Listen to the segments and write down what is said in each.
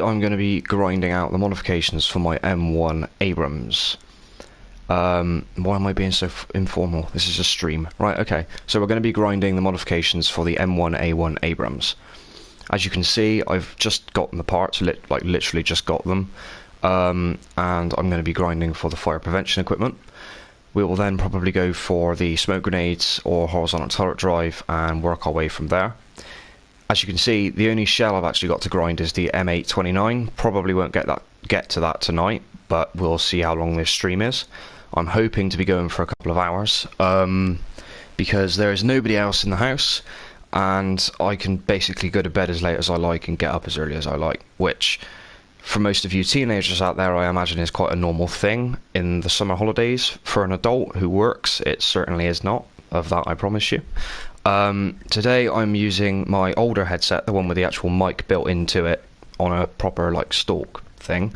I'm going to be grinding out the modifications for my M1 Abrams. Why am I being so informal? This is a stream. Right, okay. So we're going to be grinding the modifications for the M1A1 Abrams. As you can see, I've just gotten the parts, literally just got them. And I'm going to be grinding for the fire prevention equipment. We will then probably go for the smoke grenades or horizontal turret drive and work our way from there. As you can see, the only shell I've actually got to grind is the M829. Probably won't get to that tonight, but we'll see how long this stream is. I'm hoping to be going for a couple of hours, because there is nobody else in the house, and I can basically go to bed as late as I like and get up as early as I like, which, for most of you teenagers out there, I imagine is quite a normal thing in the summer holidays. For an adult who works, it certainly is not. Of that, I promise you. Today I'm using my older headset, the one with the actual mic built into it on a proper stalk thing,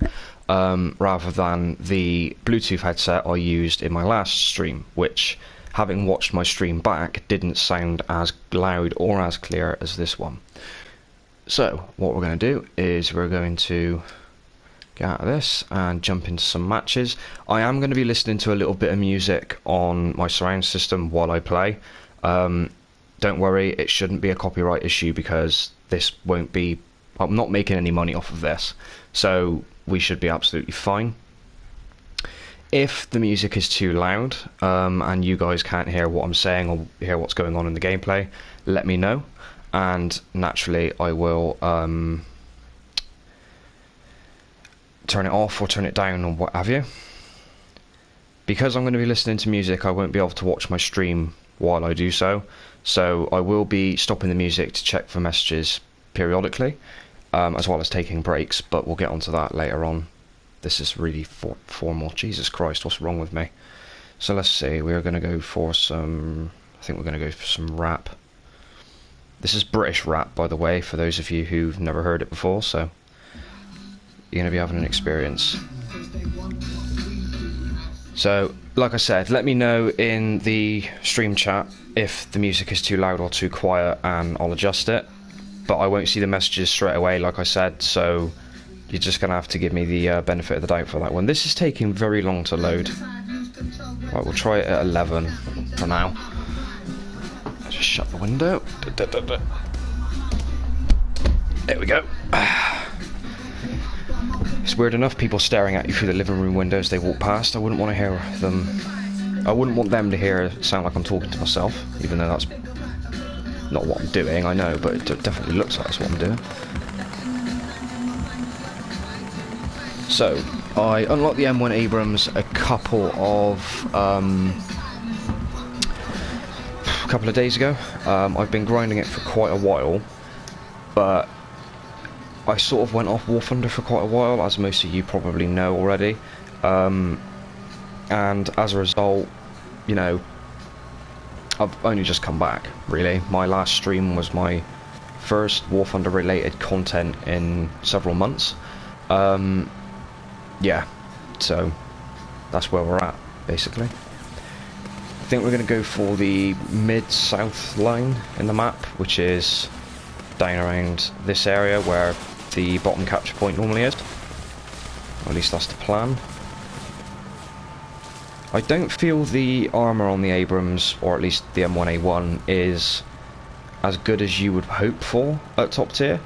rather than the Bluetooth headset I used in my last stream, which, having watched my stream back, didn't sound as loud or as clear as this one. So what we're going to do is we're going to get out of this and jump into some matches. I am going to be listening to a little bit of music on my surround system while I play. Don't worry, it shouldn't be a copyright issue because this won't be... I'm not making any money off of this, so we should be absolutely fine. If the music is too loud and you guys can't hear what I'm saying or hear what's going on in the gameplay, let me know, and naturally I will turn it off or turn it down or what have you. Because I'm going to be listening to music, I won't be able to watch my stream while I do so, so I will be stopping the music to check for messages periodically, as well as taking breaks, but we'll get onto that later on. This is really formal. Jesus Christ, what's wrong with me? So let's see, we're going to go for some... I think we're going to go for some rap. This is British rap, by the way, for those of you who've never heard it before, so you're going to be having an experience. So, like I said, let me know in the stream chat if the music is too loud or too quiet, and I'll adjust it. But I won't see the messages straight away, like I said, so you're just going to have to give me the benefit of the doubt for that one. This is taking very long to load. Right, we'll try it at 11 for now. Just shut the window. There we go. It's weird enough, people staring at you through the living room windows they walk past. I wouldn't want to hear them. I wouldn't want them to hear it sound like I'm talking to myself, even though that's not what I'm doing, I know, but it definitely looks like that's what I'm doing. So, I unlocked the M1 Abrams a couple of days ago. I've been grinding it for quite a while, but I sort of went off War Thunder for quite a while, as most of you probably know already, and as a result, you know, I've only just come back, really. My last stream was my first War Thunder related content in several months. Yeah, so that's where we're at, basically. I think we're going to go for the mid-south line in the map, which is down around this area where the bottom capture point normally is. Or at least that's the plan. I don't feel the armour on the Abrams, or at least the M1A1, is as good as you would hope for at top tier.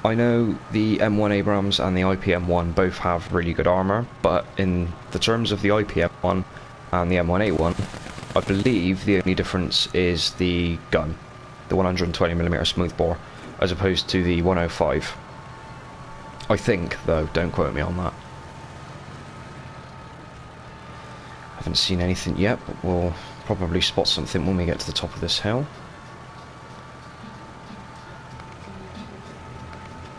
I know the M1 Abrams and the IPM1 both have really good armour, but in the terms of the IPM1 and the M1A1, I believe the only difference is the gun, the 120mm smoothbore, as opposed to the 105. I think, though, don't quote me on that. Haven't seen anything yet, but we'll probably spot something when we get to the top of this hill.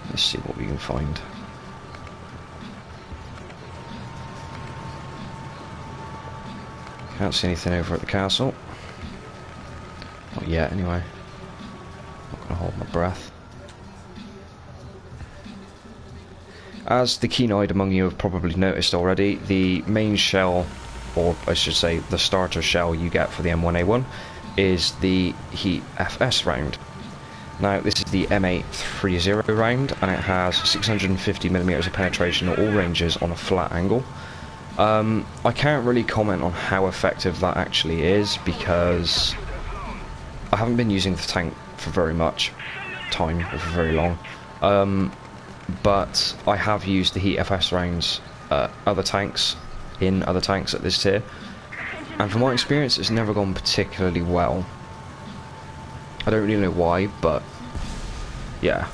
Let's see what we can find. Can't see anything over at the castle. Not yet, anyway. Not going to hold my breath. As the keen-eyed among you have probably noticed already, the main shell, or I should say the starter shell you get for the M1A1, is the Heat FS round. Now, this is the M830 round, and it has 650mm of penetration at all ranges on a flat angle. I can't really comment on how effective that actually is, because I haven't been using the tank for very much time, or for very long. But I have used the Heat FS rounds other tanks at this tier, and from my experience it's never gone particularly well. I don't really know why, but yeah.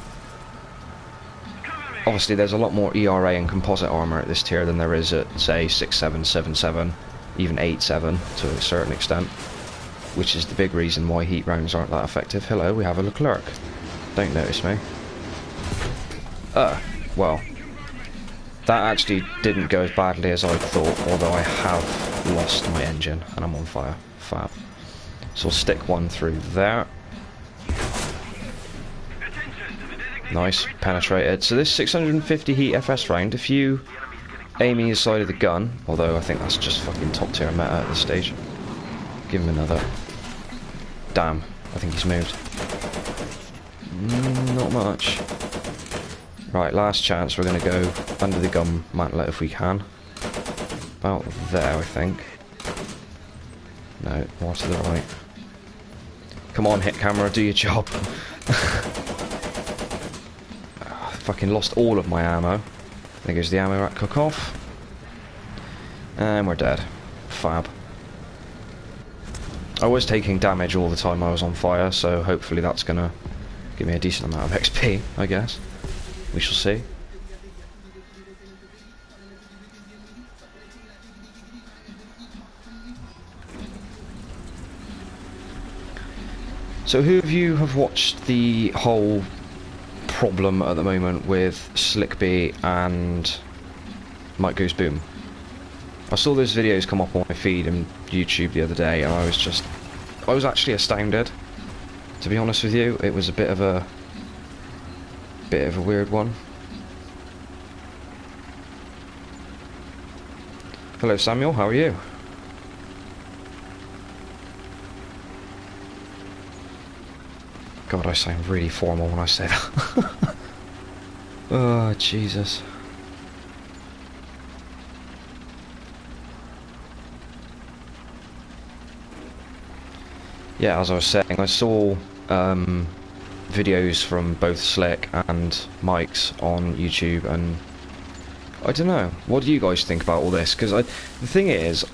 Obviously there's a lot more ERA and composite armour at this tier than there is at, say, 6.7, 7.7, even 8.7 to a certain extent, which is the big reason why heat rounds aren't that effective. Hello, we have a Leclerc. Don't notice me. Well, that actually didn't go as badly as I thought, although I have lost my engine and I'm on fire. Fab. So I'll stick one through there. Nice, penetrated. So this 650 Heat FS round, if you aim either side of the gun, although I think that's just fucking top tier meta at this stage. Give him another. Damn, I think he's moved. Not much. Right, last chance, we're going to go under the gun mantlet if we can. About there, I think. No, more to the right. Come on, hit camera, do your job. Fucking lost all of my ammo. There goes the ammo rack cook off. And we're dead. Fab. I was taking damage all the time I was on fire, so hopefully that's gonna give me a decent amount of XP, I guess. We shall see. So who of you have watched the whole problem at the moment with Slickby and Mike Goes Boom? I saw those videos come up on my feed in YouTube the other day, and I was actually astounded, to be honest with you. It was a bit of a weird one. Hello Samuel, how are you? God, I sound really formal when I say that. Oh, Jesus. Yeah, as I was saying, I saw videos from both Slick and Mike's on YouTube, and I don't know, what do you guys think about all this? Because the thing is,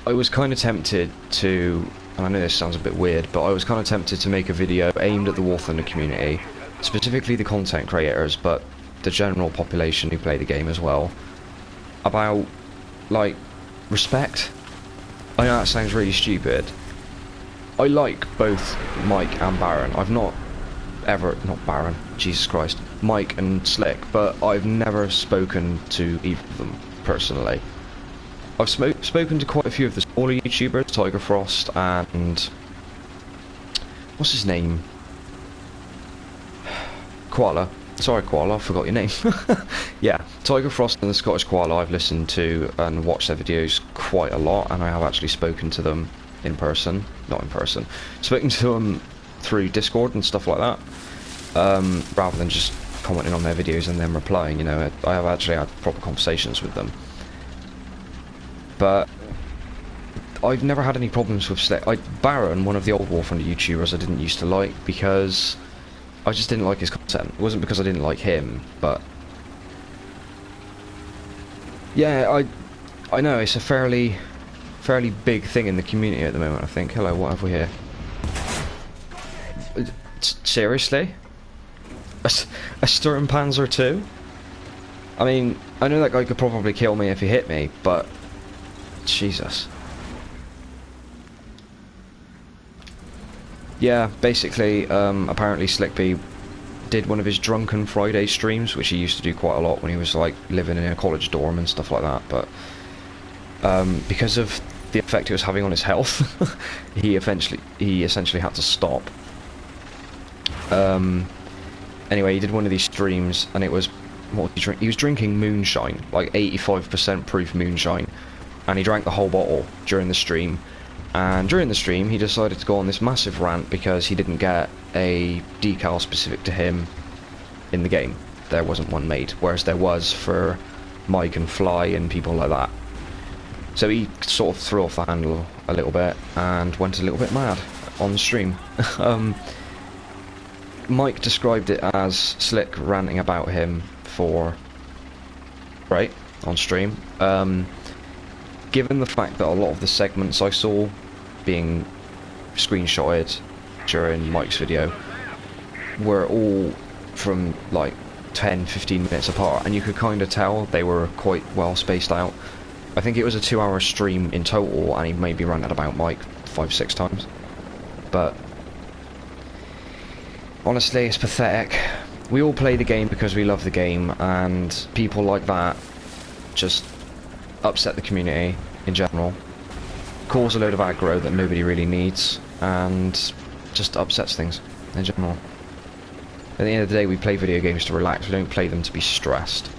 I was kind of tempted to, and I know this sounds a bit weird, but I was kind of tempted to make a video aimed at the War Thunder community, specifically the content creators, but the general population who play the game as well, about, like, respect. I know that sounds really stupid. I like both Mike and Baron. I've not Baron, Jesus Christ, Mike and Slick, but I've never spoken to either of them personally. I've spoken to quite a few of the smaller YouTubers, Tiger Frost and what's his name? Koala. Sorry, Koala, I forgot your name. Yeah, Tiger Frost and the Scottish Koala I've listened to and watched their videos quite a lot, and I have actually spoken to them in person. Not in person. Spoken to them through Discord and stuff like that, rather than just commenting on their videos and then replying, you know. I have actually had proper conversations with them. But I've never had any problems with Slick. Baron, one of the old War Thunder YouTubers I didn't used to like, because I just didn't like his content. It wasn't because I didn't like him, but yeah, I know it's a fairly big thing in the community at the moment, I think. Hello, what have we here? Seriously? A Sturmpanzer 2? I mean, I know that guy could probably kill me if he hit me, but Jesus. Yeah, basically, apparently Slickby did one of his Drunken Friday streams, which he used to do quite a lot when he was like living in a college dorm and stuff like that, but because of the effect it was having on his health, he essentially had to stop. Anyway, he did one of these streams, and it was, what did he drink? He was drinking moonshine, like 85% proof moonshine, and he drank the whole bottle during the stream, And during the stream, he decided to go on this massive rant because he didn't get a decal specific to him in the game. There wasn't one made, whereas there was for Mike and Fly and people like that. So he sort of threw off the handle a little bit and went a little bit mad on stream. Mike described it as Slick ranting about him on stream. Given the fact that a lot of the segments I saw being screenshotted during Mike's video were all from like 10-15 minutes apart, and you could kind of tell they were quite well spaced out. I think it was a 2-hour stream in total, and he maybe ranted about Mike 5-6 times. But honestly, it's pathetic. We all play the game because we love the game, and people like that just upset the community in general, cause a load of aggro that nobody really needs, and just upsets things in general. At the end of the day, we play video games to relax, we don't play them to be stressed.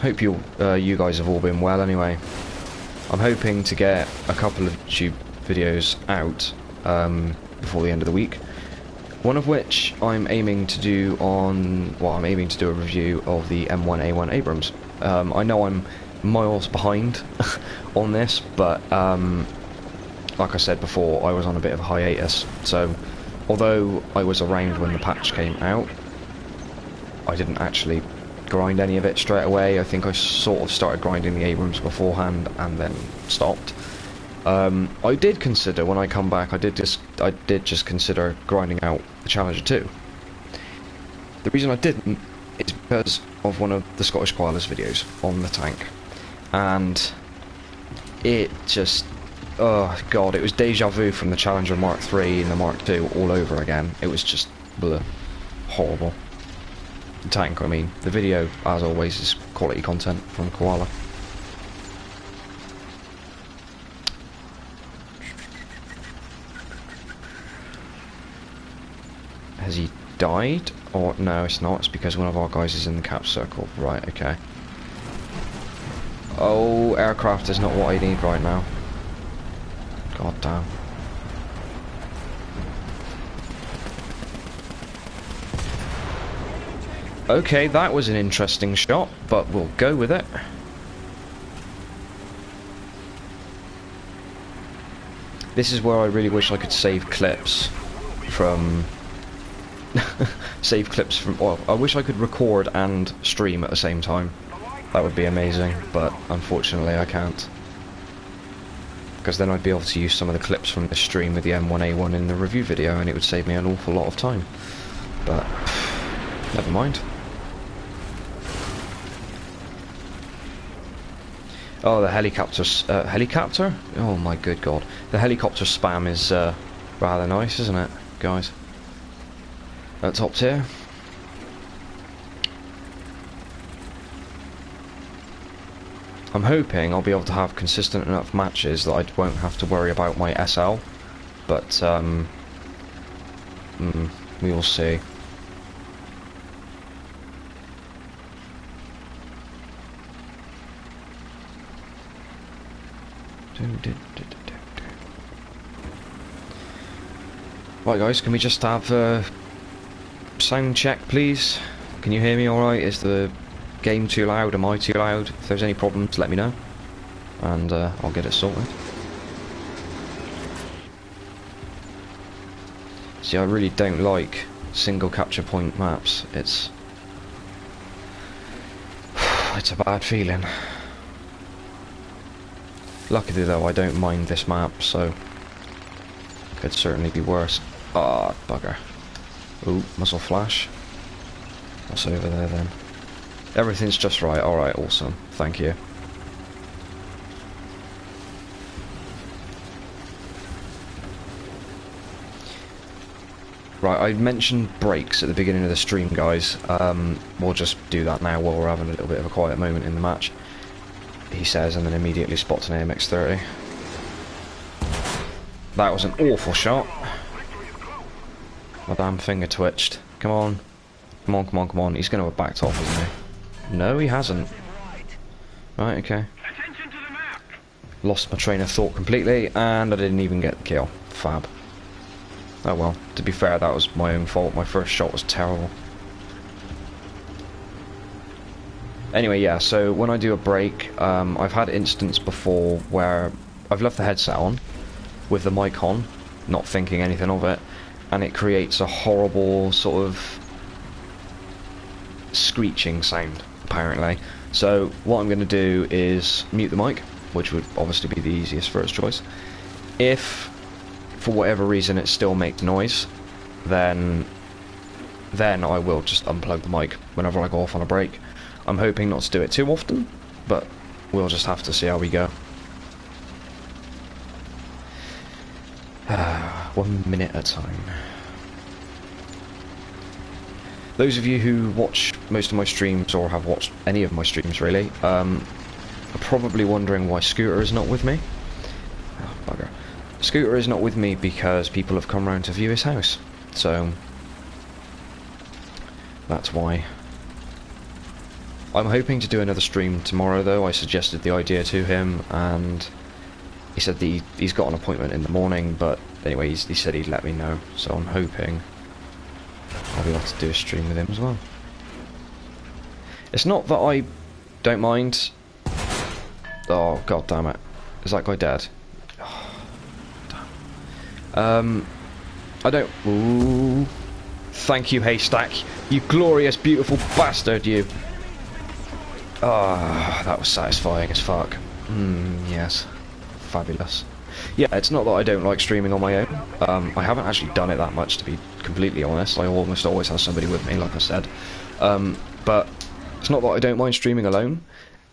Hope you guys have all been well anyway. I'm hoping to get a couple of YouTube videos out before the end of the week. One of which I'm aiming to do I'm aiming to do a review of the M1A1 Abrams. I know I'm miles behind on this, but like I said before, I was on a bit of a hiatus. So although I was around when the patch came out, I didn't actually grind any of it straight away. I think I sort of started grinding the Abrams beforehand and then stopped. I did consider, when I come back, I did just consider grinding out the Challenger 2. The reason I didn't is because of one of the Scottish Koala's videos on the tank, and it just, oh god, it was deja vu from the Challenger Mark 3 and the Mark 2 all over again. It was just bleh, horrible. The tank, I mean. The video, as always, is quality content from Koala. Has he died? Or no, it's not. It's because one of our guys is in the cap circle. Right, okay. Oh, aircraft is not what I need right now. God damn. Okay, that was an interesting shot, but we'll go with it. This is where I really wish I could save clips from... well, I wish I could record and stream at the same time. That would be amazing, but unfortunately I can't. Because then I'd be able to use some of the clips from the stream with the M1A1 in the review video, and it would save me an awful lot of time. But, never mind. Oh, the helicopter? Oh my good god. The helicopter spam is rather nice, isn't it, guys? At top tier. I'm hoping I'll be able to have consistent enough matches that I won't have to worry about my SL, but we will see. Right guys, can we just have a sound check please? Can you hear me alright? Is the game too loud? Am I too loud? If there's any problems, let me know, and I'll get it sorted. See, I really don't like single capture point maps. It's a bad feeling. Luckily though, I don't mind this map, so could certainly be worse. Ah, bugger. Ooh, muzzle flash. What's over there then? Everything's just right. Alright, awesome. Thank you. Right, I mentioned brakes at the beginning of the stream, guys. We'll just do that now while we're having a little bit of a quiet moment in the match. He says, and then immediately spots an AMX-30. That was an awful shot. My damn finger twitched. Come on. Come on, come on, come on. He's going to have backed off, isn't he? No, he hasn't. Right, okay. Lost my train of thought completely, and I didn't even get the kill. Fab. Oh well, to be fair, that was my own fault. My first shot was terrible. Anyway, yeah, so when I do a break, I've had instances before where I've left the headset on, with the mic on, not thinking anything of it, and it creates a horrible sort of screeching sound, apparently. So what I'm going to do is mute the mic, which would obviously be the easiest first choice. If for whatever reason it still makes noise, then I will just unplug the mic whenever I go off on a break. I'm hoping not to do it too often, but we'll just have to see how we go. 1 minute at a time. Those of you who watch most of my streams, or have watched any of my streams really, are probably wondering why Scooter is not with me. Oh, bugger. Scooter is not with me because people have come round to view his house. So, that's why. I'm hoping to do another stream tomorrow though. I suggested the idea to him, and he said that he's got an appointment in the morning, but anyway, he said he'd let me know, so I'm hoping I'll be able to do a stream with him as well. It's not that I don't mind. Oh, god damn it. Is that guy dead? Oh, damn. I don't... Ooh. Thank you, Haystack. You glorious, beautiful bastard, you. Ah, that was satisfying as fuck. Yes. Fabulous. Yeah, it's not that I don't like streaming on my own. I haven't actually done it that much, to be completely honest. I almost always have somebody with me, like I said. But it's not that I don't mind streaming alone.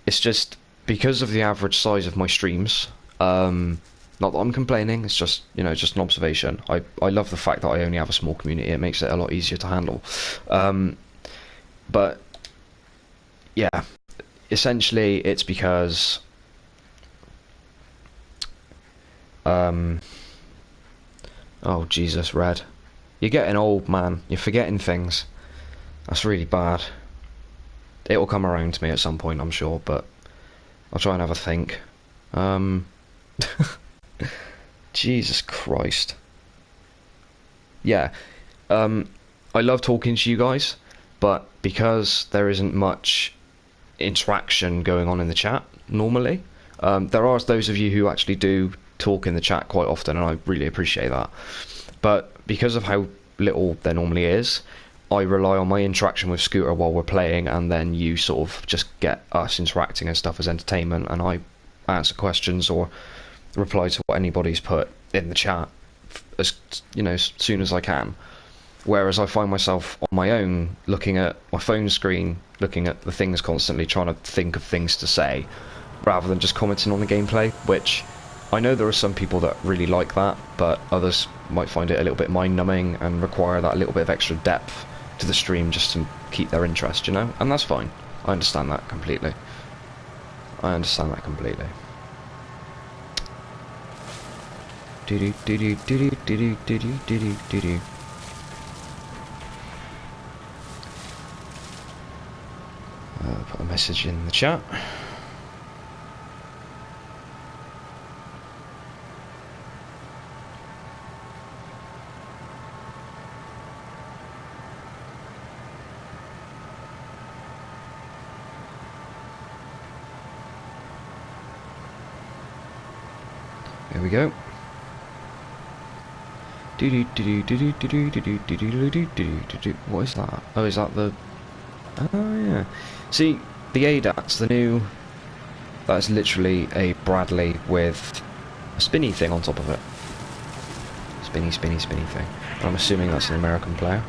It's just because of the average size of my streams. Not that I'm complaining. It's just, you know, just an observation. I love the fact that I only have a small community. It makes it a lot easier to handle. But yeah, essentially it's because oh Jesus, Red, you're getting old, man. You're forgetting things. That's really bad. It will come around to me at some point, I'm sure, but I'll try and have a think. Jesus Christ. Yeah, I love talking to you guys, but because there isn't much interaction going on in the chat normally, there are those of you who actually do talk in the chat quite often, and I really appreciate that. But because of how little there normally is, I rely on my interaction with Scooter while we're playing, and then you sort of just get us interacting and stuff as entertainment, and I answer questions or reply to what anybody's put in the chat as, you know, as soon as I can. Whereas I find myself on my own looking at my phone screen, looking at the things constantly, trying to think of things to say rather than just commenting on the gameplay, which I know there are some people that really like that, but others might find it a little bit mind-numbing and require that little bit of extra depth to the stream just to keep their interest, you know? And that's fine. I understand that completely. I understand that completely. Put a message in the chat. There we go. What is that? Oh, is that the... Oh, yeah. See, the ADAT's the new... That's literally a Bradley with a spinny thing on top of it. Spinny, spinny, spinny thing. I'm assuming that's an American player.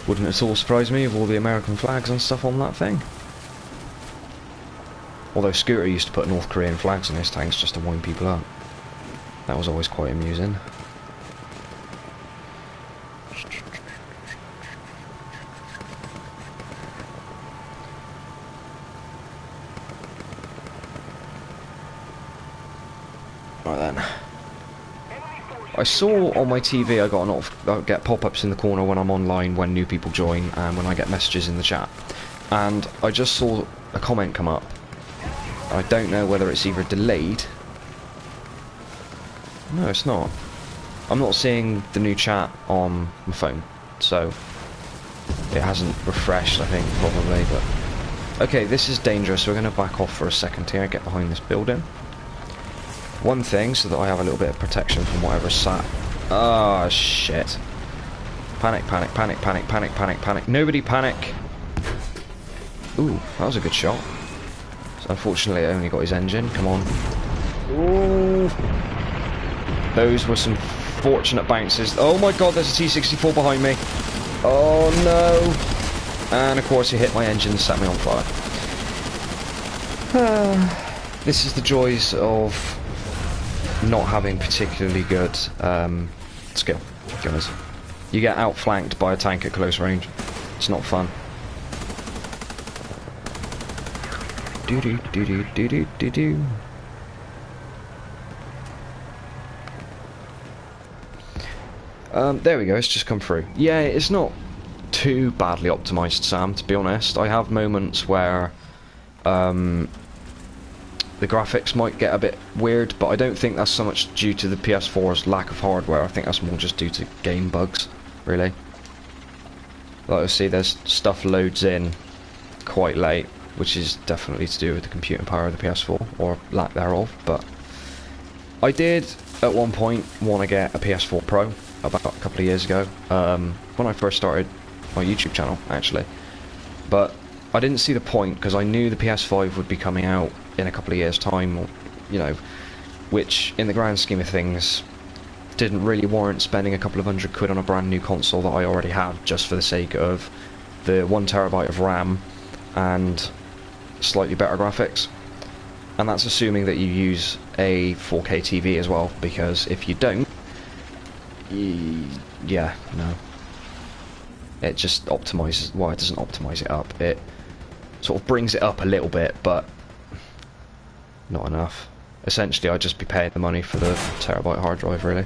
Wouldn't at all surprise me with all the American flags and stuff on that thing. Although Scooter used to put North Korean flags on his tanks just to wind people up. That was always quite amusing. Right then. I saw on my TV I get pop-ups in the corner when I'm online when new people join and when I get messages in the chat. And I just saw a comment come up. I don't know whether it's either delayed. No, it's not. I'm not seeing the new chat on my phone, so it hasn't refreshed, I think, probably, but... Okay, this is dangerous, so we're going to back off for a second here, get behind this building. One thing, so that I have a little bit of protection from whatever's sat... Ah, shit. Panic, panic, panic, panic, panic, panic, panic. Nobody panic! Ooh, that was a good shot. So unfortunately, I only got his engine, come on. Ooh! Those were some fortunate bounces. Oh my god, there's a T-64 behind me. Oh no! And of course he hit my engine and set me on fire. This is the joys of not having particularly good skill, guys. You get outflanked by a tank at close range. It's not fun. Do do do do do do do do. There we go, it's just come through. Yeah, it's not too badly optimised, Sam, to be honest. I have moments where the graphics might get a bit weird, but I don't think that's so much due to the PS4's lack of hardware. I think that's more just due to game bugs, really. Like you'll see, there's stuff loads in quite late, which is definitely to do with the computing power of the PS4, or lack thereof, but I did, at one point, want to get a PS4 Pro, about a couple of years ago, when I first started my YouTube channel, actually. But I didn't see the point, because I knew the PS5 would be coming out in a couple of years' time, or, you know, which, in the grand scheme of things, didn't really warrant spending a couple of £100 on a brand new console that I already had, just for the sake of the 1TB of RAM and slightly better graphics. And that's assuming that you use a 4K TV as well, because if you don't, yeah, no. It just optimises, well, it doesn't optimise it up, it sort of brings it up a little bit, but not enough. Essentially, I'd just be paying the money for the terabyte hard drive, really.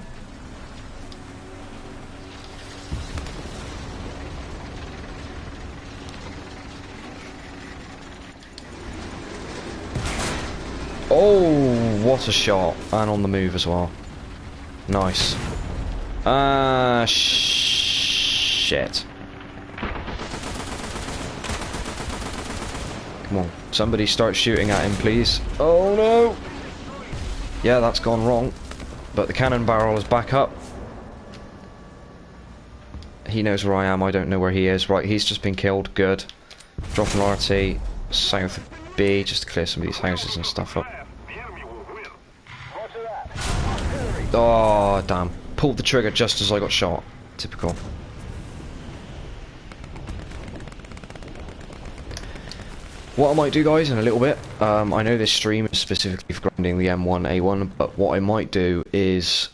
Oh, what a shot, and on the move as well. Nice. Shit. Come on, somebody start shooting at him, please. Oh no! Yeah, that's gone wrong. But the cannon barrel is back up. He knows where I am, I don't know where he is. Right, he's just been killed, good. Dropping RT, south of B, just to clear some of these houses and stuff up. Oh, damn. Pulled the trigger just as I got shot. Typical. What I might do, guys, in a little bit, I know this stream is specifically for grinding the M1A1, but what I might do is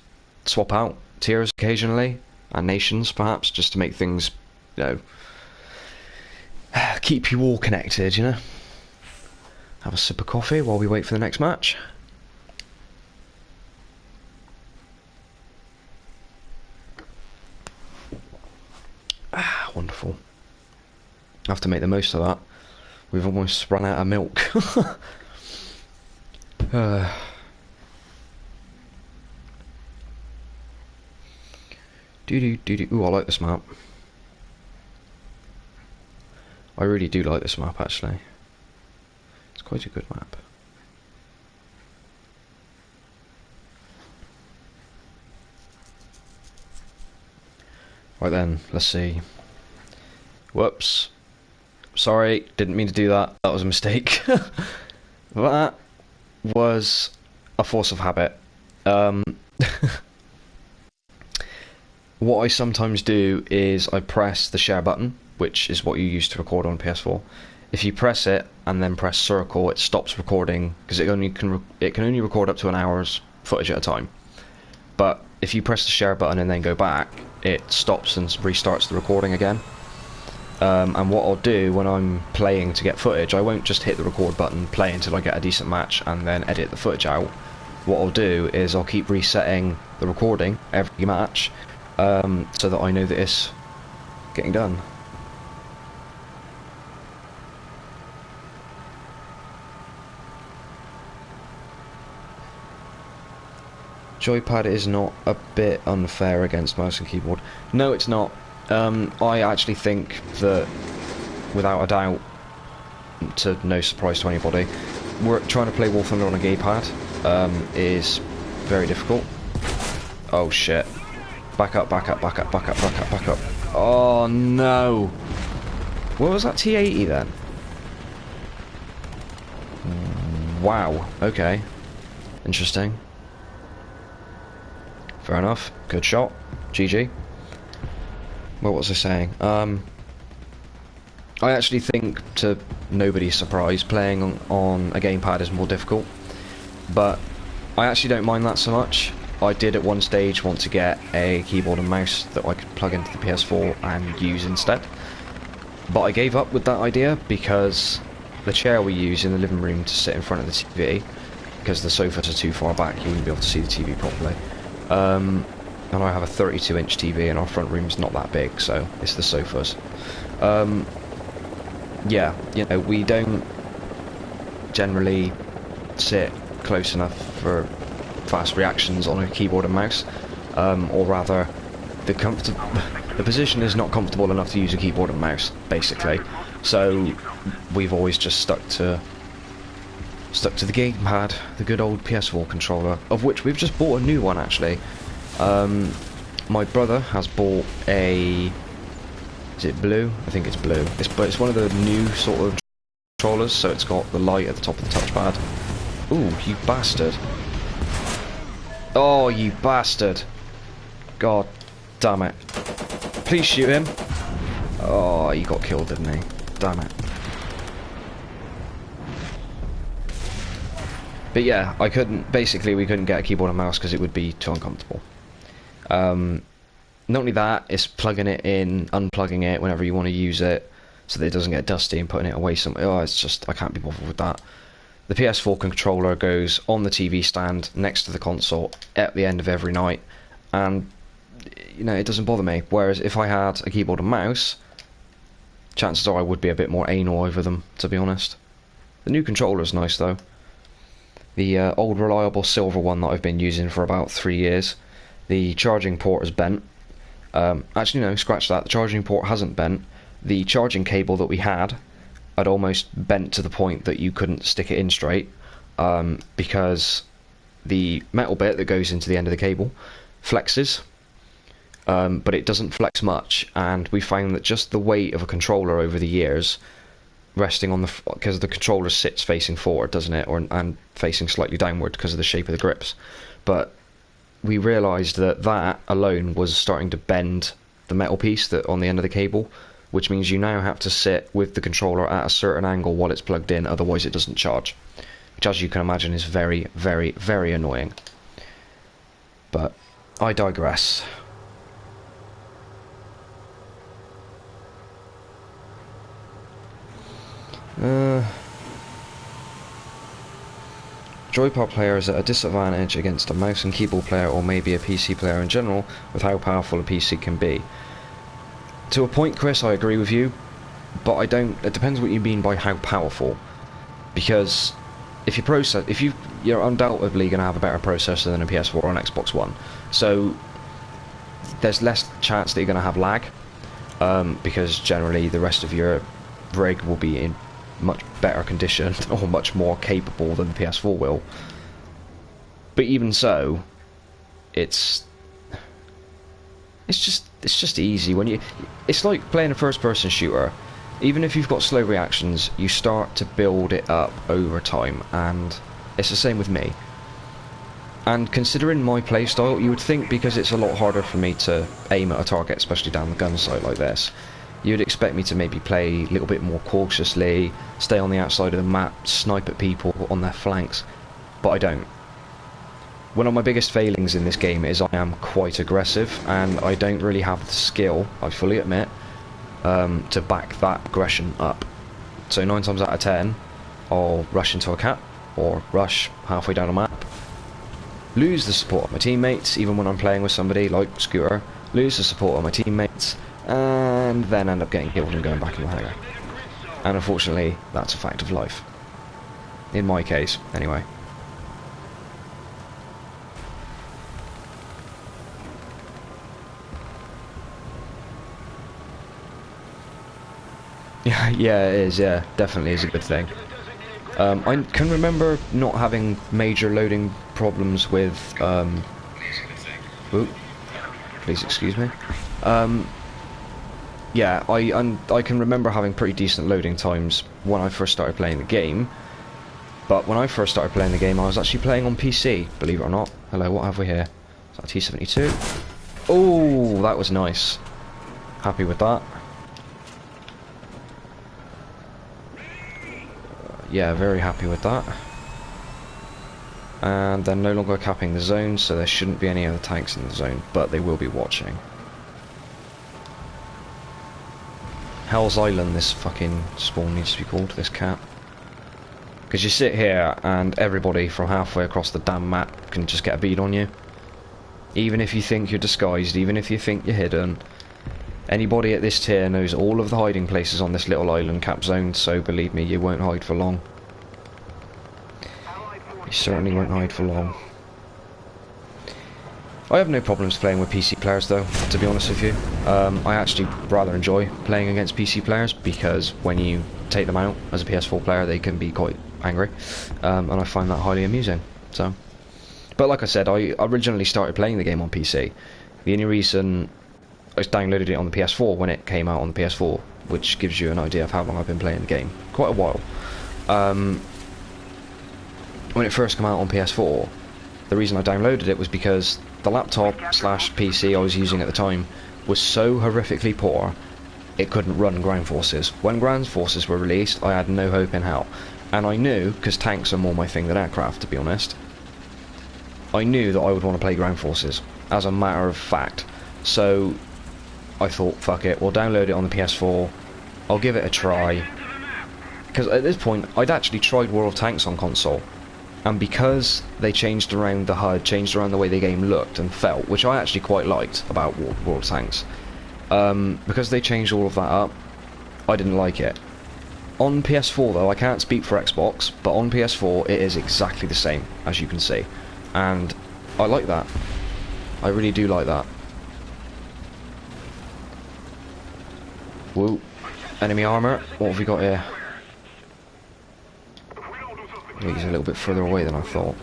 swap out tiers occasionally, and nations perhaps, just to make things, you know, keep you all connected, you know. Have a sip of coffee while we wait for the next match. Ah, wonderful. I have to make the most of that. We've almost run out of milk. Ooh, I like this map. I really do like this map, actually. It's quite a good map. Right then, let's see. Whoops. Sorry, didn't mean to do that. That was a mistake. That was a force of habit. What I sometimes do is I press the share button, which is what you use to record on PS4. If you press it and then press circle, it stops recording because it can only record up to an hour's footage at a time. But if you press the share button and then go back, it stops and restarts the recording again. And what I'll do when I'm playing to get footage, I won't just hit the record button, play until I get a decent match, and then edit the footage out. what I'll do is I'll keep resetting the recording every match, so that I know that it's getting done. Joypad is not a bit unfair against mouse and keyboard. No, it's not. I actually think that, without a doubt, to no surprise to anybody, we're trying to play War Thunder on a gamepad is very difficult. Oh shit. Back up, back up, back up, back up, back up, back up. Oh no! What was that T80 then? Wow, okay. Interesting. Fair enough. Good shot. GG. Well, what was I saying? I actually think, to nobody's surprise, playing on a gamepad is more difficult. But I actually don't mind that so much. I did at one stage want to get a keyboard and mouse that I could plug into the PS4 and use instead. But I gave up with that idea because the chair we use in the living room to sit in front of the TV, because the sofas are too far back, you wouldn't be able to see the TV properly. And I have a 32-inch TV and our front room's not that big, so it's the sofas. Yeah, you know, we don't generally sit close enough for fast reactions on a keyboard and mouse, or rather, the position is not comfortable enough to use a keyboard and mouse, basically. So we've always just stuck to the gamepad, the good old PS4 controller, of which we've just bought a new one actually. My brother has bought a... Is it blue? I think it's blue. But it's one of the new sort of controllers, so it's got the light at the top of the touchpad. Ooh, you bastard. Oh, you bastard. God damn it. Please shoot him. Oh, he got killed, didn't he? Damn it. But yeah, we couldn't get a keyboard and mouse because it would be too uncomfortable. Not only that, it's plugging it in, unplugging it whenever you want to use it, so that it doesn't get dusty, and putting it away somewhere. Oh, it's just, I can't be bothered with that. The PS4 controller goes on the TV stand next to the console at the end of every night, and you know, it doesn't bother me. Whereas if I had a keyboard and mouse, chances are I would be a bit more anal over them, to be honest. The new controller's nice though. The old reliable silver one that I've been using for about 3 years, the charging port is bent. Actually no, scratch that, the charging port hasn't bent. The charging cable that we had almost bent to the point that you couldn't stick it in straight, because the metal bit that goes into the end of the cable flexes, but it doesn't flex much, and we found that just the weight of a controller over the years, resting on because the controller sits facing forward, doesn't it, and facing slightly downward because of the shape of the grips, but we realised that alone was starting to bend the metal piece that on the end of the cable, which means you now have to sit with the controller at a certain angle while it's plugged in, otherwise it doesn't charge, which, as you can imagine, is very, very, very annoying. But I digress. Joypad player is at a disadvantage against a mouse and keyboard player, or maybe a PC player in general, with how powerful a PC can be. To a point, Chris, I agree with you, but I don't. It depends what you mean by how powerful. Because if you're undoubtedly going to have a better processor than a PS4 or an Xbox One, so there's less chance that you're going to have lag, because generally the rest of your rig will be in much better condition or much more capable than the PS4 will. But even so, it's just easy when it's like playing a first-person shooter. Even if you've got slow reactions, you start to build it up over time, and it's the same with me. And considering my playstyle, you would think, because it's a lot harder for me to aim at a target, especially down the gun sight like this, you'd expect me to maybe play a little bit more cautiously, stay on the outside of the map, snipe at people on their flanks, but I don't. One of my biggest failings in this game is I am quite aggressive, and I don't really have the skill, I fully admit, to back that aggression up. So 9 times out of 10, I'll rush into a cap, or rush halfway down a map, lose the support of my teammates, even when I'm playing with somebody like Scooter, lose the support of my teammates, and then end up getting killed and going back in the hangar. And unfortunately, that's a fact of life. In my case, anyway. Yeah, it is, yeah, definitely is a good thing. I can remember not having major loading problems with, please excuse me. Yeah, I can remember having pretty decent loading times when I first started playing the game. But when I first started playing the game, I was actually playing on PC, believe it or not. Hello, what have we here? Is that a T-72? Oh, that was nice. Happy with that. Yeah, very happy with that. And they're no longer capping the zone, so there shouldn't be any other tanks in the zone, but they will be watching. Hell's Island, this fucking spawn needs to be called, this cap. Because you sit here and everybody from halfway across the damn map can just get a bead on you. Even if you think you're disguised, even if you think you're hidden. Anybody at this tier knows all of the hiding places on this little island cap zone, so believe me, you won't hide for long. You certainly won't hide for long. I have no problems playing with PC players though, to be honest with you. I actually rather enjoy playing against PC players because when you take them out as a PS4 player they can be quite angry, and I find that highly amusing. So, but like I said, I originally started playing the game on PC. The only reason I downloaded it on the PS4 when it came out on the PS4, which gives you an idea of how long I've been playing the game. Quite a while. When it first came out on PS4, the reason I downloaded it was because the laptop slash PC I was using at the time was so horrifically poor, it couldn't run Ground Forces. When Ground Forces were released, I had no hope in hell. And I knew, because tanks are more my thing than aircraft, to be honest, I knew that I would want to play Ground Forces, as a matter of fact. So I thought, fuck it, we'll download it on the PS4, I'll give it a try. Because at this point, I'd actually tried World of Tanks on console, and because they changed around the HUD, changed around the way the game looked and felt, which I actually quite liked about World of Tanks, because they changed all of that up, I didn't like it. On PS4 though, I can't speak for Xbox, but on PS4 it is exactly the same, as you can see. And I like that. I really do like that. Whoa. Enemy armour. What have we got here? He's a little bit further away than I thought.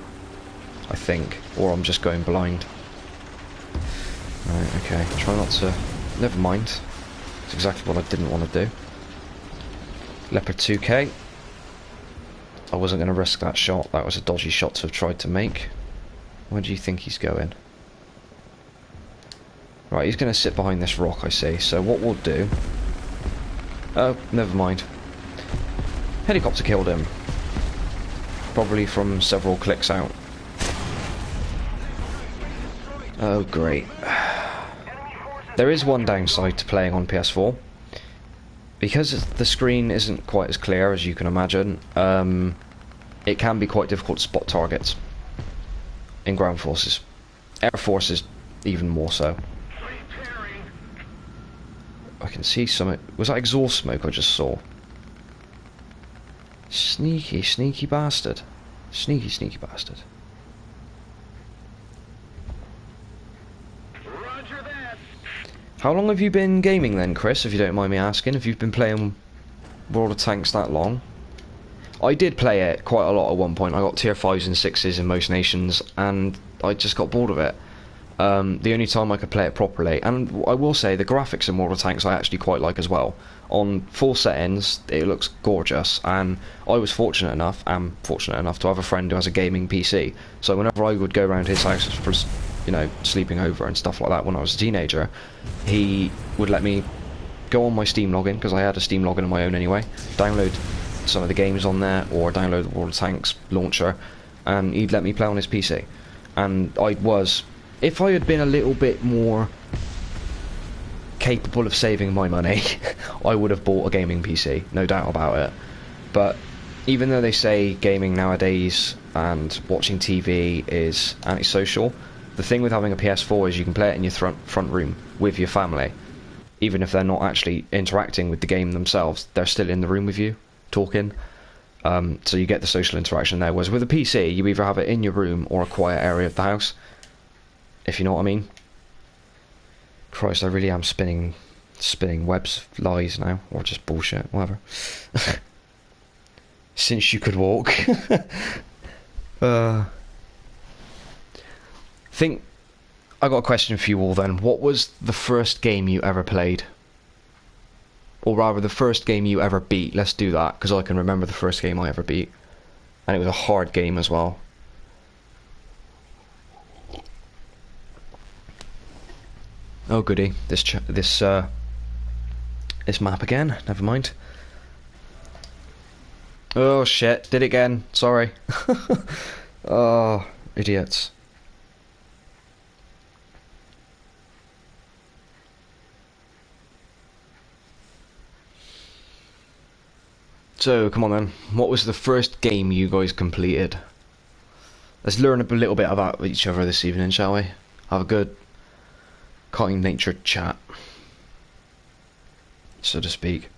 I think. Or I'm just going blind. Right, okay. Try not to... Never mind. It's exactly what I didn't want to do. Leopard 2K. I wasn't going to risk that shot. That was a dodgy shot to have tried to make. Where do you think he's going? Right, he's going to sit behind this rock, I see. So what we'll do... Oh, never mind. Helicopter killed him. Probably from several clicks out. Oh, great. There is one downside to playing on PS4. Because the screen isn't quite as clear as you can imagine, it can be quite difficult to spot targets in Ground Forces. Air Forces even more so. I can see some... Was that exhaust smoke I just saw? Sneaky, sneaky bastard. Sneaky, sneaky bastard. Roger that. How long have you been gaming then, Chris, if you don't mind me asking? If you've been playing World of Tanks that long? I did play it quite a lot at one point. I got tier 5s and 6s in most nations, and I just got bored of it. The only time I could play it properly, and I will say the graphics in World of Tanks I actually quite like as well. On full settings it looks gorgeous, and I was fortunate enough to have a friend who has a gaming PC, so whenever I would go around his house for, you know, sleeping over and stuff like that when I was a teenager, he would let me go on my Steam login, because I had a Steam login of my own anyway, download some of the games on there, or download the World of Tanks launcher, and he'd let me play on his PC. And I was... If I had been a little bit more capable of saving my money, I would have bought a gaming PC, no doubt about it. But even though they say gaming nowadays and watching TV is antisocial. The thing with having a PS4 is you can play it in your front room with your family. Even if they're not actually interacting with the game themselves, they're still in the room with you, talking. So you get the social interaction there. Whereas with a PC, you either have it in your room or a quiet area of the house, if you know what I mean. Christ, I really am spinning webs of lies now, or just bullshit, whatever. Since you could walk. Think I got a question for you all then. What was the first game you ever played? Or rather, the first game you ever beat. Let's do that, because I can remember the first game I ever beat. And it was a hard game as well. Oh goody, this map again, never mind. Oh shit, did it again, sorry. Oh, idiots. So, come on then, what was the first game you guys completed? Let's learn a little bit about each other this evening, shall we? Have a good, kind-natured chat, so to speak.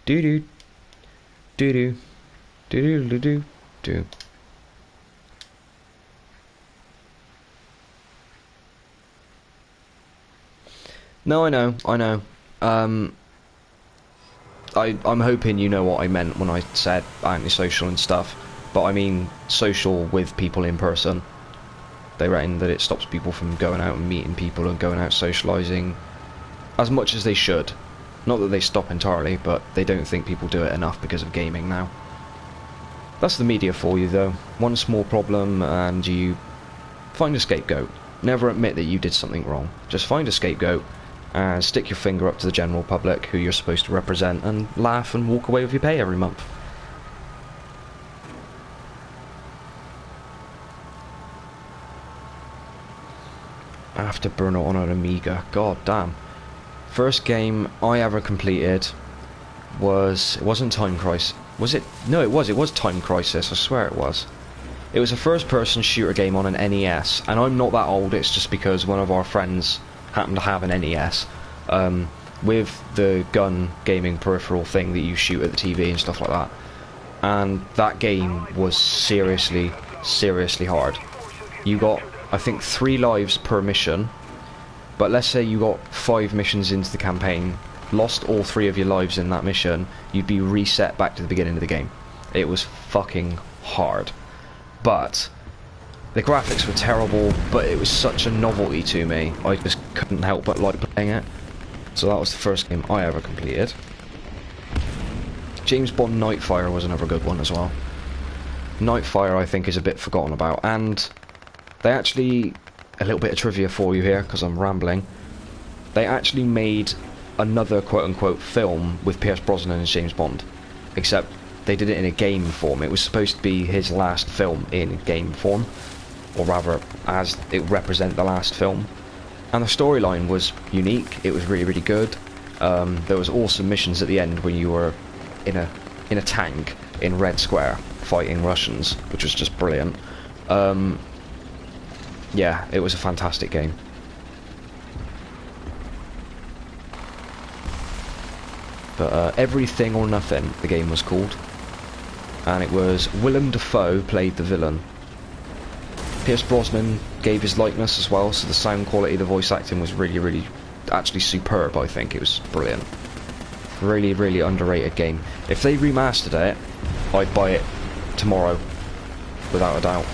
Do-do, do-do, do-do-do-do-do. No, I know. I'm hoping you know what I meant when I said antisocial and stuff, but I mean social with people in person. They reckon that it stops people from going out and meeting people and going out socialising as much as they should. Not that they stop entirely, but they don't think people do it enough because of gaming now. That's the media for you though. One small problem and you find a scapegoat. Never admit that you did something wrong. Just find a scapegoat and stick your finger up to the general public who you're supposed to represent and laugh and walk away with your pay every month. Afterburner on an Amiga, god damn. First game I ever completed was, it wasn't Time Crisis, was it? No, it was Time Crisis, I swear it was. It was a first person shooter game on an NES, and I'm not that old, it's just because one of our friends happened to have an NES, with the gun gaming peripheral thing that you shoot at the TV and stuff like that. And that game was seriously hard. You got, I think, 3 lives per mission, but let's say you got 5 missions into the campaign, lost all 3 of your lives in that mission, you'd be reset back to the beginning of the game. It was fucking hard. But the graphics were terrible, but it was such a novelty to me, I just couldn't help but like playing it. So that was the first game I ever completed. James Bond Nightfire was another good one as well. Nightfire I think is a bit forgotten about, and they actually, a little bit of trivia for you here because I'm rambling, they actually made another quote-unquote film with Pierce Brosnan and James Bond, except they did it in a game form. It was supposed to be his last film in game form, or rather as it represent the last film, and the storyline was unique. It was really good. There was awesome missions at the end when you were in a tank in Red Square fighting Russians, which was just brilliant. Yeah, it was a fantastic game. But Everything or Nothing, the game was called, and it was Willem Dafoe played the villain. Pierce Brosnan gave his likeness as well, so the sound quality, the voice acting was really actually superb. I think it was brilliant. Really underrated game. If they remastered it, I'd buy it tomorrow, without a doubt.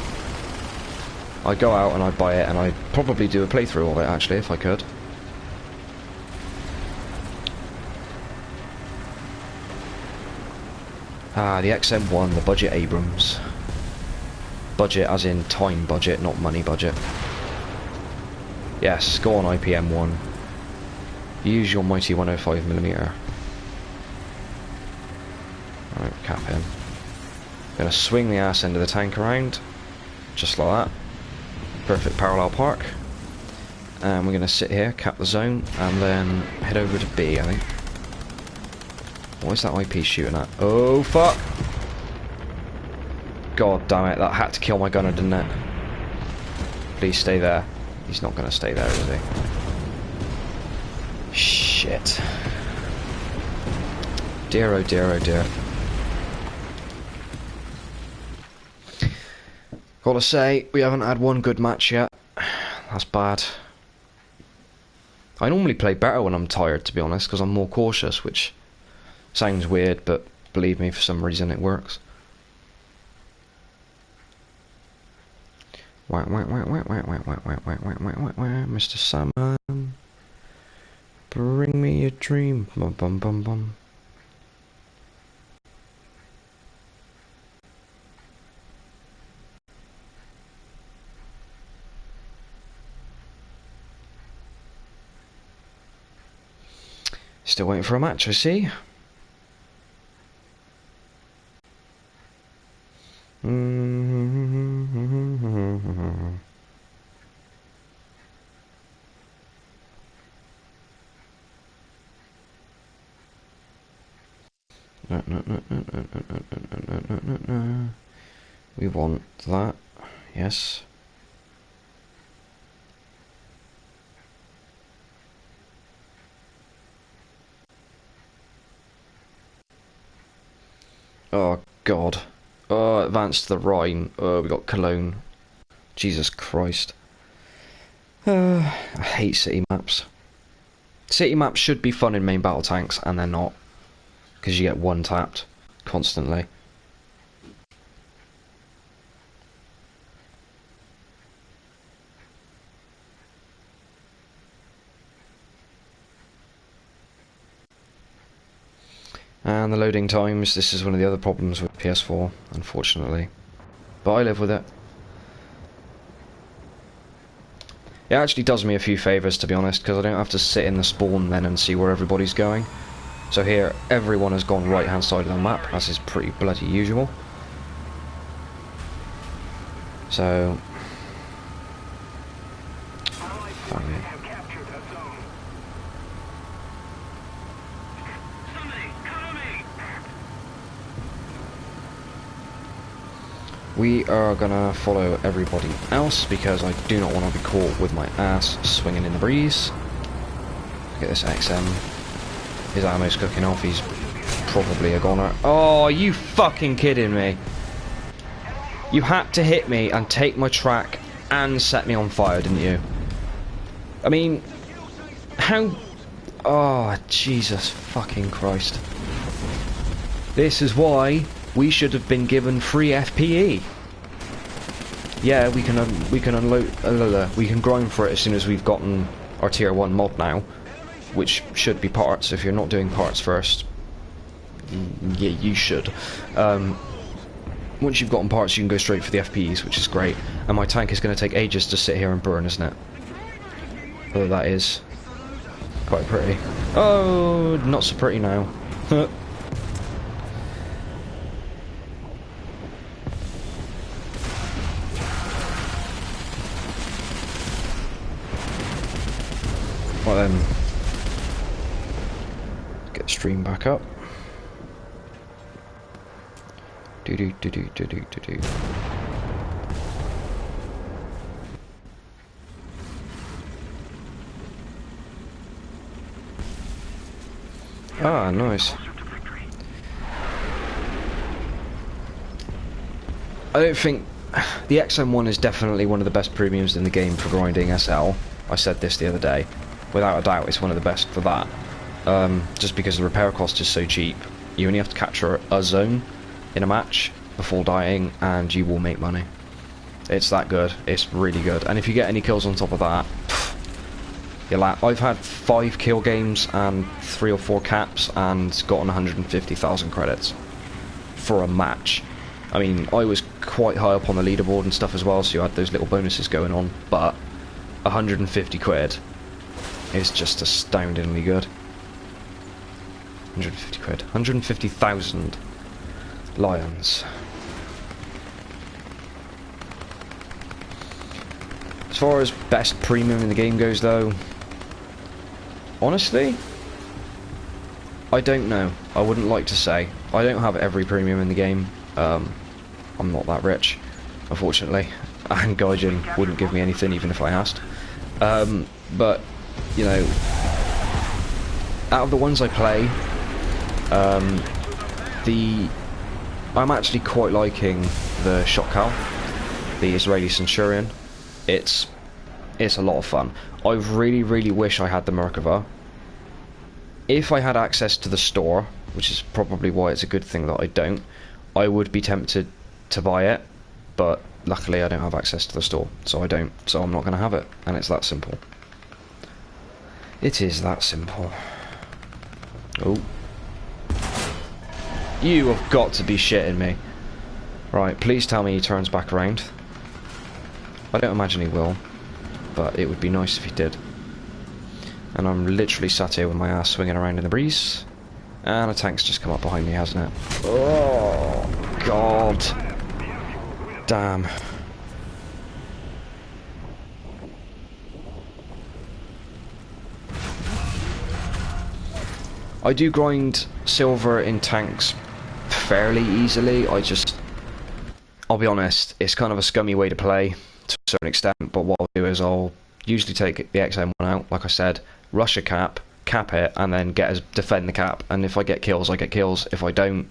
I'd go out and I'd buy it, and I'd probably do a playthrough of it actually if I could. Ah, the XM1, the budget Abrams. Budget as in time budget, not money budget. Yes, go on IPM1. Use your mighty 105mm. Right, cap him. Gonna swing the ass end of the tank around, just like that. Perfect parallel park. And we're gonna sit here, cap the zone, and then head over to B, I think. What is that IP shooting at? Oh, fuck! God damn it, that had to kill my gunner, didn't it? Please stay there. He's not gonna stay there, is he? Shit. Dear, oh dear, oh dear. Gotta say, we haven't had one good match yet. That's bad. I normally play better when I'm tired, to be honest, because I'm more cautious, which sounds weird, but believe me, for some reason it works. Mr. Salmon, bring me a dream. Bum bum bum bum. Still waiting for a match, I see. No. We want that. Yes. Oh, God. Oh, advance to the Rhine. Oh, we got Cologne. Jesus Christ. I hate city maps. City maps should be fun in main battle tanks, and they're not. Because you get one tapped constantly. And the loading times, this is one of the other problems with PS4, unfortunately. But I live with it. It actually does me a few favours, to be honest, because I don't have to sit in the spawn then and see where everybody's going. So here, everyone has gone right hand side of the map, as is pretty bloody usual. So... we are gonna follow everybody else because I do not want to be caught with my ass swinging in the breeze. Look at this XM. His ammo's cooking off, he's probably a goner. Oh, are you fucking kidding me? You had to hit me and take my track and set me on fire, didn't you? I mean, how... Oh, Jesus fucking Christ. This is why we should have been given free FPE. Yeah, we can unload, we can grind for it as soon as we've gotten our tier 1 mod now, which should be parts. If you're not doing parts first, yeah, you should. Once you've gotten parts, you can go straight for the FPEs, which is great. And my tank is going to take ages to sit here and burn, isn't it? Although that is quite pretty. Oh, not so pretty now. Well then, get the stream back up. Do. Ah, nice. I don't think the XM1 is definitely one of the best premiums in the game for grinding SL. I said this the other day. Without a doubt, it's one of the best for that. Just because the repair cost is so cheap. You only have to capture a zone in a match before dying, and you will make money. It's that good. It's really good. And if you get any kills on top of that, I've had 5 kill games and 3 or 4 caps, and gotten 150,000 credits for a match. I mean, I was quite high up on the leaderboard and stuff as well, so you had those little bonuses going on. But 150 quid. It's just astoundingly good. 150 quid. 150,000 lions. As far as best premium in the game goes, though, honestly, I don't know. I wouldn't like to say. I don't have every premium in the game. I'm not that rich, unfortunately. And Gaijin wouldn't give me anything even if I asked. But, you know, out of the ones I play, I'm actually quite liking the Shotcal, the Israeli Centurion. It's a lot of fun. I really wish I had the Merkava. If I had access to the store, which is probably why it's a good thing that I don't, I would be tempted to buy it, but luckily I don't have access to the store, so I don't, so I'm not going to have it, and it's that simple. It is that simple. Oh. You have got to be shitting me. Right, please tell me he turns back around. I don't imagine he will, but it would be nice if he did. And I'm literally sat here with my ass swinging around in the breeze. And a tank's just come up behind me, hasn't it? Oh, God. Damn. I do grind silver in tanks fairly easily. I'll be honest, it's kind of a scummy way to play to a certain extent, but what I'll do is I'll usually take the XM1 out, like I said, rush a cap it, and then defend the cap, and if I get kills, I get kills. If I don't,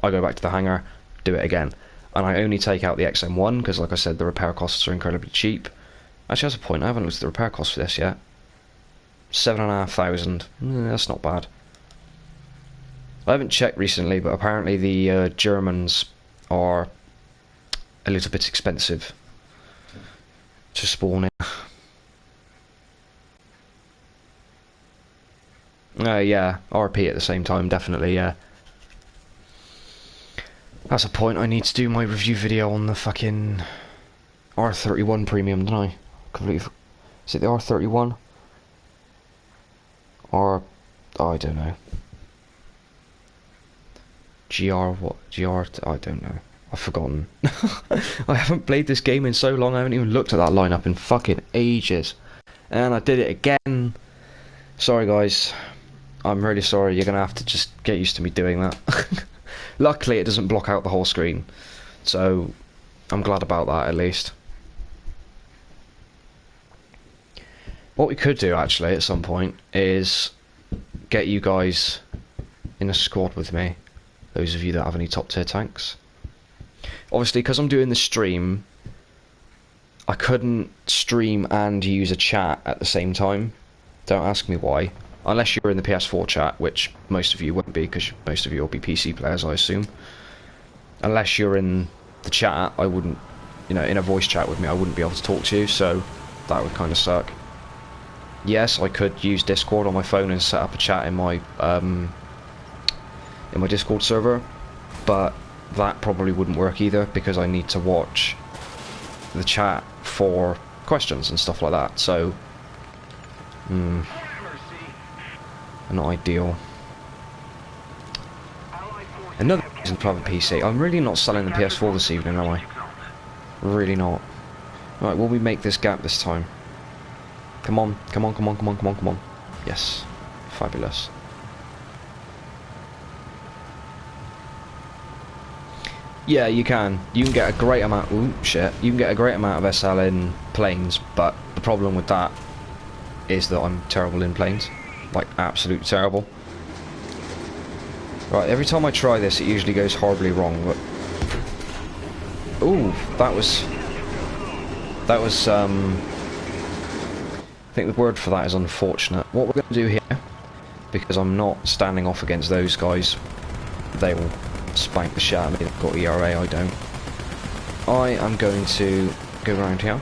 I go back to the hangar, do it again. And I only take out the XM1 because, like I said, the repair costs are incredibly cheap. Actually, that's a point, I haven't looked at the repair cost for this yet. 7,500, that's not bad. I haven't checked recently, but apparently the Germans are a little bit expensive to spawn in. Yeah, RP at the same time, definitely, yeah. That's a point, I need to do my review video on the fucking R31 premium, don't I? Completely. Is it the R31? Or, oh, I don't know. GR, I don't know. I've forgotten. I haven't played this game in so long, I haven't even looked at that lineup in fucking ages. And I did it again. Sorry guys. I'm really sorry, you're going to have to just get used to me doing that. Luckily it doesn't block out the whole screen. So, I'm glad about that at least. What we could do actually at some point is get you guys in a squad with me. Those of you that have any top tier tanks. Obviously, because I'm doing the stream, I couldn't stream and use a chat at the same time. Don't ask me why. Unless you're in the PS4 chat, which most of you won't be, because most of you will be PC players, I assume. Unless you're in the chat, I wouldn't, you know, in a voice chat with me, I wouldn't be able to talk to you, so that would kind of suck. Yes, I could use Discord on my phone and set up a chat in my Discord server, but that probably wouldn't work either because I need to watch the chat for questions and stuff like that, so not ideal. Another reason to have a PC. I'm really not selling the PS4 this evening, am I? Really not. Right, will we make this gap this time? Come on, come on, come on, come on, come on, come on. Yes. Fabulous. Yeah, you can. You can get a great amount. Ooh, shit. You can get a great amount of SL in planes, but the problem with that is that I'm terrible in planes. Like, absolutely terrible. Right, every time I try this, it usually goes horribly wrong, but... Ooh, that was, I think the word for that is unfortunate. What we're going to do here, because I'm not standing off against those guys, they will spank the shit out of me. They've got ERA, I don't. I am going to go around here,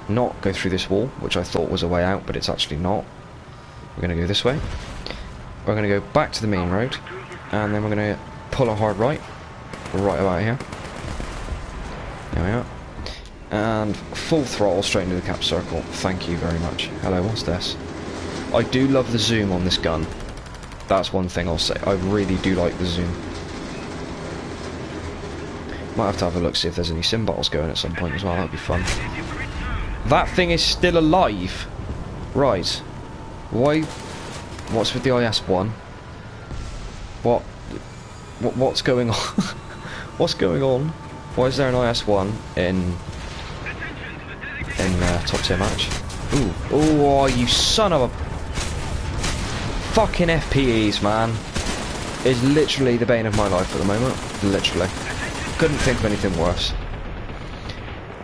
not go through this wall, which I thought was a way out, but it's actually not. We're going to go this way. We're going to go back to the main road, and then we're going to pull a hard right about here. There we are. And full throttle straight into the cap circle. Thank you very much. Hello, what's this? I do love the zoom on this gun. That's one thing I'll say. I really do like the zoom. Might have to have a look, see if there's any sim battles going at some point as well. That'd be fun. That thing is still alive. Right. Why? What's with the IS-1? What? What's going on? What's going on? Why is there an IS-1 in top tier match? Ooh, oh, you son of a fucking FPEs, man! Is literally the bane of my life at the moment. Literally, couldn't think of anything worse.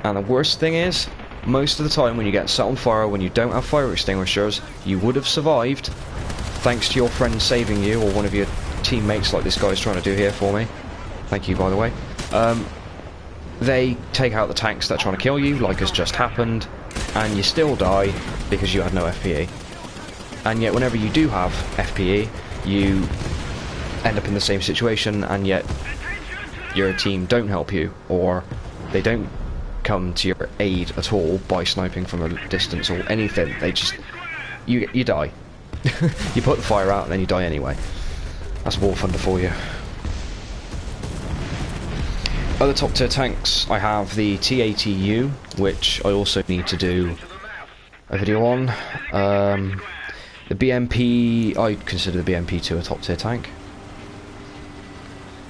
And the worst thing is, most of the time when you get set on fire, when you don't have fire extinguishers, you would have survived thanks to your friend saving you, or one of your teammates like this guy's trying to do here for me. Thank you, by the way. They take out the tanks that are trying to kill you, like has just happened, and you still die because you had no FPE. And yet whenever you do have FPE, you end up in the same situation, and yet your team don't help you, or they don't come to your aid at all by sniping from a distance or anything. They just... you die. You put the fire out and then you die anyway. That's War Thunder for you. Other top tier tanks, I have the T80U, which I also need to do a video on. The BMP, I consider the BMP2 a top tier tank.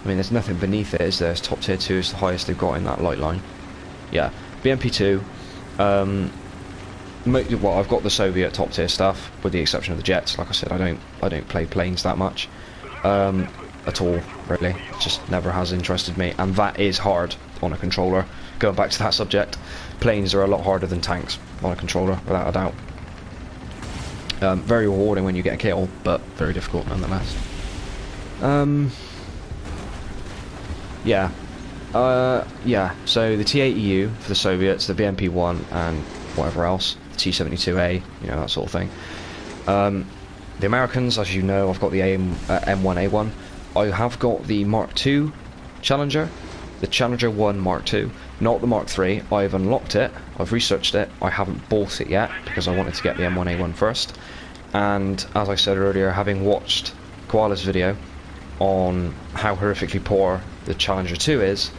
I mean, there's nothing beneath it, is there? It's top tier 2 is the highest they've got in that light line. Yeah, BMP2. Well, I've got the Soviet top tier stuff, with the exception of the jets. Like I said, I don't play planes that much. At all, really. It just never has interested me, and that is hard on a controller. Going back to that subject, planes are a lot harder than tanks on a controller, without a doubt. Very rewarding when you get a kill, but very difficult nonetheless. Yeah. Yeah, so the T80U for the Soviets, the BMP-1 and whatever else, the T-72A, you know, that sort of thing. The Americans, as you know, I've got the M1A1. I have got the Mark II Challenger, the Challenger 1 Mark II, not the Mark III. I've unlocked it, I've researched it, I haven't bought it yet because I wanted to get the M1A1 first. And as I said earlier, having watched Koala's video on how horrifically poor the Challenger 2 is,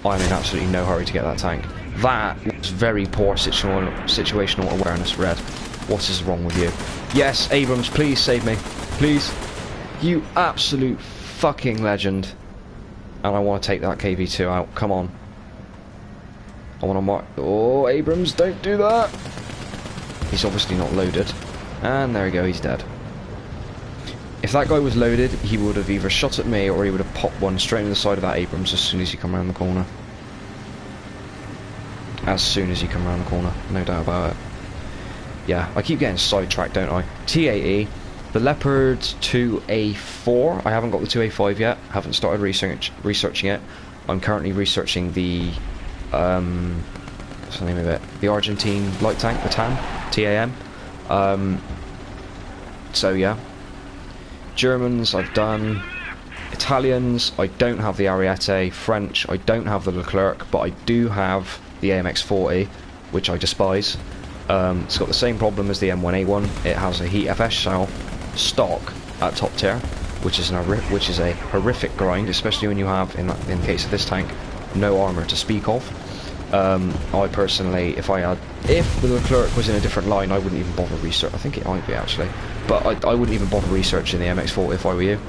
I'm in absolutely no hurry to get that tank. That was very poor situational awareness, Red. What is wrong with you? Yes, Abrams, please save me. Please. You absolute fucking legend. And I want to take that KV2 out. Come on. I want to mark... Oh, Abrams, don't do that. He's obviously not loaded. And there we go, he's dead. If that guy was loaded, he would have either shot at me or he would have popped one straight in the side of that Abrams as soon as he come around the corner. As soon as you come around the corner, no doubt about it. Yeah, I keep getting sidetracked, don't I? T80, the Leopard 2A4. I haven't got the 2A5 yet. Haven't started researching it. I'm currently researching the what's the name of it? The Argentine light tank, the TAM. So yeah. Germans I've done. Italians, I don't have the Ariete. French, I don't have the Leclerc, but I do have the AMX-40, which I despise. It's got the same problem as the M1A1. It has a heat FS cell stock at top tier, which is a horrific grind, especially when you have, in the case of this tank, no armor to speak of. I personally, if the Leclerc was in a different line, I wouldn't even bother research. I think it might be actually, but I wouldn't even bother researching the MX-40 if I were you.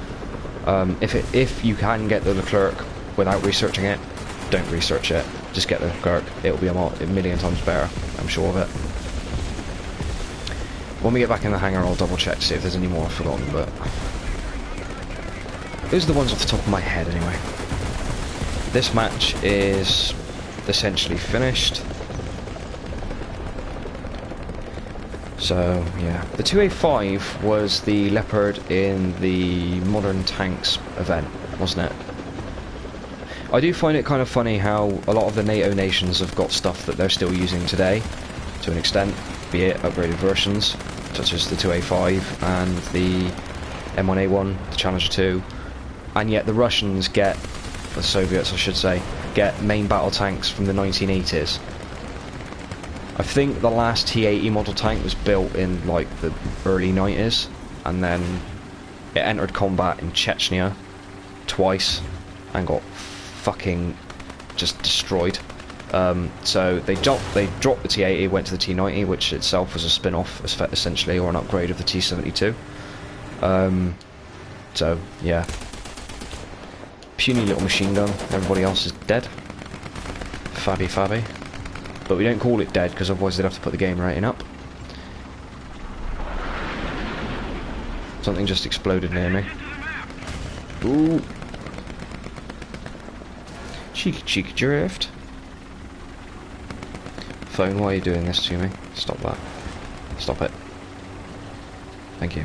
If you can get the Leclerc without researching it, don't research it. Just get the Leclerc. It'll be a million times better. I'm sure of it. When we get back in the hangar, I'll double check to see if there's any more I've forgotten, but those are the ones off the top of my head anyway. This match is essentially finished. So yeah, the 2A5 was the Leopard in the Modern Tanks event, wasn't it? I do find it kind of funny how a lot of the NATO nations have got stuff that they're still using today, to an extent, be it upgraded versions, such as the 2A5 and the M1A1, the Challenger 2, and yet the Russians get, the Soviets I should say, get main battle tanks from the 1980s. I think the last T-80 model tank was built in like the early 90s, and then it entered combat in Chechnya twice and got fucking just destroyed. So they dropped the T-80, went to the T-90, which itself was a spin-off essentially, or an upgrade of the T-72. So yeah, puny little machine gun. Everybody else is dead. Fabby fabby. But we don't call it dead, because otherwise they'd have to put the game rating up. Something just exploded near me. Ooh. Cheeky drift. Phone, why are you doing this to me? Stop that. Stop it. Thank you.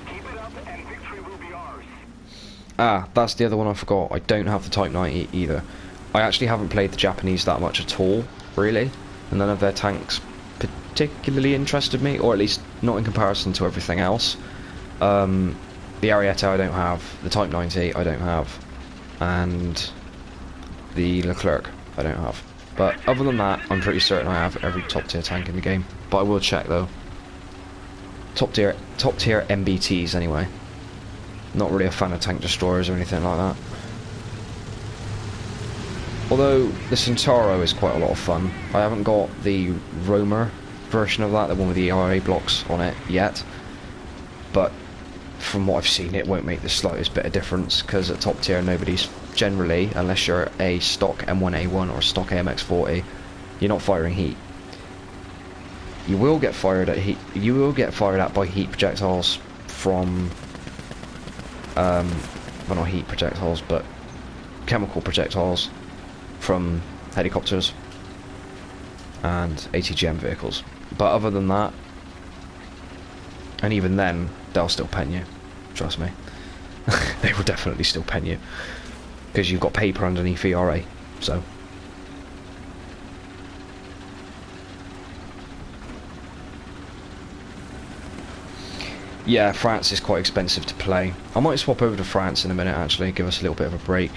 Keep it up and victory will be ours. Ah, that's the other one I forgot. I don't have the Type 90 either. I actually haven't played the Japanese that much at all, really. And none of their tanks particularly interested me, or at least not in comparison to everything else. The Arietta I don't have, the Type 90 I don't have, and the Leclerc I don't have. But other than that, I'm pretty certain I have every top tier tank in the game. But I will check though. Top tier MBTs anyway. Not really a fan of tank destroyers or anything like that. Although the Centauro is quite a lot of fun. I haven't got the Roamer version of that, the one with the ERA blocks on it yet. But from what I've seen, it won't make the slightest bit of difference, because at top tier nobody's generally, unless you're a stock M1A1 or a stock AMX40, you're not firing heat. You will get fired at heat. You will get fired at by heat projectiles from, well, not heat projectiles, but chemical projectiles from helicopters and ATGM vehicles. But other than that, and even then, they'll still pen you. Trust me. They will definitely still pen you, because you've got paper underneath ERA. So. Yeah, France is quite expensive to play. I might swap over to France in a minute, actually. Give us a little bit of a break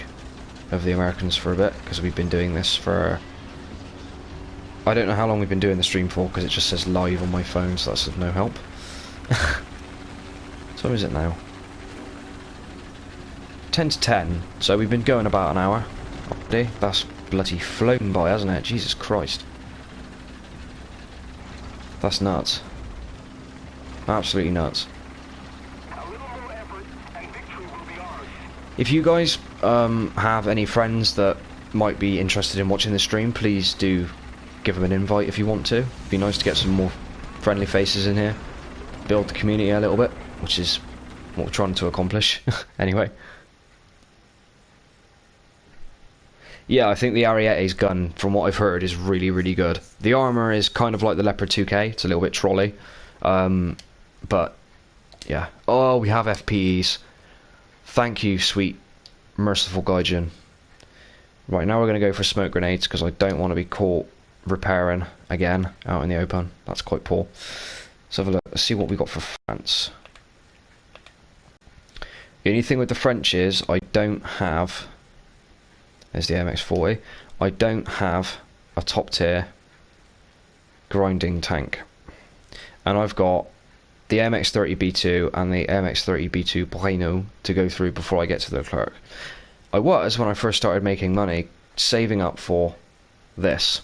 of the Americans for a bit, because we've been doing this for... I don't know how long we've been doing the stream for, because it just says live on my phone, so that's of no help. So what is it now? 10 to 10, so we've been going about an hour already. That's bloody flown by, hasn't it? Jesus Christ. That's nuts. Absolutely nuts. If you guys have any friends that might be interested in watching the stream, please do give them an invite if you want to. It'd be nice to get some more friendly faces in here. Build the community a little bit, which is what we're trying to accomplish. Anyway. Yeah, I think the Ariette's gun, from what I've heard, is really, really good. The armour is kind of like the Leopard 2K. It's a little bit trolley. But, yeah. Oh, we have FPEs. Thank you, sweet, merciful Gaijin. Right, now we're going to go for smoke grenades, because I don't want to be caught repairing again out in the open. That's quite poor. Let's have a look. Let's see what we got for France. The only thing with the French is I don't have... There's the MX-40. I don't have a top tier grinding tank. And I've got the MX-30B2 and the MX-30B2 Breno to go through before I get to the Leclerc. I was, when I first started making money, saving up for this.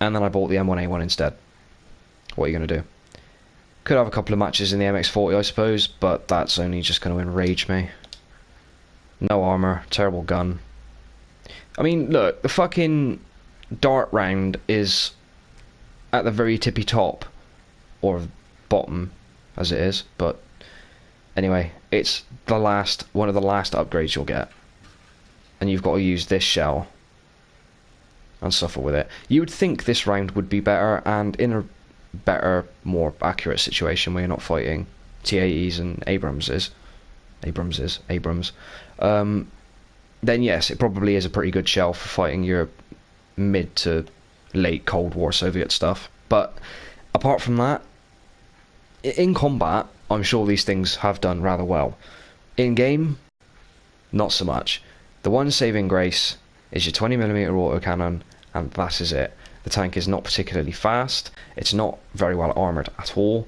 And then I bought the M1A1 instead. What are you going to do? Could have a couple of matches in the MX-40, I suppose, but that's only just going to enrage me. No armour, terrible gun. I mean, look, the fucking dart round is at the very tippy top, or bottom, as it is, but anyway, it's the last, one of the last upgrades you'll get. And you've got to use this shell and suffer with it. You would think this round would be better, and in a better, more accurate situation where you're not fighting T-80s and Abramses, then yes, it probably is a pretty good shell for fighting your mid to late Cold War Soviet stuff. But apart from that, in combat, I'm sure these things have done rather well. In game, not so much. The one saving grace is your 20mm autocannon, and that is it. The tank is not particularly fast, it's not very well armoured at all,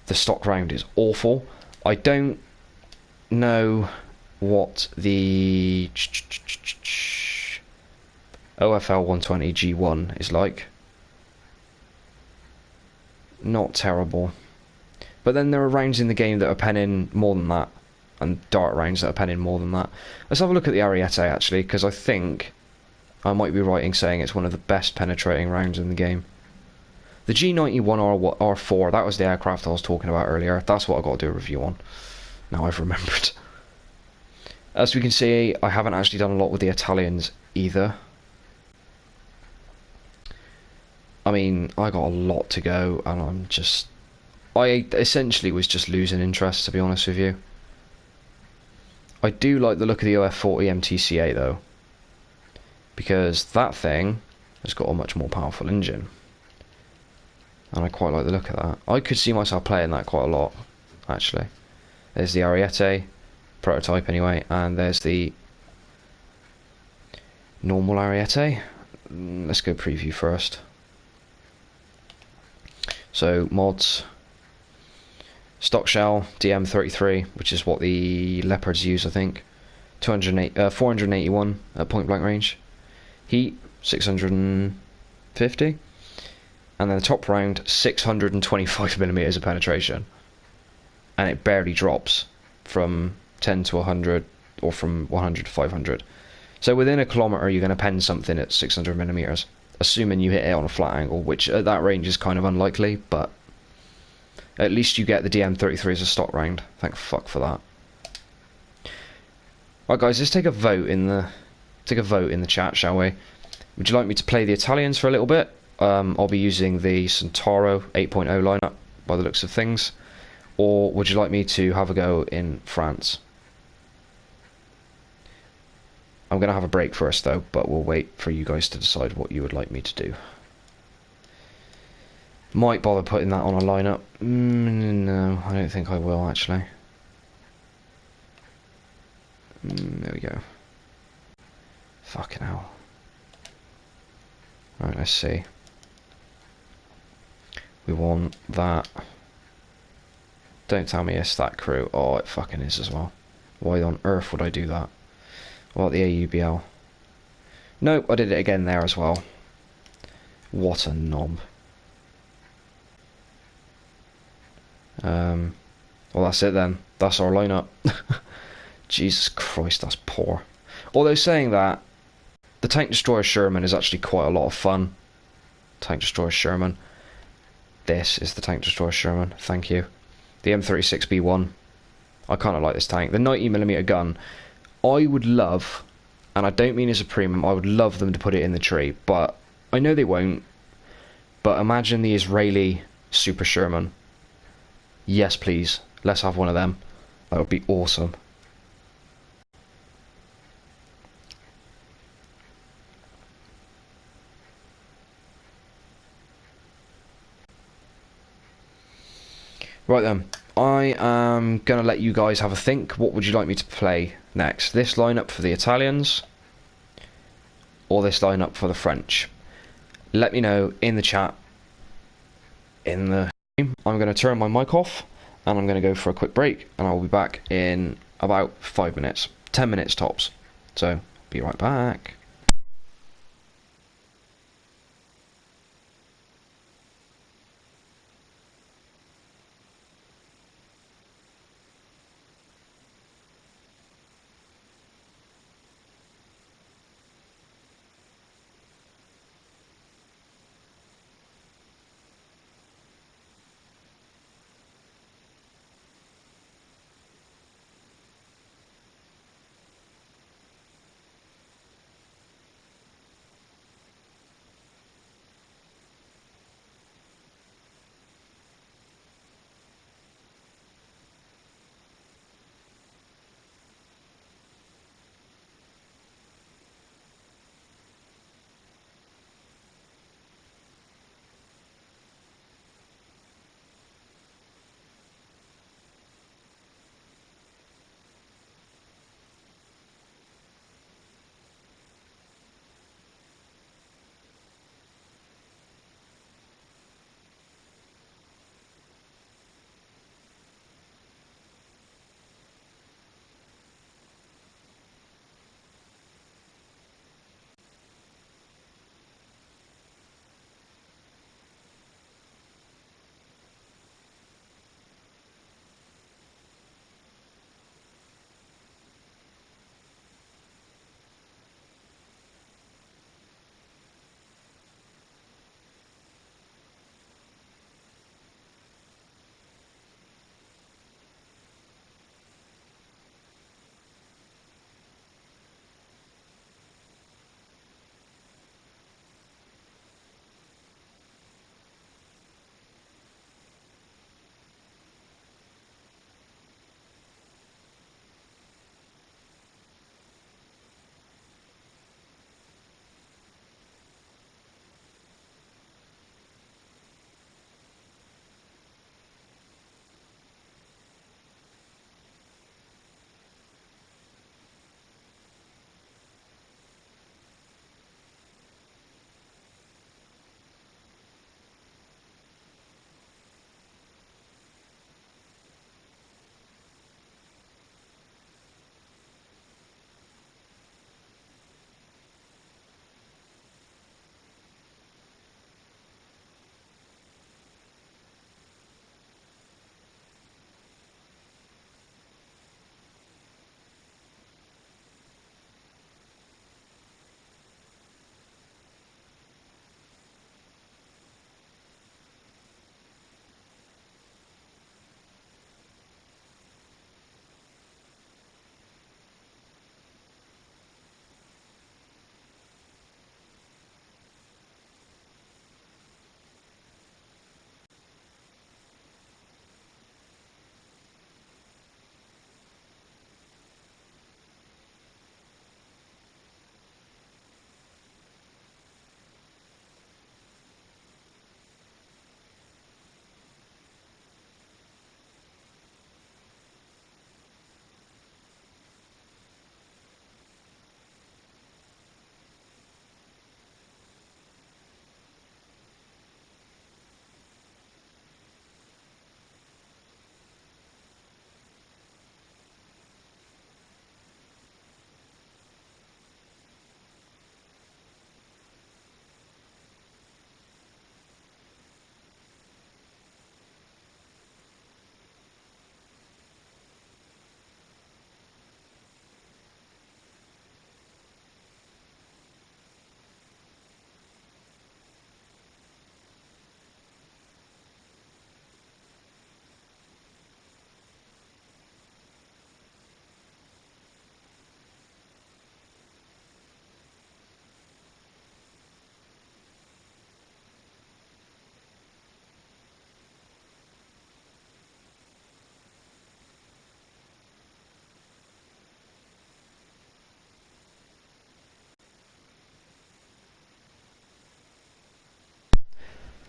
the stock round is awful. I don't know what the OFL 120 G1 is like. Not terrible. But then there are rounds in the game that are penning more than that, and dart rounds that are penning more than that. Let's have a look at the Ariete actually, because I think I might be right in saying it's one of the best penetrating rounds in the game. The G91R4, that was the aircraft I was talking about earlier. That's what I've got to do a review on. Now I've remembered. As we can see, I haven't actually done a lot with the Italians either. I mean, I got a lot to go, and I essentially was just losing interest, to be honest with you. I do like the look of the OF40 MTCA though, because that thing has got a much more powerful engine. And I quite like the look of that. I could see myself playing that quite a lot, actually. There's the Ariete, prototype anyway, and there's the normal Ariete. Let's go preview first. So, mods. Stock shell, DM33, which is what the Leopards use, I think. 481 at point blank range. Heat, 650. And then the top round, 625mm of penetration. And it barely drops from 10 to 100 or from 100 to 500. So within a kilometre you're going to pen something at 600mm, assuming you hit it on a flat angle, which at that range is kind of unlikely, but at least you get the DM33 as a stock round. Thank fuck for that. Right guys, let's take a vote in the chat, shall we? Would you like me to play the Italians for a little bit? I'll be using the Centauro 8.0 lineup by the looks of things. Or would you like me to have a go in France? I'm going to have a break first though, but we'll wait for you guys to decide what you would like me to do. Might bother putting that on a lineup. No, I don't think I will actually. There we go. Fucking hell. Right, let's see. We want that. Don't tell me it's that crew. Oh, it fucking is as well. Why on earth would I do that? What, the AUBL? Nope, I did it again there as well. What a knob. Well, that's it then. That's our lineup. Jesus Christ, that's poor. Although saying that, the Tank Destroyer Sherman is actually quite a lot of fun. Tank Destroyer Sherman. This is the Tank Destroyer Sherman. Thank you. The M36B1. I kind of like this tank. The 90mm gun, I would love, and I don't mean as a premium, I would love them to put it in the tree, but I know they won't. But imagine the Israeli Super Sherman. Yes, please. Let's have one of them. That would be awesome. Right then, I am going to let you guys have a think. What would you like me to play next? This lineup for the Italians, or this lineup for the French? Let me know in the chat. In the game, I'm going to turn my mic off, and I'm going to go for a quick break, and I'll be back in about 5 minutes, 10 minutes tops. So, be right back.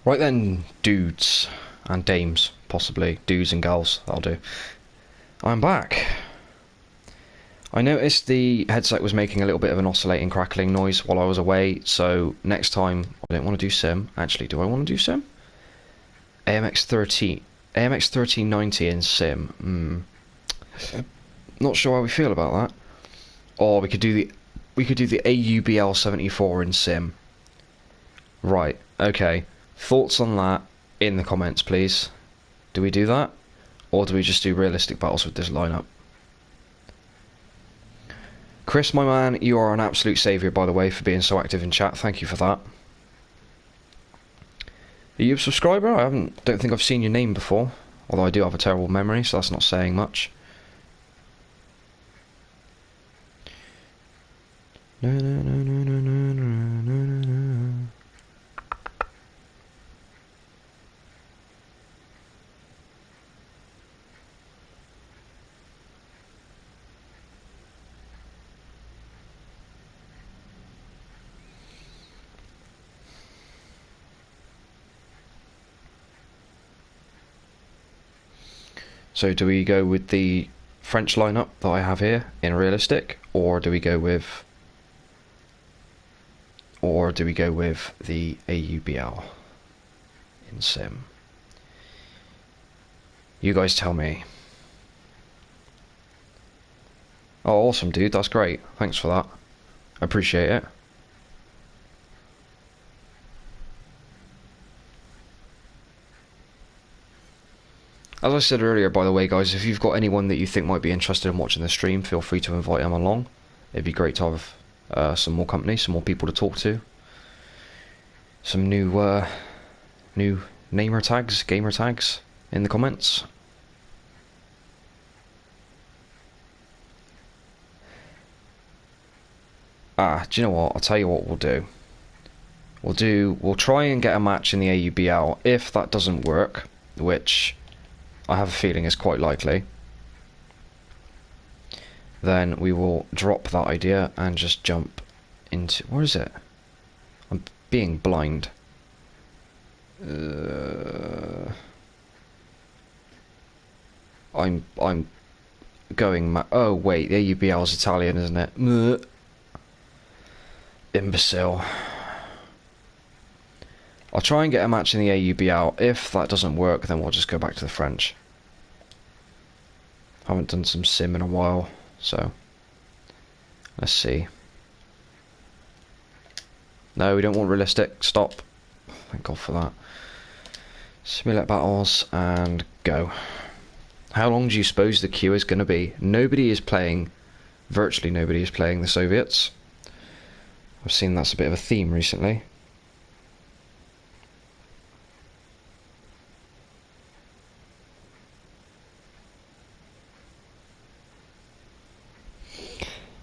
Right then, dudes and dames, possibly. Dudes and gals, that'll do. I'm back. I noticed the headset was making a little bit of an oscillating, crackling noise while I was away, so next time I don't want to do sim. Actually, do I want to do sim? AMX 1390 in sim. Not sure how we feel about that. Or we could do the AUBL 74 in sim. Right, okay. Thoughts on that in the comments, please. Do we do that? Or do we just do realistic battles with this lineup? Chris, my man, you are an absolute saviour, by the way, for being so active in chat. Thank you for that. Are you a subscriber? Don't think I've seen your name before. Although I do have a terrible memory, so that's not saying much. No, no, no, no, no, no, no, no, no. So do we go with the French lineup that I have here in realistic, or do we go with the AUBL in sim? You guys tell me. Oh, awesome, dude. That's great. Thanks for that. I appreciate it. As I said earlier, by the way, guys, if you've got anyone that you think might be interested in watching the stream, feel free to invite them along. It'd be great to have some more company, some more people to talk to. Some new gamer tags in the comments. Do you know what? I'll tell you what we'll do. We'll try and get a match in the AUBL. If that doesn't work, which I have a feeling is quite likely, then we will drop that idea and just jump into... Where is it? I'm being blind. I'm going... Oh, wait, the AUBL is Italian, isn't it? Imbecile. I'll try and get a match in the AUBL. If that doesn't work, then we'll just go back to the French. Haven't done some sim in a while, so let's see. No, we don't want realistic. Stop. Thank God for that. Simulate battles and go. How long do you suppose the queue is going to be? Virtually nobody is playing the Soviets. I've seen that's a bit of a theme recently.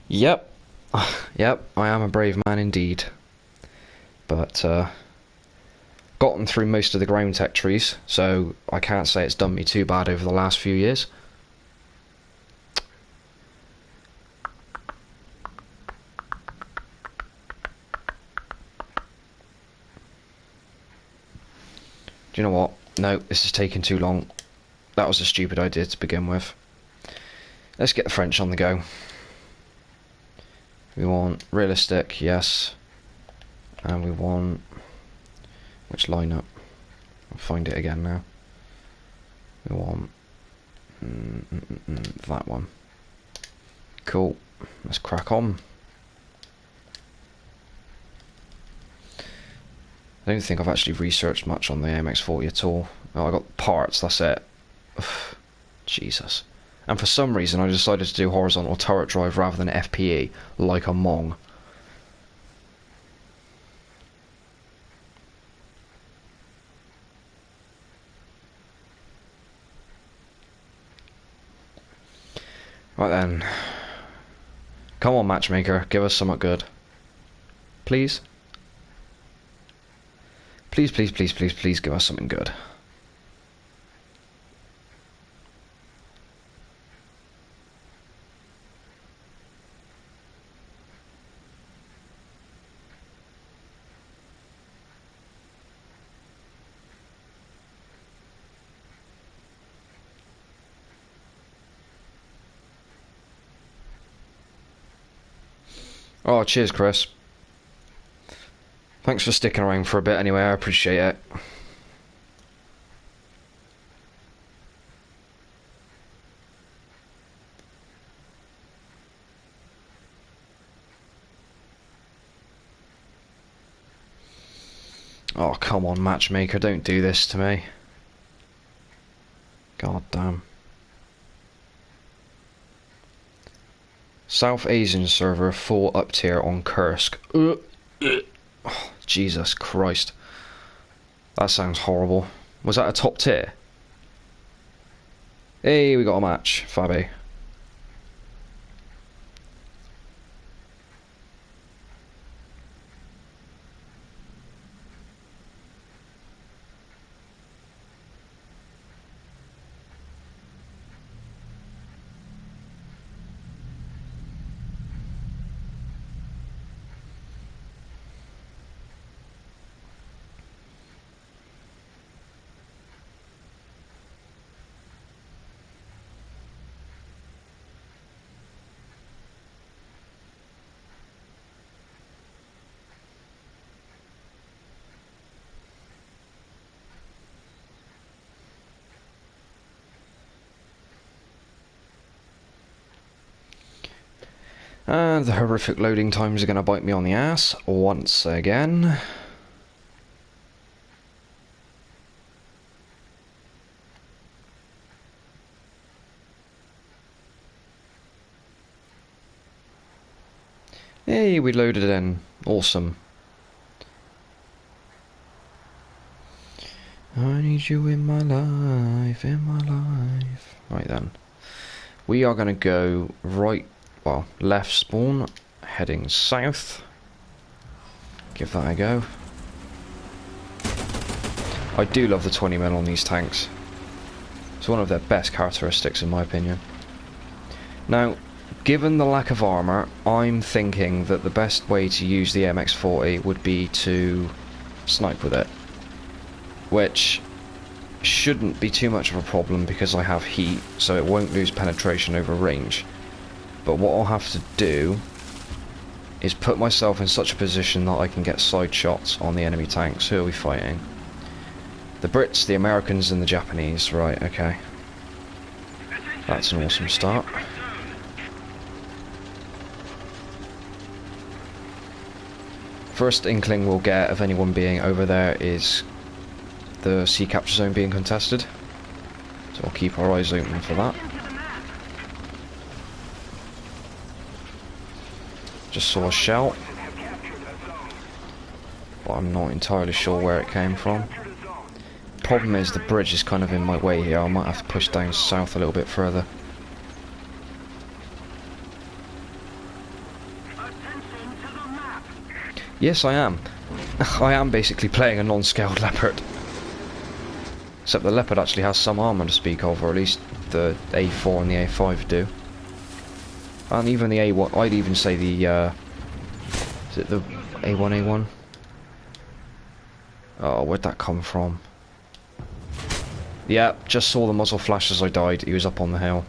Yep. Yep, I am a brave man indeed. But, gotten through most of the ground tech trees, so I can't say it's done me too bad over the last few years. Do you know what? No, this is taking too long. That was a stupid idea to begin with. Let's get the French on the go. We want realistic, yes. And we want... Which lineup? I'll find it again now. We want... that one. Cool. Let's crack on. I don't think I've actually researched much on the MX-40 at all. Oh, I got parts, that's it. Ugh, Jesus. And for some reason I decided to do horizontal turret drive rather than FPE, like a mong. Right then. Come on, matchmaker, give us something good. Please? Please, please, please, please, please give us something good. Oh, cheers, Chris. Thanks for sticking around for a bit anyway, I appreciate it. Oh, come on, matchmaker, don't do this to me. God damn. South Asian server full up tier on Kursk. Oh, Jesus Christ. That sounds horrible. Was that a top tier? Hey, we got a match, Fabi. And the horrific loading times are going to bite me on the ass once again. Hey, we loaded in. Awesome. I need you in my life, in my life. Right then. We are going to go right, well, left spawn, heading south. Give that a go. I do love the 20mm on these tanks. It's one of their best characteristics in my opinion. Now, given the lack of armour, I'm thinking that the best way to use the MX-40 would be to snipe with it. Which shouldn't be too much of a problem because I have heat, so it won't lose penetration over range. But what I'll have to do is put myself in such a position that I can get side shots on the enemy tanks. Who are we fighting? The Brits, the Americans and the Japanese. Right, okay. That's an awesome start. First inkling we'll get of anyone being over there is the sea capture zone being contested. So we'll keep our eyes open for that. Just saw a shout, but I'm not entirely sure where it came from. Problem is the bridge is kind of in my way here. I might have to push down south a little bit further. Yes, I am. I am basically playing a non-scaled leopard. Except the leopard actually has some armour to speak of, or at least the A4 and the A5 do. And even the A1, I'd even say the, is it the A1A1? Oh, where'd that come from? Yeah, just saw the muzzle flash as I died. He was up on the hill.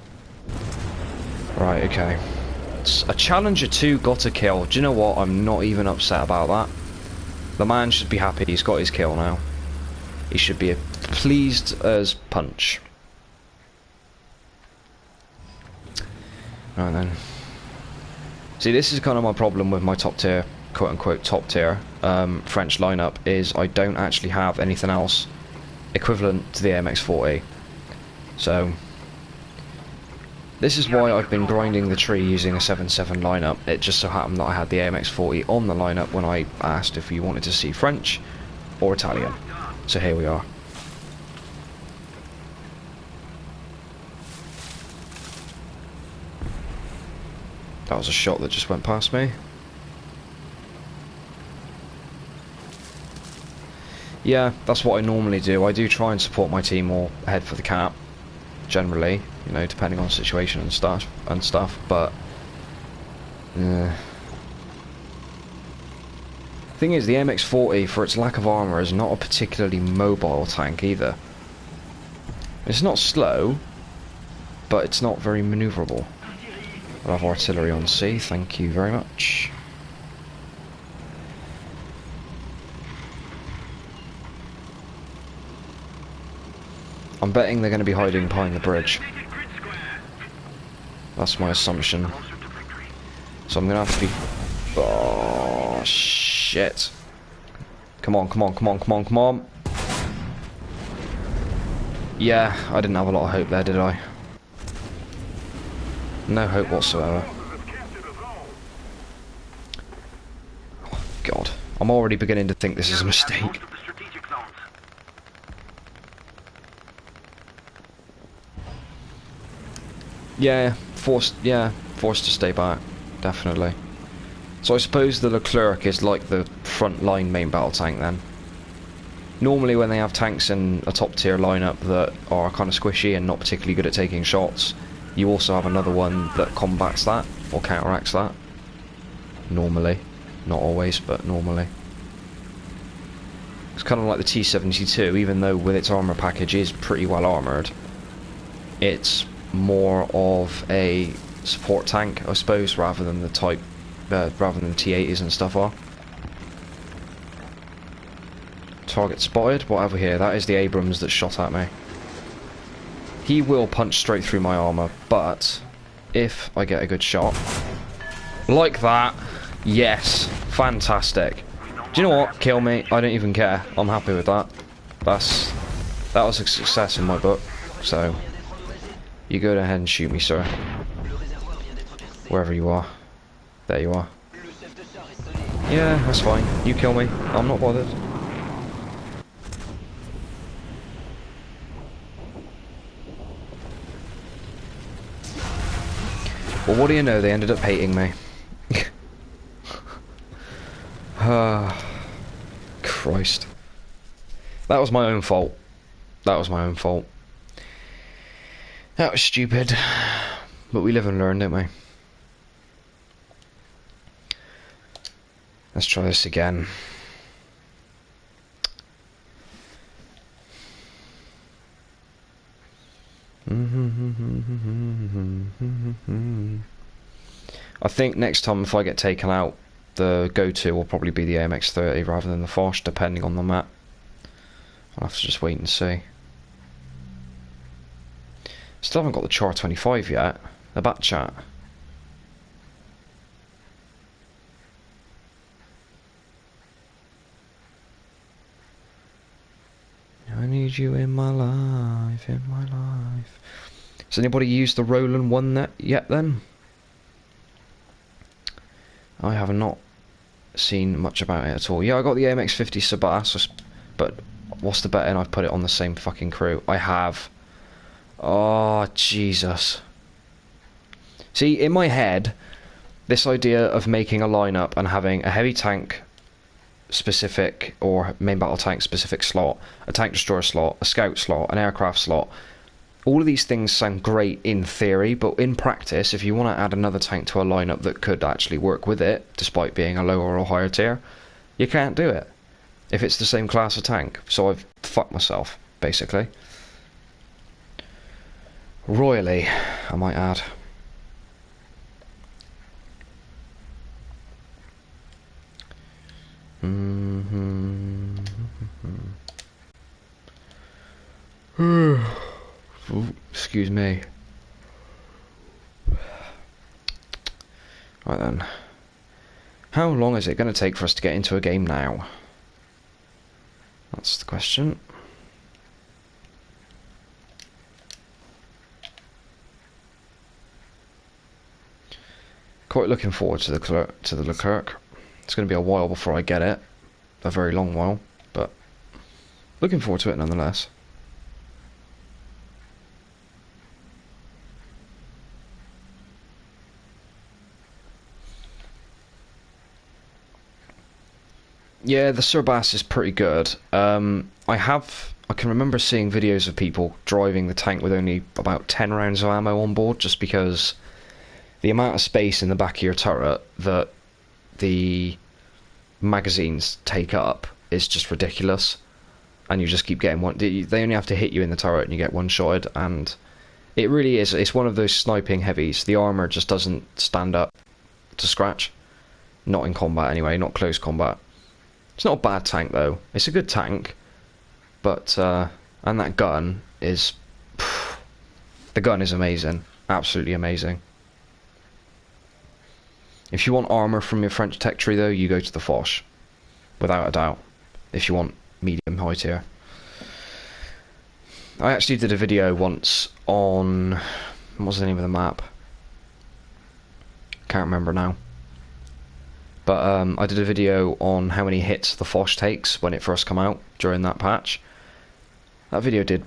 Right, okay. A Challenger 2 got a kill. Do you know what? I'm not even upset about that. The man should be happy he's got his kill now. He should be pleased as punch. Right then. See, this is kind of my problem with my top tier, quote-unquote top tier, French lineup, is I don't actually have anything else equivalent to the MX-40. So, this is why I've been grinding the tree using a 7.7 lineup. It just so happened that I had the MX-40 on the lineup when I asked if you wanted to see French or Italian. So here we are. That was a shot that just went past me. Yeah, that's what I normally do. I do try and support my team or head for the cap, generally, you know, depending on the situation and stuff. But thing is, the MX-40, for its lack of armor, is not a particularly mobile tank either. It's not slow, but it's not very maneuverable. I'll have artillery on C, thank you very much. I'm betting they're going to be hiding behind the bridge. That's my assumption. So I'm going to have to be... Oh, shit. Come on, come on, come on, come on, come on. Yeah, I didn't have a lot of hope there, did I? No hope whatsoever. Oh, God. I'm already beginning to think this is a mistake. Yeah, forced to stay back, definitely. So I suppose the Leclerc is like the front line main battle tank then. Normally when they have tanks in a top tier lineup that are kind of squishy and not particularly good at taking shots, you also have another one that combats that, or counteracts that. Normally. Not always, but normally. It's kind of like the T-72, even though with its armour package is pretty well armoured. It's more of a support tank, I suppose, rather than the type, rather than the T-80s and stuff are. Target spotted. What have we here? That is the Abrams that shot at me. He will punch straight through my armour, but if I get a good shot, like that, yes, fantastic. Do you know what? Kill me. I don't even care. I'm happy with that. That was a success in my book. So you go ahead and shoot me, sir. Wherever you are. There you are. Yeah, that's fine. You kill me. I'm not bothered. Well, what do you know? They ended up hating me. Christ. That was my own fault. That was my own fault. That was stupid. But we live and learn, don't we? Let's try this again. I think next time if I get taken out, the go-to will probably be the AMX-30 rather than the Foch, depending on the map. I'll have to just wait and see. Still haven't got the Char 25 yet. The bat chat. I need you in my life, in my life. Has anybody used the Roland one yet then? I have not seen much about it at all. Yeah, I got the AMX-50 Sabas, but what's the betting I've put it on the same fucking crew? I have. Oh, Jesus. See, in my head, this idea of making a lineup and having a heavy tank specific or main battle tank specific slot, a tank destroyer slot, a scout slot, an aircraft slot, all of these things sound great in theory, but in practice, if you want to add another tank to a lineup that could actually work with it, despite being a lower or higher tier, you can't do it if it's the same class of tank. So I've fucked myself, basically. Royally, I might add. Ooh, excuse me. Right then. How long is it going to take for us to get into a game now? That's the question. Quite looking forward to the Leclerc. It's going to be a while before I get it. A very long while, but looking forward to it nonetheless. Yeah, the Surbas is pretty good. I can remember seeing videos of people driving the tank with only about 10 rounds of ammo on board, just because the amount of space in the back of your turret that the magazines take up is just ridiculous, and you just keep getting one. They only have to hit you in the turret and you get one shotted, and it really is. It's one of those sniping heavies. The armor just doesn't stand up to scratch. Not in combat anyway, not close combat. It's not a bad tank though. It's a good tank, but and that gun is... The gun is amazing. Absolutely amazing. If you want armour from your French tech tree though, you go to the Foch. Without a doubt. If you want medium high tier. I actually did a video once on... What was the name of the map? Can't remember now. But I did a video on how many hits the Foch takes when it first came out during that patch. That video did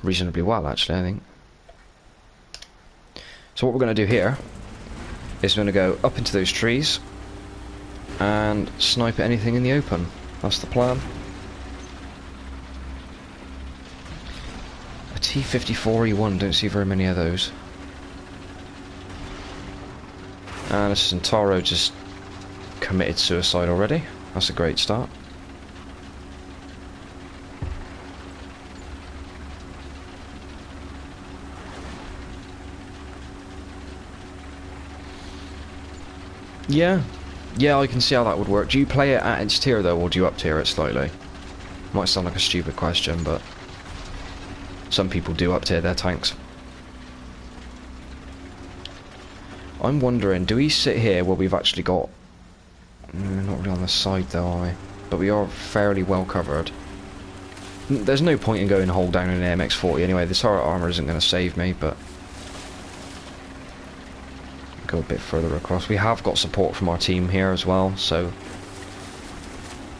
reasonably well actually, I think. So what we're going to do here is we're going to go up into those trees and snipe at anything in the open. That's the plan. A T-54E1, don't see very many of those. And this is Centauro just committed suicide already. That's a great start. Yeah, I can see how that would work. Do you play it at its tier though, or do you up tier it slightly? Might sound like a stupid question, but some people do up tier their tanks. I'm wondering, do we sit here where we've actually got... not really on the side though, are we? But we are fairly well covered. There's no point in going hold down an AMX-40 anyway. The turret armour isn't going to save me, but... Go a bit further across. We have got support from our team here as well, so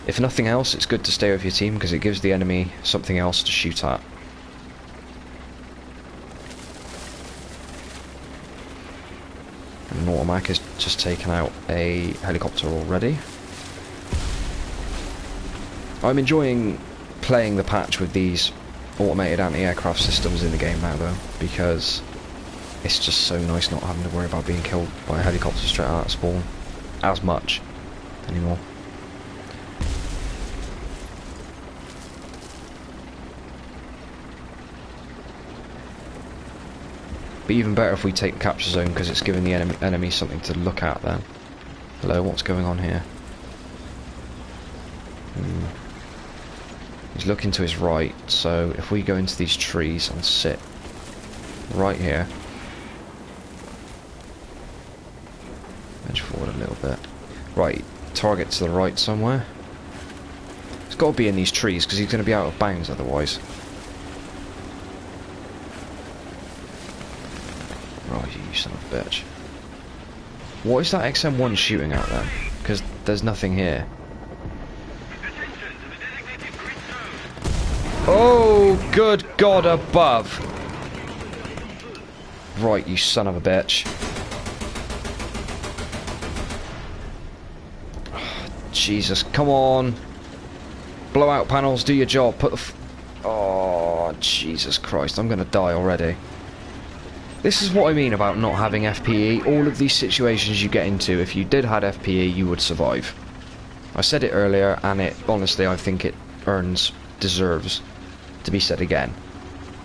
if nothing else, it's good to stay with your team because it gives the enemy something else to shoot at. And Normac has just taken out a helicopter already. I'm enjoying playing the patch with these automated anti-aircraft systems in the game now though, because it's just so nice not having to worry about being killed by a helicopter straight out of spawn as much anymore. But even better if we take the capture zone because it's giving the enemy something to look at then. Hello, what's going on here? He's looking to his right, so if we go into these trees and sit right here, edge forward a little bit. Right, target to the right somewhere. It's got to be in these trees because he's going to be out of bounds otherwise. Right, you son of a bitch. What is that XM1 shooting at then? Because there's nothing here. Oh, good God above. Right, you son of a bitch. Jesus, come on. Blowout panels, do your job. Put the oh, Jesus Christ, I'm gonna die already. This is what I mean about not having FPE. All of these situations you get into, if you did had FPE, you would survive. I said it earlier, and it honestly, I think it deserves to be said again.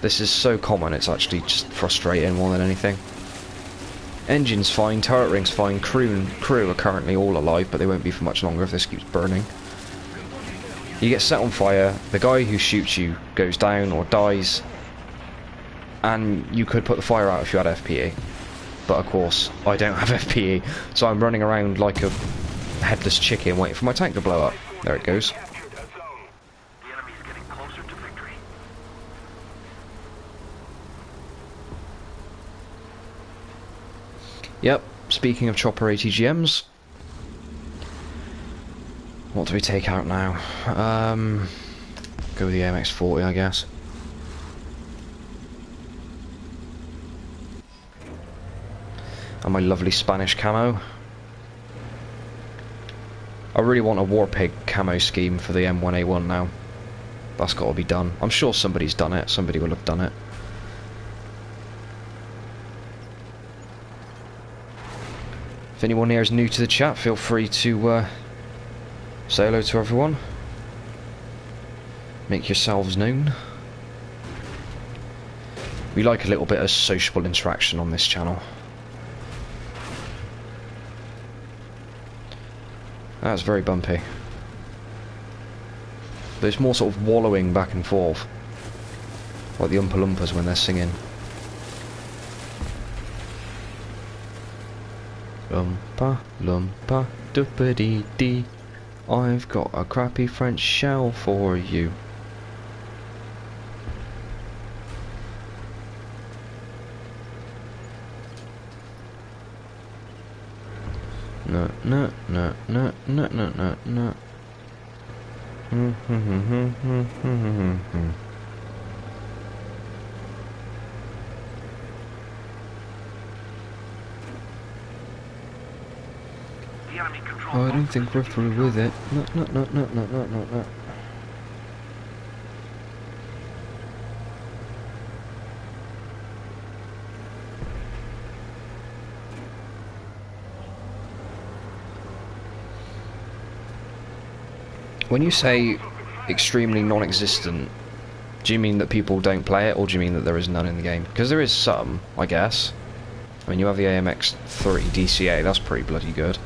This is so common, it's actually just frustrating more than anything. Engine's fine, turret ring's fine, crew are currently all alive, but they won't be for much longer if this keeps burning. You get set on fire, the guy who shoots you goes down or dies, and you could put the fire out if you had FPE. But of course, I don't have FPE, so I'm running around like a headless chicken waiting for my tank to blow up. There it goes. Yep, speaking of chopper ATGMs, what do we take out now? Go with the MX-40, I guess. And my lovely Spanish camo. I really want a Warpig camo scheme for the M1A1 now. That's got to be done. I'm sure somebody's done it. Somebody will have done it. If anyone here is new to the chat, feel free to say hello to everyone. Make yourselves known. We like a little bit of sociable interaction on this channel. That's very bumpy. But it's more sort of wallowing back and forth. Like the Oompa Loompas when they're singing. Loompa, loompa, doopity dee. I've got a crappy French shell for you. No, no, no, no, no, no, no, no. I don't think we're through with it. No, no, no, no, no, no, no, no. When you say extremely non-existent, do you mean that people don't play it, or do you mean that there is none in the game? Because there is some, I guess. I mean, you have the AMX3 DCA, that's pretty bloody good.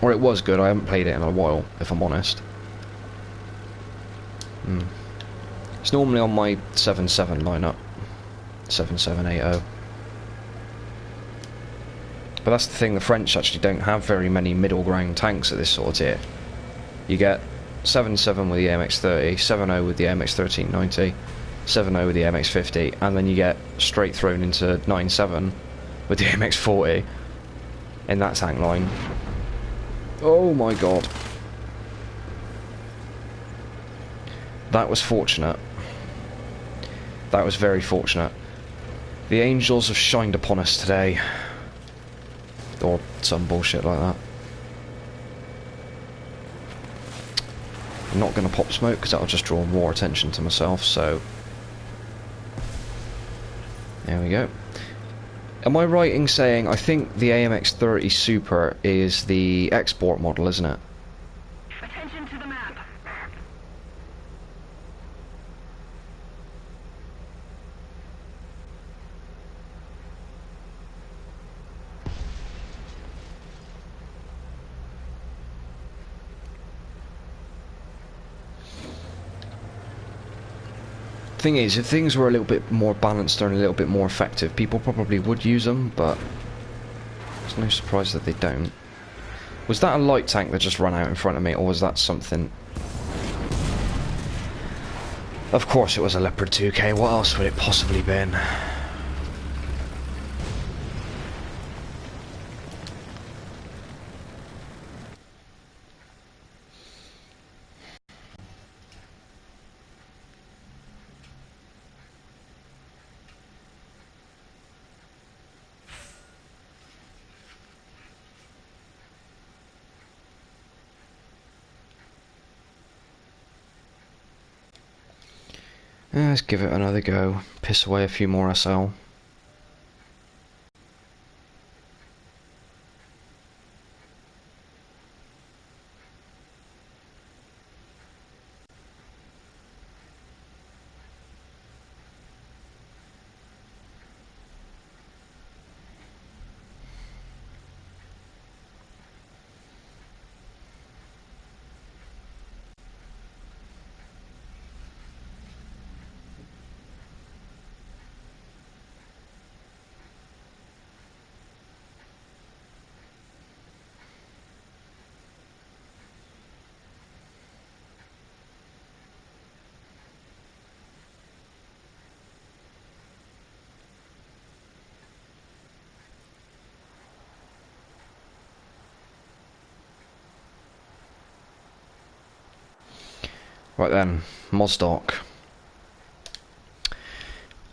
Or it was good, I haven't played it in a while, if I'm honest. It's normally on my 7.7 lineup. 7780. But that's the thing, the French actually don't have very many middle ground tanks at this sort of tier. You get 7.7 with the MX-30, 7.0 with the MX-1390, 7.0 with the MX-50, and then you get straight thrown into 9.7 with the MX-40 in that tank line. Oh my god. That was fortunate. That was very fortunate. The angels have shined upon us today. Or some bullshit like that. I'm not going to pop smoke because that'll just draw more attention to myself, so... There we go. Am I right in saying, I think the AMX-30 Super is the export model, isn't it? Attention to the map. Thing is, if things were a little bit more balanced and a little bit more effective, people probably would use them, but it's no surprise that they don't. Was that a light tank that just ran out in front of me, or was that something? Of course it was a Leopard 2K, what else would it possibly been? Let's give it another go. Piss away a few more SL. Right then, Mosdoc.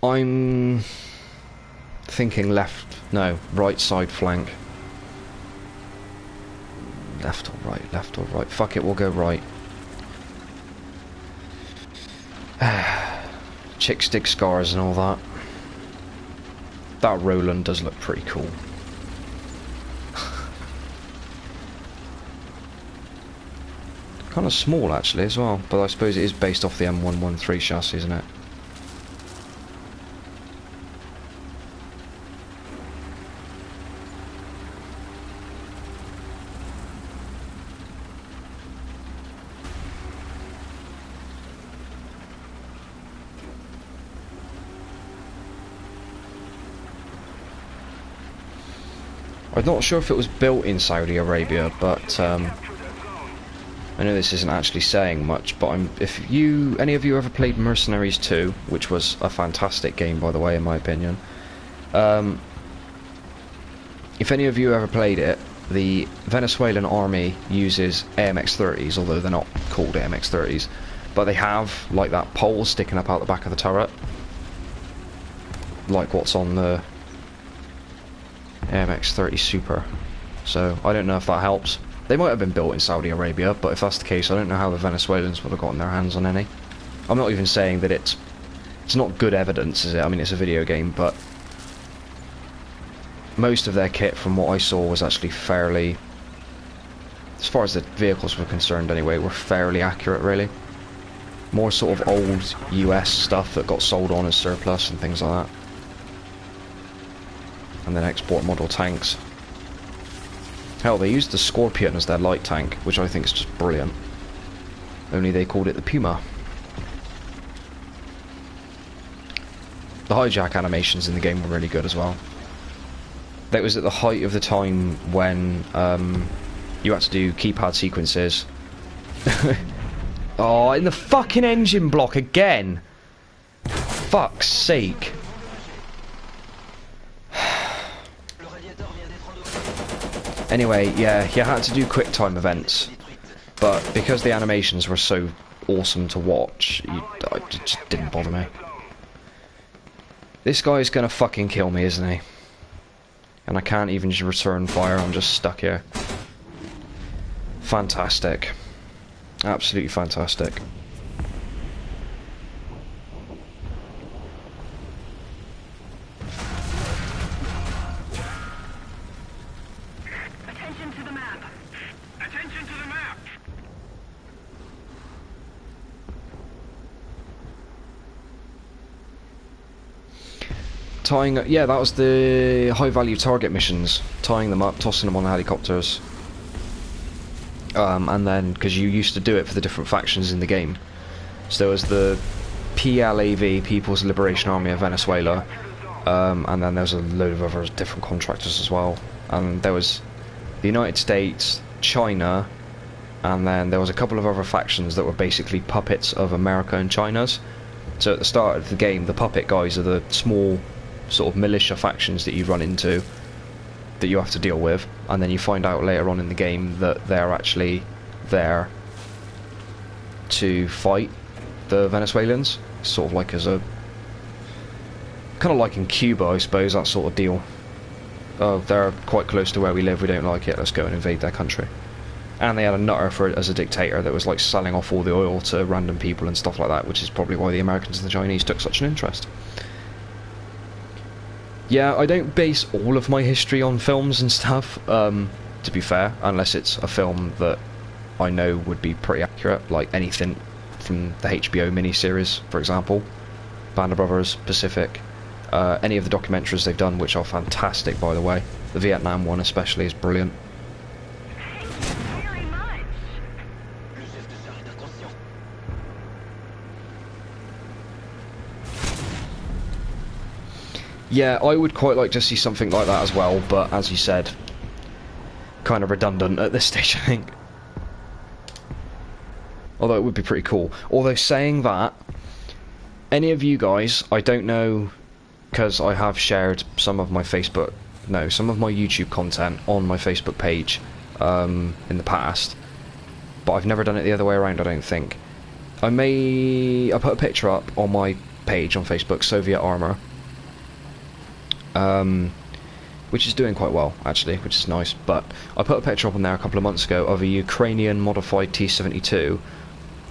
I'm thinking left, no, right side flank. Left or right, left or right. Fuck it, we'll go right. Chicks dig scars and all that. That Roland does look pretty cool. Kind of small actually as well, but I suppose it is based off the M113 chassis, isn't it? I'm not sure if it was built in Saudi Arabia, but I know this isn't actually saying much, but if any of you ever played Mercenaries 2, which was a fantastic game, by the way, in my opinion, if any of you ever played it, the Venezuelan army uses AMX-30s, although they're not called AMX-30s, but they have, like, that pole sticking up out the back of the turret, like what's on the AMX-30 Super. So, I don't know if that helps. They might have been built in Saudi Arabia, but if that's the case, I don't know how the Venezuelans would have gotten their hands on any. I'm not even saying that it's not good evidence, is it? I mean, it's a video game, but most of their kit, from what I saw, was actually fairly, as far as the vehicles were concerned anyway, were fairly accurate, really. More sort of old US stuff that got sold on as surplus and things like that. And then export model tanks. Hell, they used the Scorpion as their light tank, which I think is just brilliant. Only they called it the Puma. The hijack animations in the game were really good as well. That was at the height of the time when you had to do keypad sequences. Oh, in the fucking engine block again! Fuck's sake. Anyway, yeah, you had to do quick time events, but because the animations were so awesome to watch, it just didn't bother me. This guy's gonna fucking kill me, isn't he? And I can't even just return fire, I'm just stuck here. Fantastic. Absolutely fantastic. Attention to the map. Attention to the map. Tying, yeah, that was the high value target missions. Tying them up, tossing them on the helicopters. And then, because you used to do it for the different factions in the game. So there was the PLAV, People's Liberation Army of Venezuela, and then there was a load of other different contractors as well. And there was the United States, China, and then there was a couple of other factions that were basically puppets of America and China's. So at the start of the game, the puppet guys are the small sort of militia factions that you run into, that you have to deal with, and then you find out later on in the game that they're actually there to fight the Venezuelans, sort of like as a, kind of like in Cuba, I suppose, that sort of deal. Oh, they're quite close to where we live, we don't like it, let's go and invade their country. And they had a nutter as a dictator that was like selling off all the oil to random people and stuff like that, which is probably why the Americans and the Chinese took such an interest. Yeah, I don't base all of my history on films and stuff, to be fair, unless it's a film that I know would be pretty accurate, like anything from the HBO miniseries, for example, Band of Brothers, Pacific, any of the documentaries they've done, which are fantastic, by the way. The Vietnam one especially is brilliant. Very much. Yeah, I would quite like to see something like that as well, but as you said, kind of redundant at this stage, I think. Although it would be pretty cool. Although saying that, any of you guys, I don't know, because I have shared some of my some of my YouTube content on my Facebook page in the past, but I've never done it the other way around, I don't think. I put a picture up on my page on Facebook, Soviet Armour, which is doing quite well, actually, which is nice, but I put a picture up on there a couple of months ago of a Ukrainian modified T-72,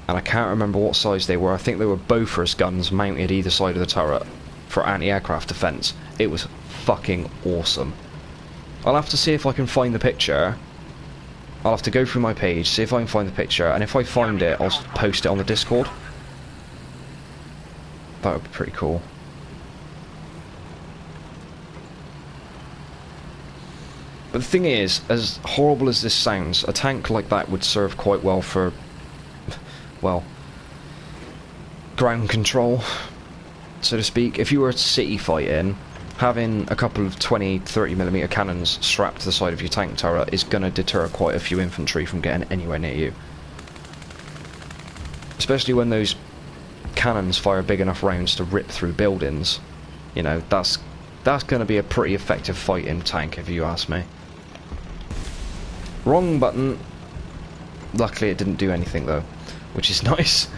and I can't remember what size they were. I think they were Bofors guns mounted either side of the turret for anti-aircraft defence. It was fucking awesome. I'll have to see if I can find the picture. I'll have to go through my page, see if I can find the picture, and if I find it, I'll post it on the Discord. That would be pretty cool. But the thing is, as horrible as this sounds, a tank like that would serve quite well for, well, ground control, so to speak. If you were city fighting, having a couple of 20-30mm cannons strapped to the side of your tank turret is going to deter quite a few infantry from getting anywhere near you. Especially when those cannons fire big enough rounds to rip through buildings. You know, that's going to be a pretty effective fighting tank, if you ask me. Wrong button. Luckily it didn't do anything though, which is nice.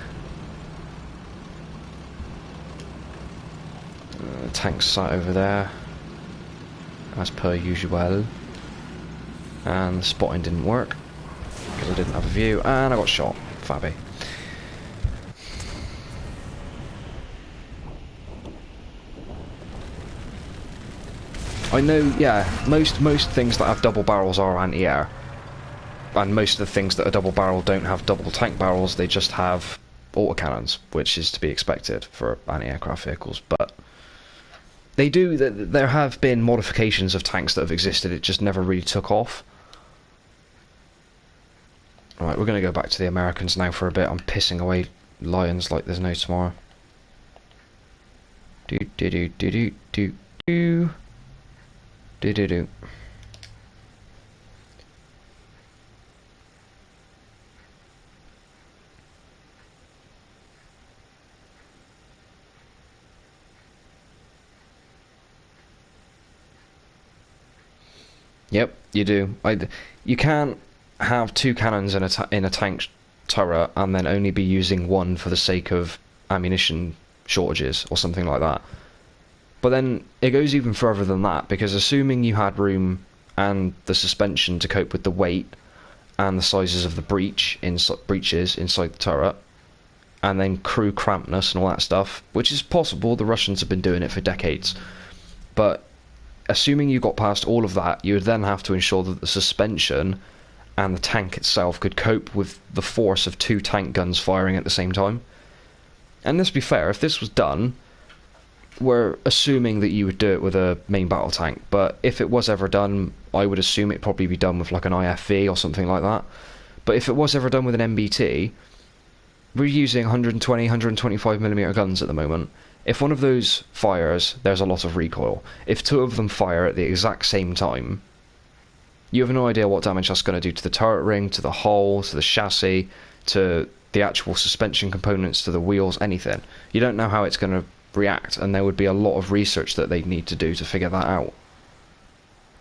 Tank sat over there, as per usual. And the spotting didn't work, because I didn't have a view, and I got shot. Fabby. I know, yeah, most things that have double barrels are anti-air. And most of the things that are double barrel don't have double tank barrels, they just have autocannons, which is to be expected for anti-aircraft vehicles. But they do, there have been modifications of tanks that have existed, it just never really took off. Right, we're going to go back to the Americans now for a bit. I'm pissing away lions like there's no tomorrow. Do do do do do do do do do do. Yep, you do. You can't have two cannons in a tank turret and then only be using one for the sake of ammunition shortages or something like that. But then it goes even further than that, because assuming you had room and the suspension to cope with the weight and the sizes of the breaches inside the turret, and then crew crampness and all that stuff, which is possible, the Russians have been doing it for decades, but assuming you got past all of that, you would then have to ensure that the suspension and the tank itself could cope with the force of two tank guns firing at the same time. And let's be fair, if this was done, we're assuming that you would do it with a main battle tank, but if it was ever done, I would assume it'd probably be done with like an IFV or something like that. But if it was ever done with an MBT, we're using 120, 125mm guns at the moment. If one of those fires, there's a lot of recoil. If two of them fire at the exact same time, you have no idea what damage that's going to do to the turret ring, to the hull, to the chassis, to the actual suspension components, to the wheels, anything. You don't know how it's going to react, and there would be a lot of research that they'd need to do to figure that out.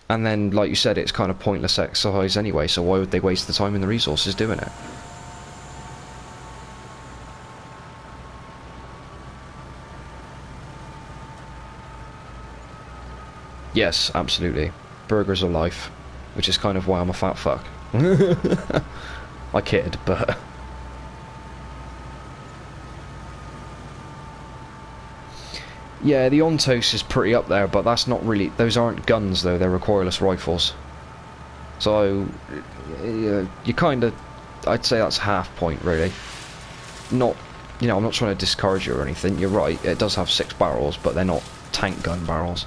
And then, like you said, it's kind of pointless exercise anyway, so why would they waste the time and the resources doing it? Yes, absolutely. Burgers are life, which is kind of why I'm a fat fuck. I kid, but... yeah, the Ontos is pretty up there, but that's not really... those aren't guns, though, they're recoilless rifles. So, you kind of... I'd say that's half point, really. Not... you know, I'm not trying to discourage you or anything, you're right, it does have 6 barrels, but they're not tank gun barrels.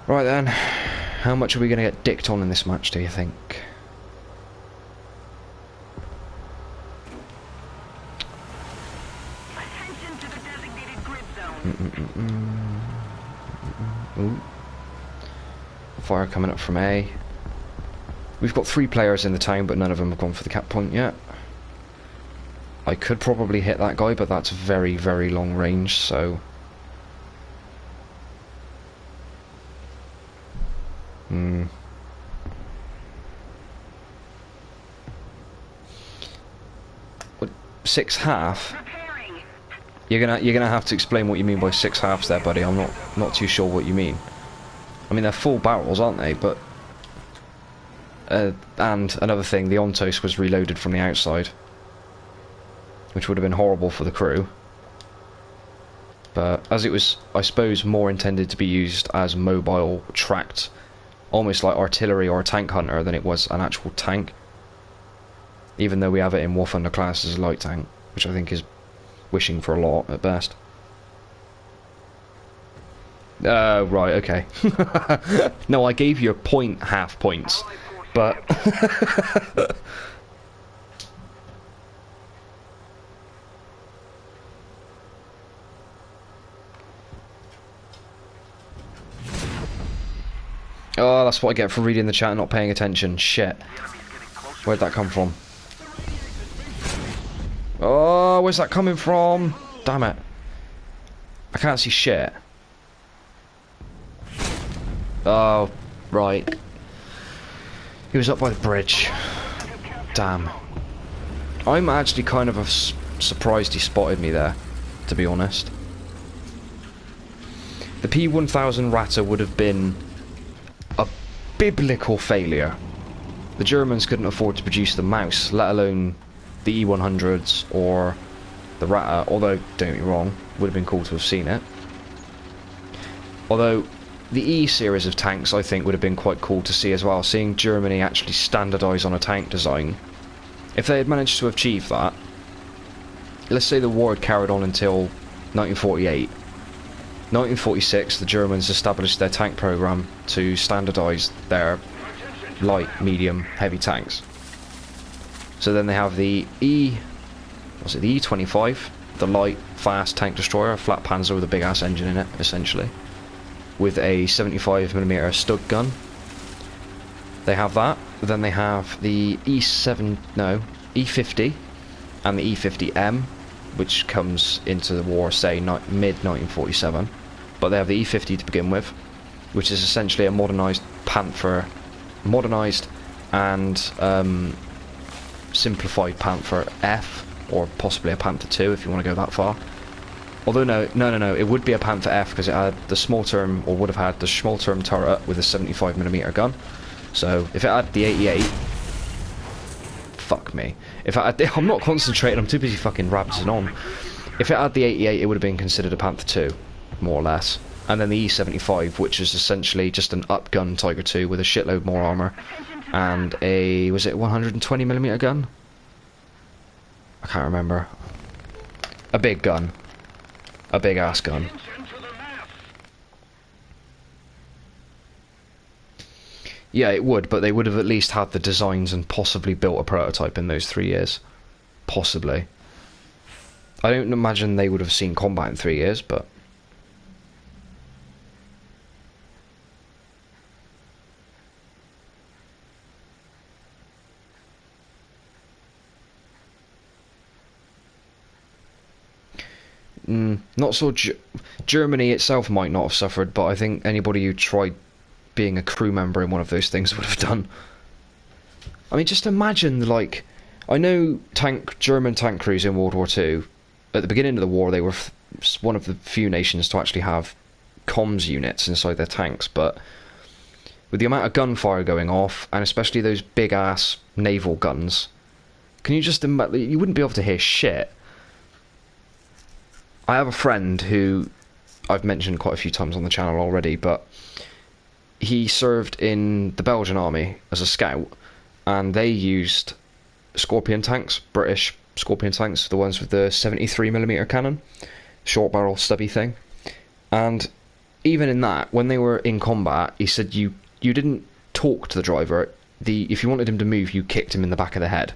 Right then, how much are we going to get dicked on in this match, do you think? Attention to the designated grid zone. Ooh. Fire coming up from A. We've got 3 players in the town, but none of them have gone for the cap point yet. I could probably hit that guy, but that's very, very long range, so... What, 6 half? Preparing. You're gonna have to explain what you mean by 6 halves there, buddy. I'm not too sure what you mean. I mean, they're full barrels, aren't they? But and another thing, the Ontos was reloaded from the outside, which would have been horrible for the crew. But as it was, I suppose, more intended to be used as mobile, tracked, almost like artillery or a tank hunter than it was an actual tank. Even though we have it in War Thunder class as a light tank, which I think is wishing for a lot at best. Right, okay. No, I gave you a point, half points, but... Oh, that's what I get for reading the chat and not paying attention. Shit. Where'd that come from? Oh, where's that coming from? Damn it. I can't see shit. Oh, right. He was up by the bridge. Damn. I'm actually kind of surprised he spotted me there, to be honest. The P1000 Ratter would have been a biblical failure. The Germans couldn't afford to produce the Mouse, let alone the E100s or the Ratter, although, don't get me wrong, would have been cool to have seen it. Although, the E series of tanks I think would have been quite cool to see as well, seeing Germany actually standardise on a tank design. If they had managed to achieve that, let's say the war had carried on until 1948. 1946, the Germans established their tank program to standardise their light, medium, heavy tanks. So then they have the the E25, the light, fast tank destroyer, a flat Panzer with a big ass engine in it, essentially, with a 75mm Stug gun. They have that. Then they have the E50 and the E50M, which comes into the war, say, mid-1947. But they have the E50 to begin with, which is essentially a modernised Panther, modernised and simplified Panther F, or possibly a Panther 2 if you want to go that far. Although no, it would be a Panther F because it had the small term, or would have had the small term turret with a 75mm gun. So if it had the 88, fuck me. If it had the, I'm not concentrating, I'm too busy fucking rabbiting on. If it had the 88, it would have been considered a Panther 2, more or less. And then the E75, which is essentially just an up-gun Tiger 2 with a shitload more armour, and a, was it 120mm gun? I can't remember. A big gun. A big ass gun. Yeah, it would, but they would have at least had the designs and possibly built a prototype in those 3 years. Possibly. I don't imagine they would have seen combat in 3 years, but... not so... Germany itself might not have suffered, but I think anybody who tried being a crew member in one of those things would have done. I mean, just imagine, like... I know German tank crews in World War II, at the beginning of the war, they were one of the few nations to actually have comms units inside their tanks, but with the amount of gunfire going off, and especially those big-ass naval guns, can you just imagine... You wouldn't be able to hear shit. I have a friend who I've mentioned quite a few times on the channel already, but he served in the Belgian army as a scout, and they used Scorpion tanks, British Scorpion tanks, the ones with the 73mm cannon, short barrel stubby thing. And even in that, when they were in combat, he said you didn't talk to the driver. If you wanted him to move, you kicked him in the back of the head.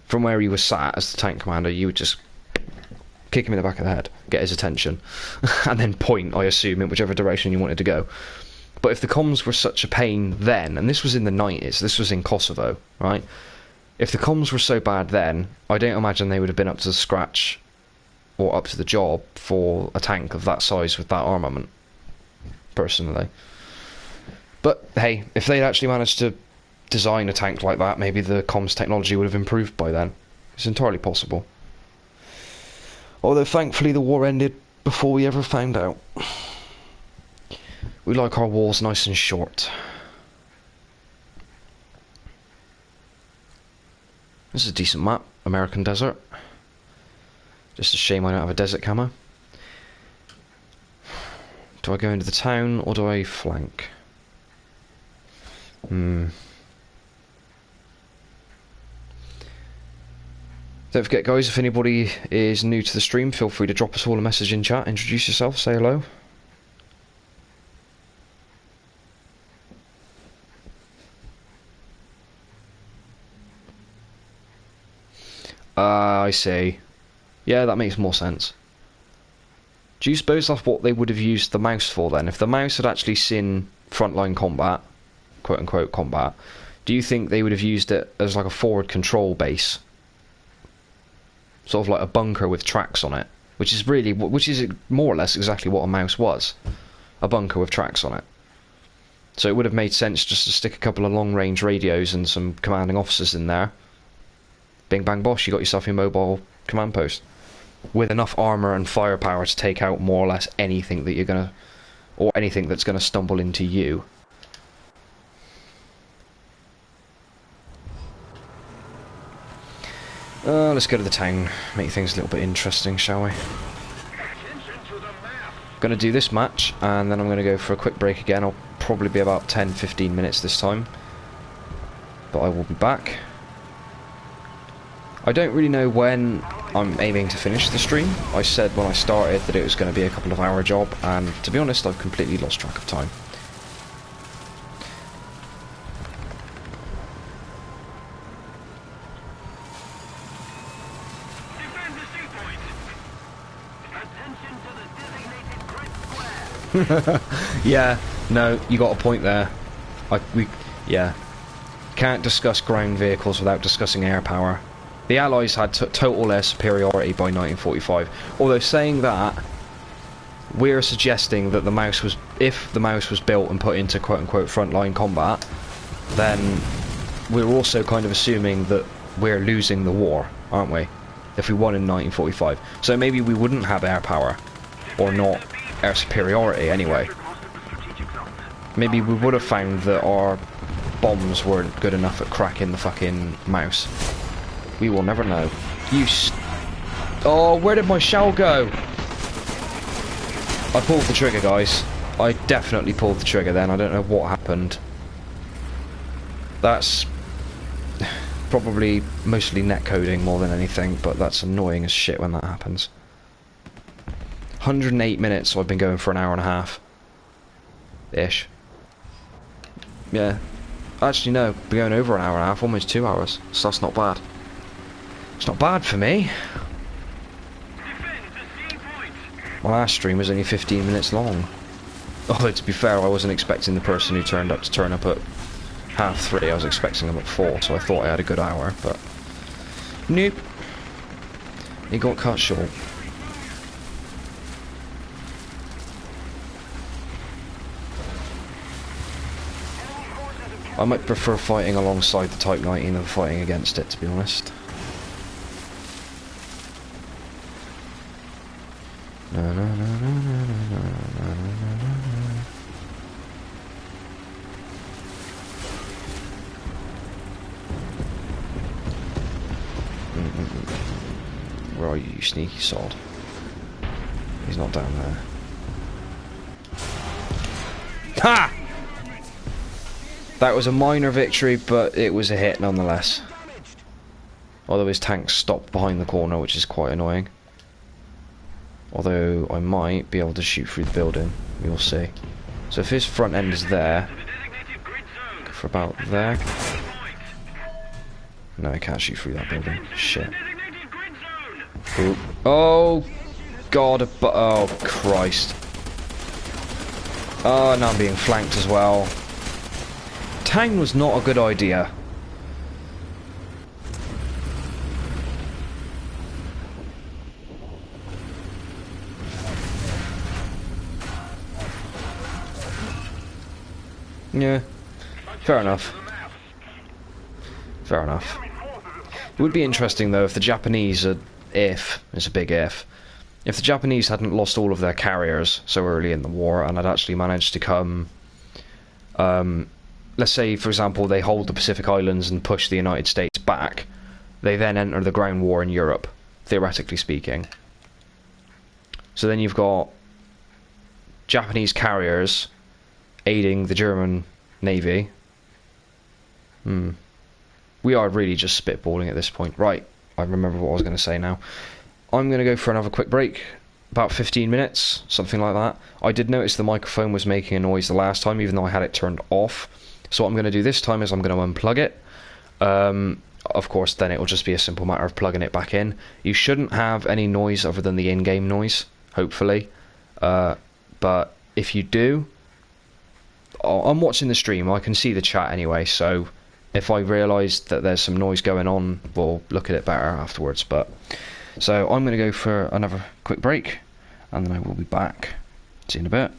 From where he was sat as the tank commander, you would just kick him in the back of the head, get his attention, and then point, I assume, in whichever direction you wanted to go. But if the comms were such a pain then, and this was in the 90s, this was in Kosovo, right? If the comms were so bad then, I don't imagine they would have been up to the scratch or up to the job for a tank of that size with that armament, personally. But hey, if they'd actually managed to design a tank like that, maybe the comms technology would have improved by then. It's entirely possible. Although thankfully the war ended before we ever found out. We like our wars nice and short. This is a decent map, American Desert. Just a shame I don't have a desert camo. Do I go into the town or do I flank? Don't forget, guys, if anybody is new to the stream, feel free to drop us all a message in chat, introduce yourself, say hello. I see. Yeah, that makes more sense. Do you suppose that's what they would have used the mouse for then? If the mouse had actually seen frontline combat, quote-unquote combat, do you think they would have used it as like a forward control base? Sort of like a bunker with tracks on it, which is more or less exactly what a mouse was. A bunker with tracks on it. So it would have made sense just to stick a couple of long-range radios and some commanding officers in there. Bing bang bosh, you got yourself your mobile command post. With enough armour and firepower to take out more or less anything that you're gonna... or anything that's gonna stumble into you. Let's go to the town, make things a little bit interesting, shall we? Gonna do this match, and then I'm gonna go for a quick break again. I'll probably be about 10-15 minutes this time, but I will be back. I don't really know when I'm aiming to finish the stream. I said when I started that it was going to be a couple of hour job, and to be honest, I've completely lost track of time. Yeah, no, you got a point there. Yeah. Can't discuss ground vehicles without discussing air power. The Allies had total air superiority by 1945. Although saying that, we're suggesting that if the mouse was built and put into quote-unquote frontline combat, then we're also kind of assuming that we're losing the war, aren't we? If we won in 1945. So maybe we wouldn't have air power, or not air superiority anyway. Maybe we would have found that our bombs weren't good enough at cracking the fucking mouse. We will never know. Oh, where did my shell go? I pulled the trigger, guys. I definitely pulled the trigger then. I don't know what happened. That's probably mostly netcoding more than anything, but that's annoying as shit when that happens. 108 minutes, so I've been going for an hour and a half. Ish. Yeah. Actually, no. Been going over an hour and a half, almost 2 hours. So that's not bad. It's not bad for me. My last stream was only 15 minutes long. Although, to be fair, I wasn't expecting the person who turned up to turn up at 3:30. I was expecting them at 4, so I thought I had a good hour, but... nope. It got cut short. I might prefer fighting alongside the Type 19 than fighting against it, to be honest. Where are you, you sneaky sod? He's not down there. Ha! That was a minor victory, but it was a hit nonetheless. Although his tank stopped behind the corner, which is quite annoying. Although I might be able to shoot through the building. We'll see. So if his front end is there, go for about there. No, I can't shoot through that building. Shit. Ooh. Oh God! Oh Christ! Oh, now I'm being flanked as well. Tang was not a good idea. Yeah, fair enough. Fair enough. It would be interesting though if the Japanese had, it's a big if the Japanese hadn't lost all of their carriers so early in the war and had actually managed to come, let's say for example they hold the Pacific Islands and push the United States back, they then enter the ground war in Europe, theoretically speaking. So then you've got Japanese carriers aiding the German Navy. We are really just spitballing at this point. Right, I remember what I was going to say now. I'm going to go for another quick break. About 15 minutes, something like that. I did notice the microphone was making a noise the last time, even though I had it turned off. So what I'm going to do this time is I'm going to unplug it. Of course, then it will just be a simple matter of plugging it back in. You shouldn't have any noise other than the in-game noise, hopefully. But if you do, I'm watching the stream. I can see the chat anyway. So if I realise that there's some noise going on, we'll look at it better afterwards. But so I'm going to go for another quick break, and then I will be back. See you in a bit.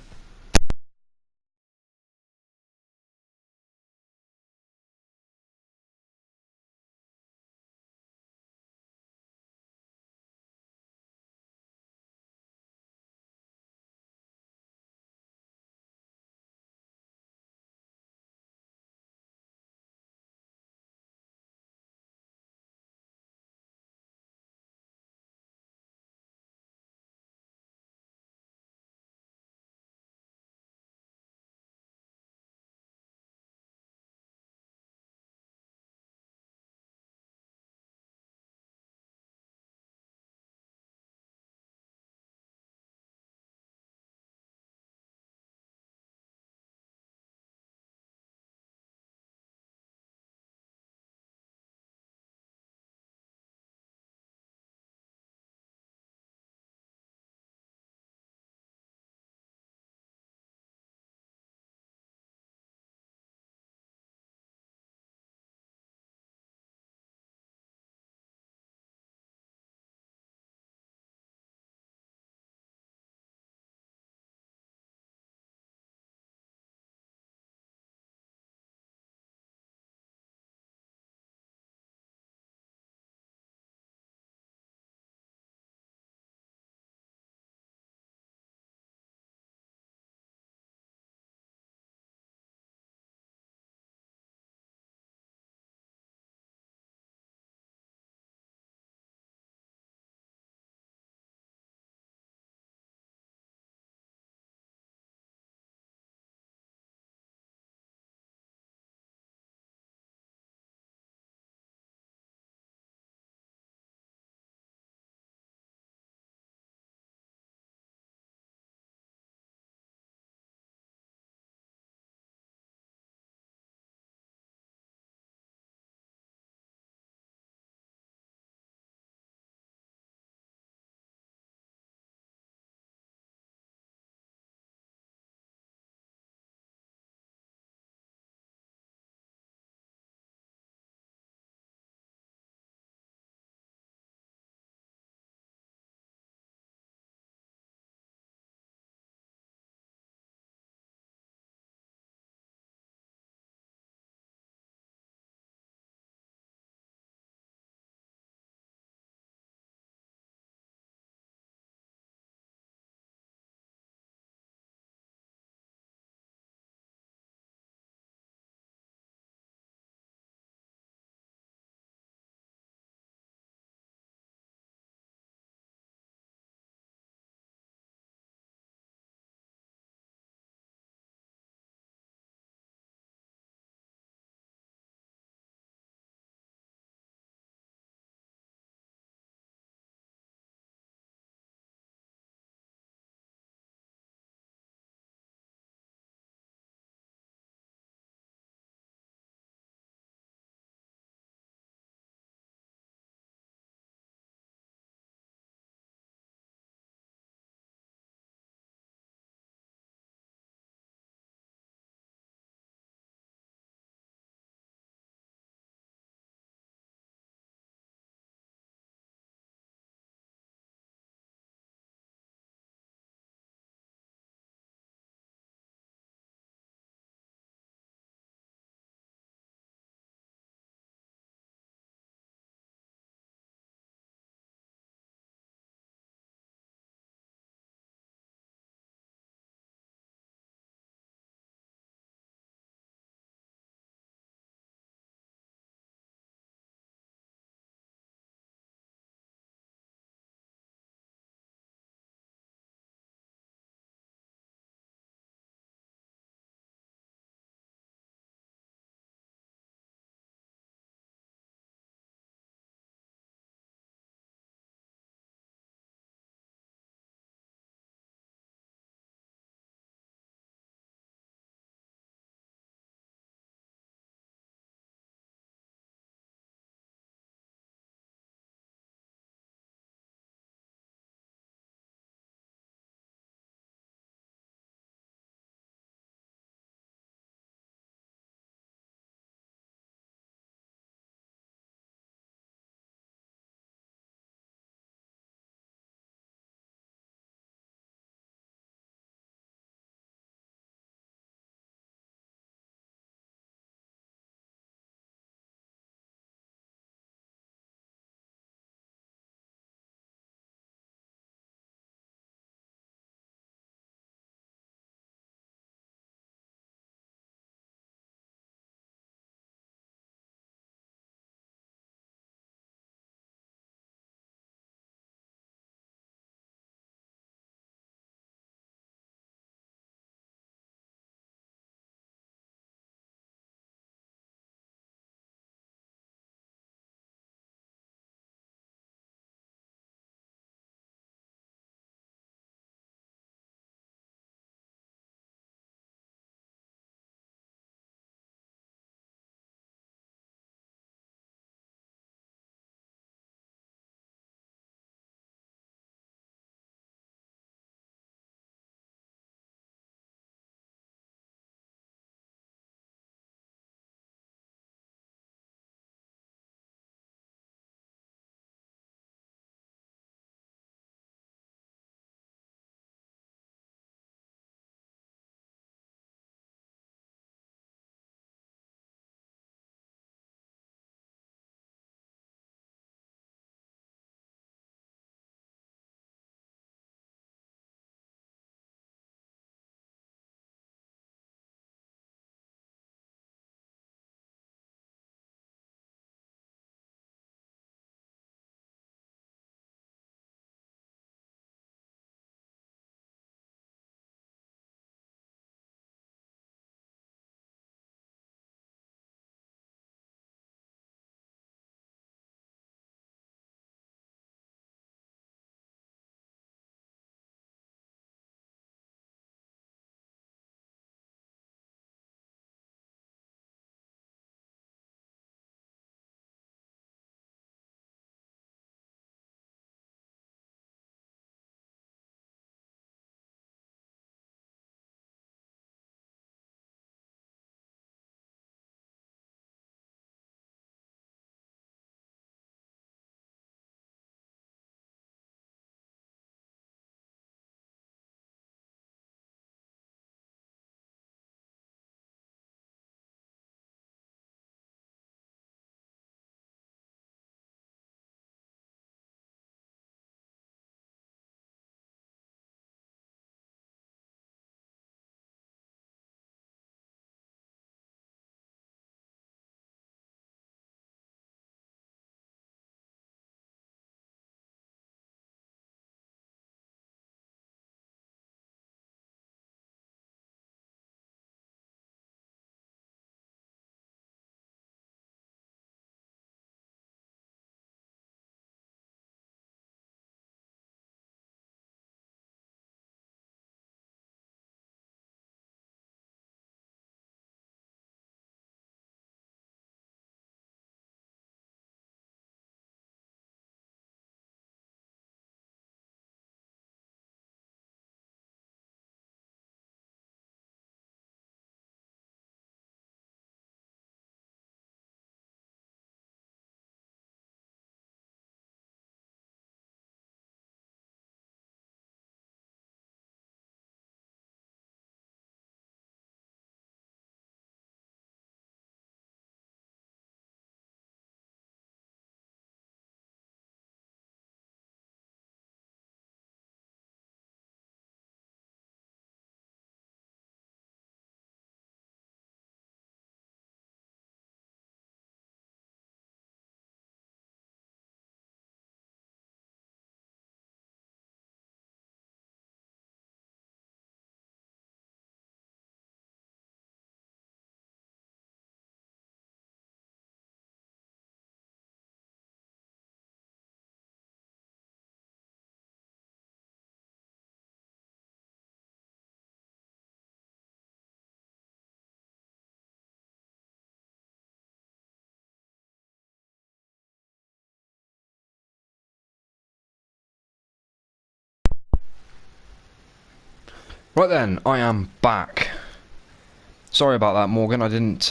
Right then, I am back. Sorry about that, Morgan. I didn't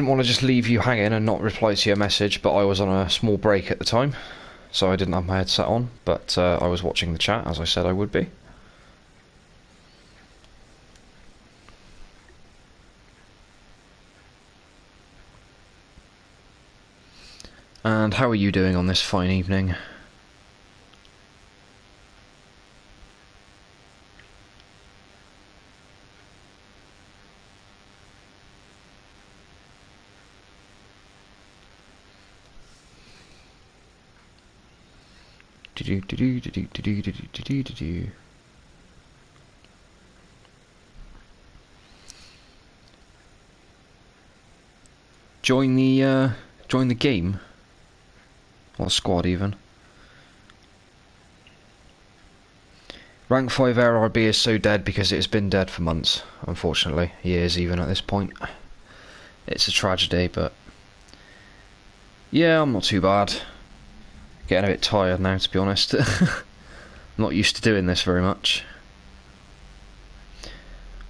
want to just leave you hanging and not reply to your message, but I was on a small break at the time, so I didn't have my headset on, but I was watching the chat, as I said I would be. And how are you doing on this fine evening? Join the game, or the squad even. Rank 5 RRB is so dead because it has been dead for months, unfortunately, years even at this point. It's a tragedy, but yeah, I'm not too bad. Getting a bit tired now, to be honest. I'm not used to doing this very much.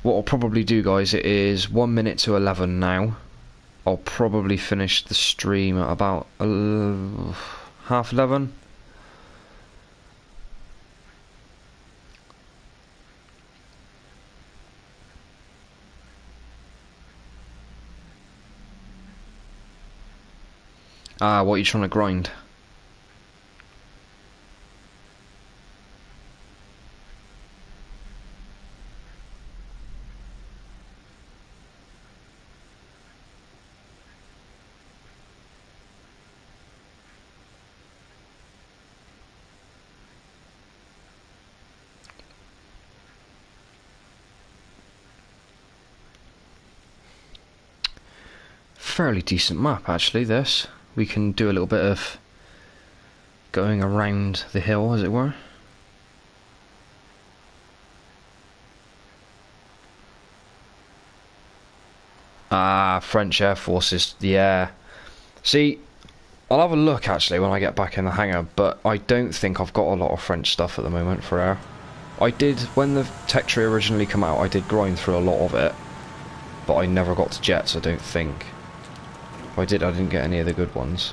What I'll probably do, guys, it is 1 minute to 11 now. I'll probably finish the stream at about 11:30. What are you trying to grind? Fairly decent map, actually, this. We can do a little bit of going around the hill, as it were. French Air Forces, yeah. See, I'll have a look, actually, when I get back in the hangar, but I don't think I've got a lot of French stuff at the moment for air. I did, when the tech tree originally came out, I did grind through a lot of it, but I never got to jets, I don't think. If I did, I didn't get any of the good ones.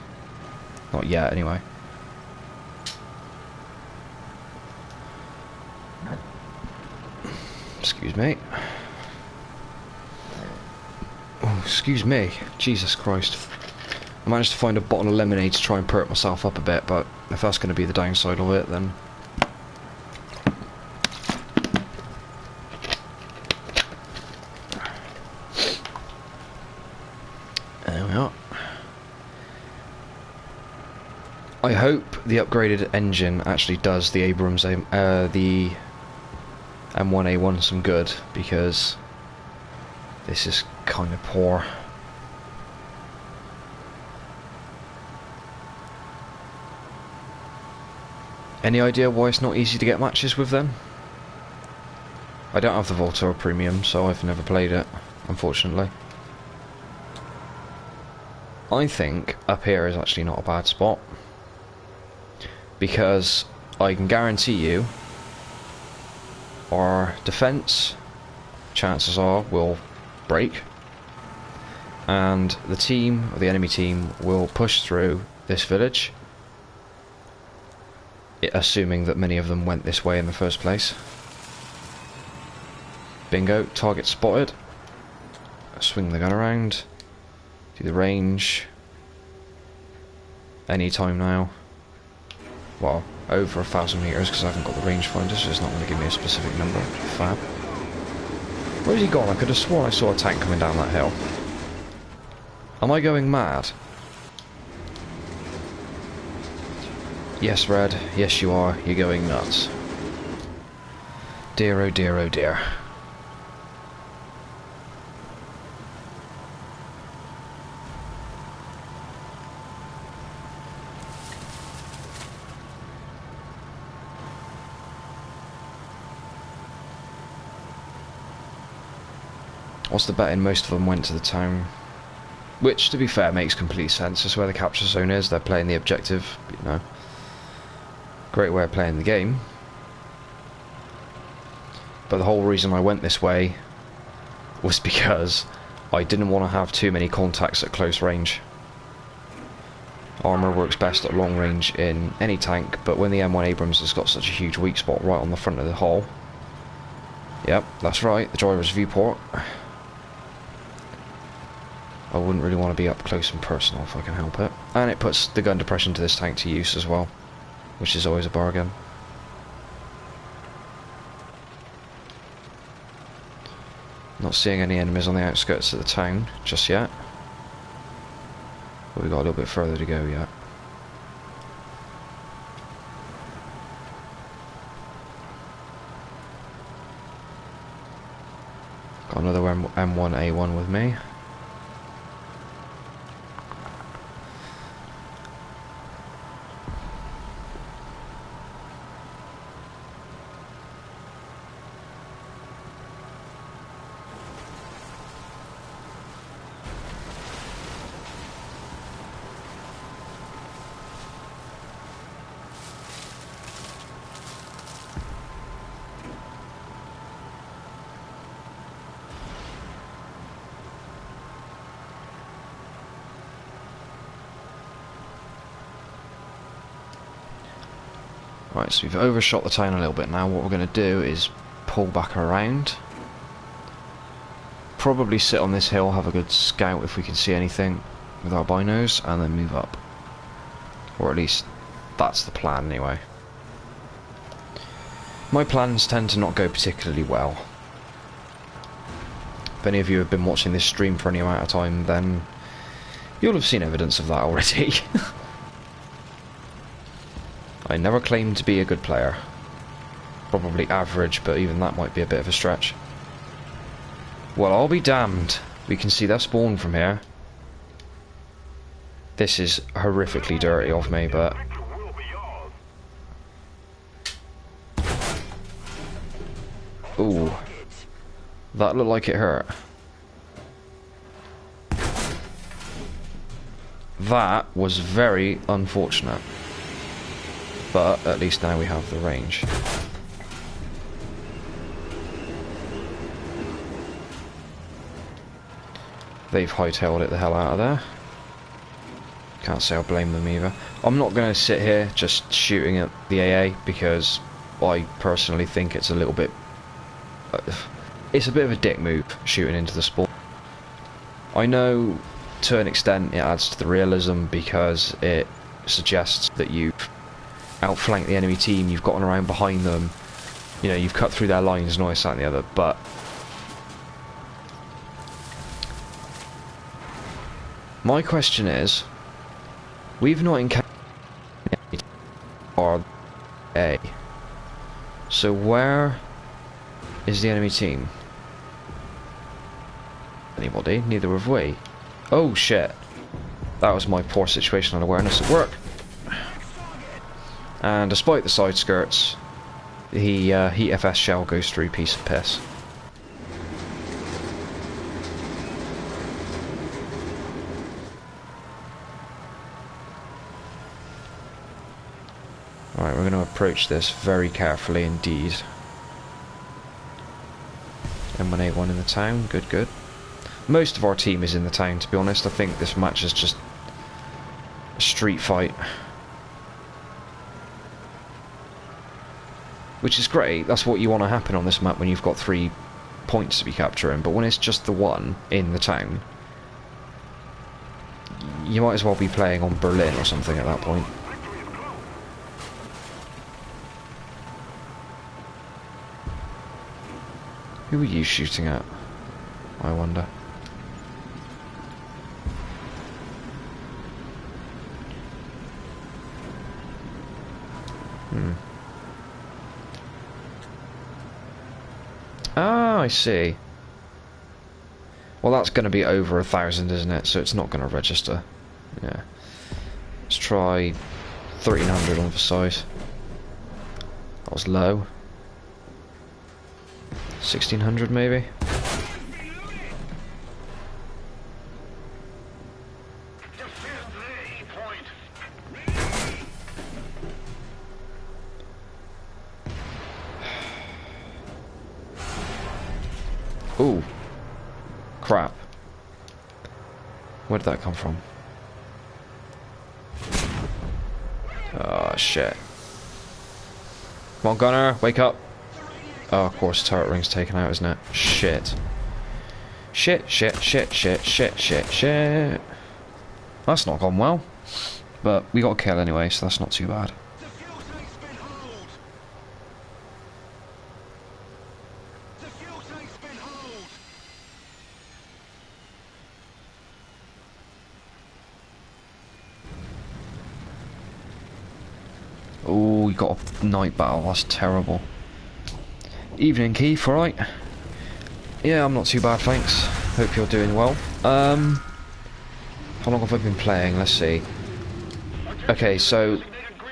Not yet, anyway. Excuse me. Oh, excuse me. Jesus Christ. I managed to find a bottle of lemonade to try and perk myself up a bit, but if that's going to be the downside of it, then... There we are. I hope the upgraded engine actually does the Abrams, the M1A1 some good, because this is kind of poor. Any idea why it's not easy to get matches with them? I don't have the Voltor Premium, so I've never played it, unfortunately. I think up here is actually not a bad spot, because I can guarantee you our defense, chances are, will break, and the team, or the enemy team, will push through this village, assuming that many of them went this way in the first place. Bingo, target spotted. Swing the gun around, do the range, any time now. Well, over 1,000 meters, because I haven't got the rangefinder, so it's not going to give me a specific number. Fab. Where's he gone? I could have sworn I saw a tank coming down that hill. Am I going mad? Yes, Red. Yes, you are. You're going nuts. Dear, oh dear, oh dear. What's the betting? Most of them went to the town. Which, to be fair, makes complete sense. It's where the capture zone is. They're playing the objective, you know. Great way of playing the game. But the whole reason I went this way was because I didn't want to have too many contacts at close range. Armour works best at long range in any tank, but when the M1 Abrams has got such a huge weak spot right on the front of the hull. Yep, that's right, the driver's viewport. I wouldn't really want to be up close and personal if I can help it. And it puts the gun depression to this tank to use as well, which is always a bargain. Not seeing any enemies on the outskirts of the town just yet. But we've got a little bit further to go yet. Got another M1A1 with me. Right, so we've overshot the town a little bit now. What we're going to do is pull back around. Probably sit on this hill, have a good scout if we can see anything with our binos, and then move up. Or at least, that's the plan anyway. My plans tend to not go particularly well. If any of you have been watching this stream for any amount of time, then you'll have seen evidence of that already. I never claimed to be a good player. Probably average, but even that might be a bit of a stretch. Well, I'll be damned. We can see their spawn from here. This is horrifically dirty of me, but... Ooh. That looked like it hurt. That was very unfortunate. But at least now we have the range. They've hightailed it the hell out of there. Can't say I blame them either. I'm not going to sit here just shooting at the AA because I personally think it's a little bit... it's a bit of a dick move, shooting into the spawn. I know to an extent it adds to the realism because it suggests that you've outflanked the enemy team, you've gotten around behind them, you know, you've cut through their lines and all this, that and the other, but my question is, we've not encountered our A, so where is the enemy team? Anybody? Neither have we. Oh shit, that was my poor situational awareness at work. And despite the side skirts, the Heat FS shell goes through piece of piss. Right, we're going to approach this very carefully indeed. M1A1 in the town, good, good. Most of our team is in the town, to be honest. I think this match is just a street fight. Which is great, that's what you want to happen on this map when you've got 3 points to be capturing, but when it's just the one in the town, you might as well be playing on Berlin or something at that point. Who are you shooting at, I wonder? Ah, I see. Well, that's going to be over 1,000, isn't it? So it's not going to register. Yeah. Let's try 1,300 on the side. That was low. 1,600 maybe? Ooh. Crap. Where did that come from? Oh, shit. Come on, Gunner, wake up. Oh, of course, turret ring's taken out, isn't it? Shit. Shit, shit, shit, shit, shit, shit, shit. That's not gone well. But we got a kill anyway, so that's not too bad. Oh, we got a night battle, that's terrible. Evening, Keith, alright? Yeah, I'm not too bad, thanks. Hope you're doing well. How long have I been playing? Let's see. Okay, so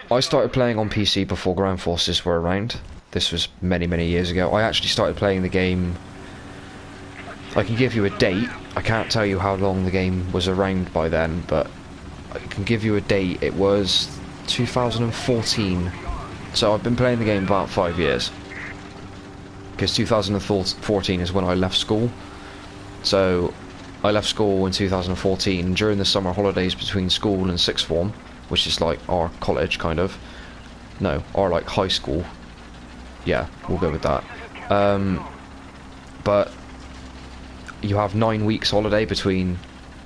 I started playing on PC before Ground Forces were around. This was many, many years ago. I actually started playing the game... I can give you a date. I can't tell you how long the game was around by then, but I can give you a date. It was 2014. So I've been playing the game about 5 years. Because 2014 is when I left school. So I left school in 2014 during the summer holidays between school and sixth form, which is like our college kind of. No, our like high school. Yeah, we'll go with that. But you have 9 weeks holiday between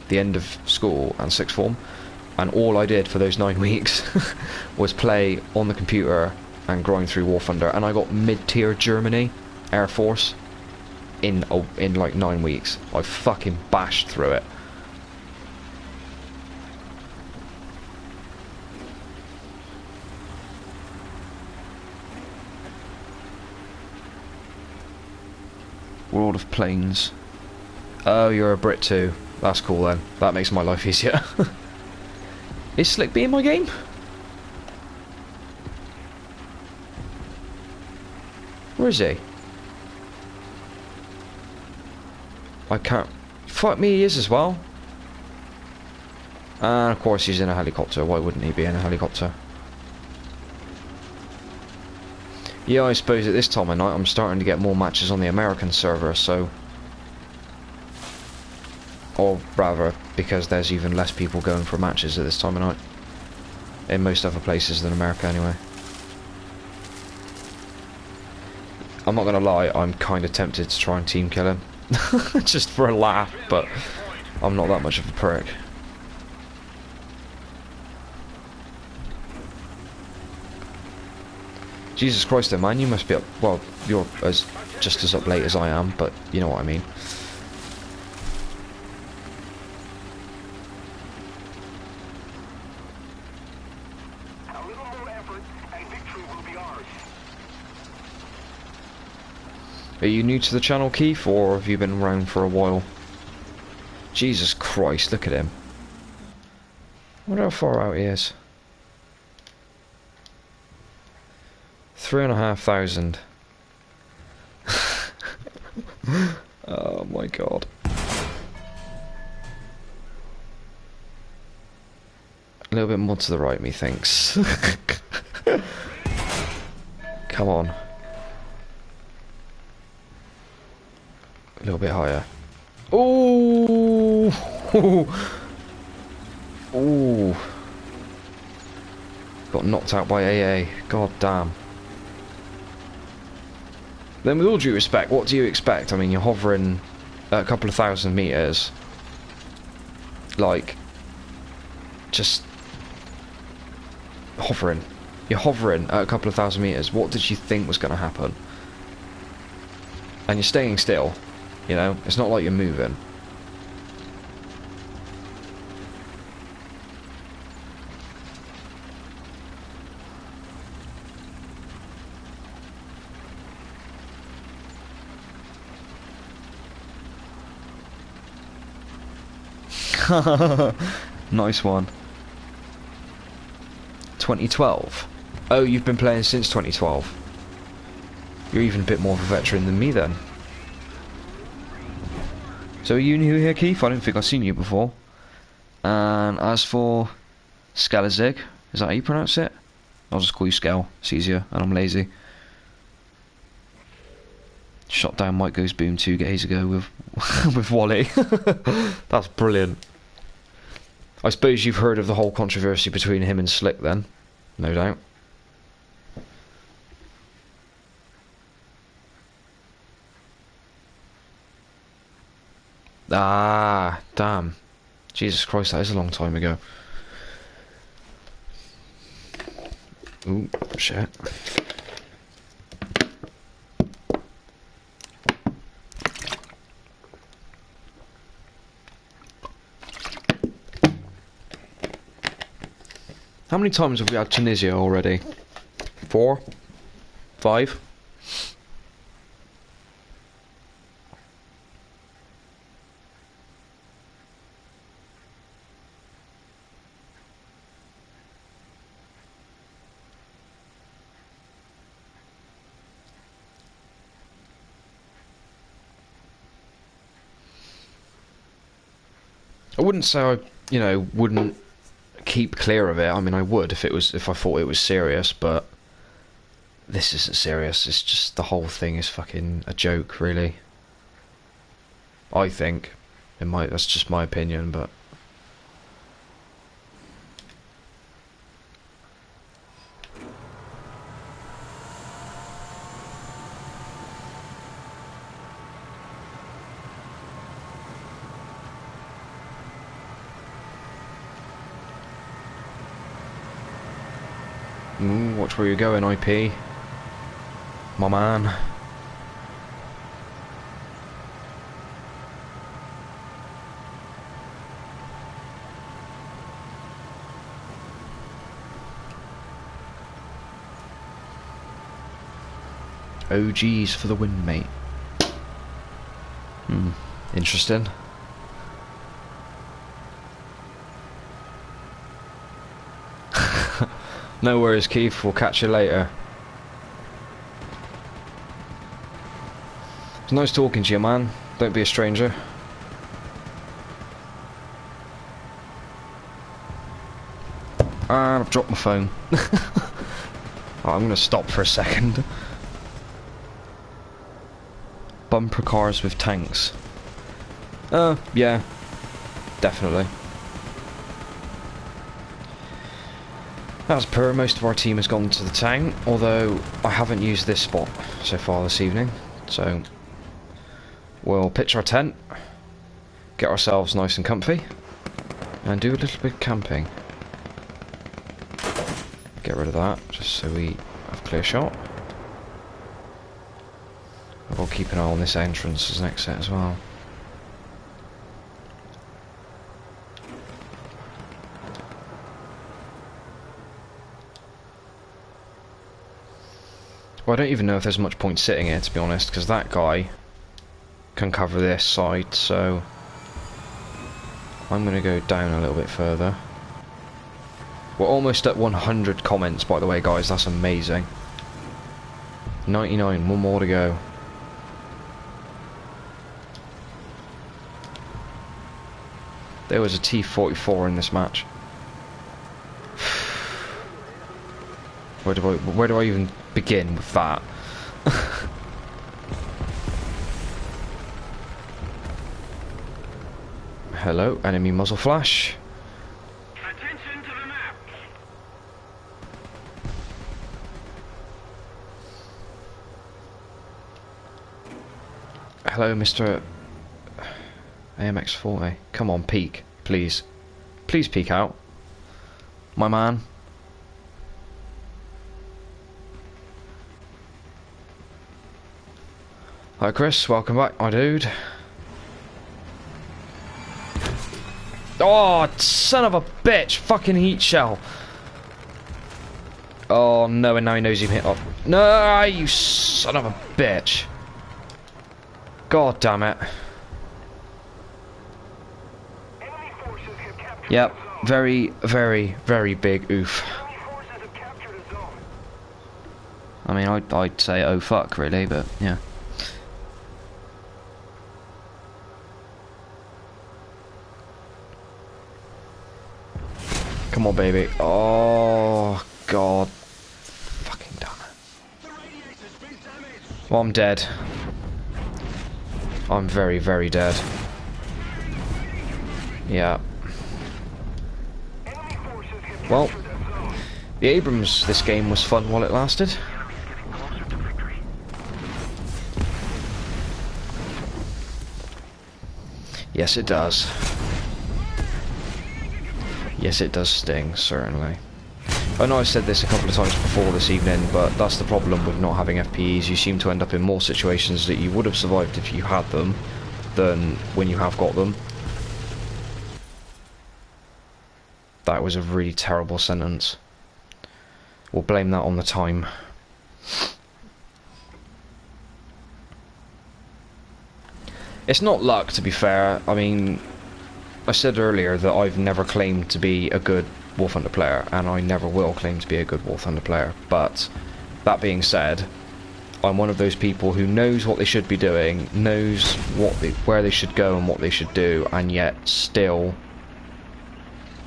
the end of school and sixth form, and all I did for those 9 weeks was play on the computer and grind through War Thunder, and I got mid-tier Germany Air Force in like 9 weeks. I fucking bashed through it. World of Planes. Oh, you're a Brit too. That's cool then. That makes my life easier. Is Slick B in my game? Where is he? I can't... Fuck me, he is as well. And of course he's in a helicopter. Why wouldn't he be in a helicopter? Yeah, I suppose at this time of night I'm starting to get more matches on the American server, so... Or rather, because there's even less people going for matches at this time of night. In most other places than America, anyway. I'm not gonna lie, I'm kind of tempted to try and team kill him. Just for a laugh, but I'm not that much of a prick. Jesus Christ, though, man, you must be up... Well, you're just as up late as I am, but you know what I mean. A little more effort, and victory will be ours. Are you new to the channel, Keith, or have you been around for a while? Jesus Christ, look at him. I wonder how far out he is. 3,500. Oh my god. A little bit more to the right, methinks. Come on. A little bit higher. Ooh! Ooh! Got knocked out by AA. God damn. Then with all due respect, what do you expect? I mean, you're hovering at a couple of 1,000 meters. Like, just hovering. You're hovering at a couple of 1,000 meters. What did you think was going to happen? And you're staying still. You know, it's not like you're moving. Nice one. 2012. Oh, you've been playing since 2012. You're even a bit more of a veteran than me then. So are you new here, Keith? I don't think I've seen you before. And as for Scalazig, is that how you pronounce it? I'll just call you Scal. It's easier, and I'm lazy. Shot down Mike Goes Boom 2 days ago with with Wally. That's brilliant. I suppose you've heard of the whole controversy between him and Slick then, no doubt. Ah, damn. Jesus Christ, that is a long time ago. Ooh, shit. How many times have we had Tunisia already? 4? 5? I wouldn't say I, wouldn't keep clear of it. I mean, I would if I thought it was serious, but this isn't serious. It's just the whole thing is fucking a joke, really. I think. That's just my opinion, but watch where you're going, IP. My man. OGs for the win, mate. Interesting. No worries, Keith. We'll catch you later. It's nice talking to you, man. Don't be a stranger. And I've dropped my phone. Oh, I'm gonna stop for a second. Bumper cars with tanks. Yeah. Definitely. As per, most of our team has gone to the town, although I haven't used this spot so far this evening, so we'll pitch our tent, get ourselves nice and comfy, and do a little bit of camping. Get rid of that, just so we have a clear shot. I'll keep an eye on this entrance as an exit as well. Well, I don't even know if there's much point sitting here, to be honest, because that guy can cover this side, so I'm going to go down a little bit further. We're almost at 100 comments, by the way, guys. That's amazing. 99, one more to go. There was a T-44 in this match. Where do I even begin with that? Hello, enemy muzzle flash. Attention to the map. Hello, Mr. AMX-40. Come on, peek, please. Please peek out. My man. Hi Chris, welcome back, my dude. Oh, son of a bitch! Fucking heat shell. Oh no, and now he knows he hit up. No, you son of a bitch. God damn it. Enemy forces have captured Yep, the zone. very, very, very big oof. Enemy forces have captured a zone. I mean, I'd say oh fuck, really, but yeah. Come on, baby. Oh, God. Fucking damn it. Well, I'm dead. I'm very, very dead. Yeah. Well, the Abrams this game was fun while it lasted. Yes, it does. Yes, it does sting, certainly. I know I said this a couple of times before this evening, but that's the problem with not having FPEs. You seem to end up in more situations that you would have survived if you had them than when you have got them. That was a really terrible sentence. We'll blame that on the time. It's not luck, to be fair. I mean, I said earlier that I've never claimed to be a good War Thunder player, and I never will claim to be a good War Thunder player. But that being said, I'm one of those people who knows what they should be doing, knows where they should go and what they should do, and yet still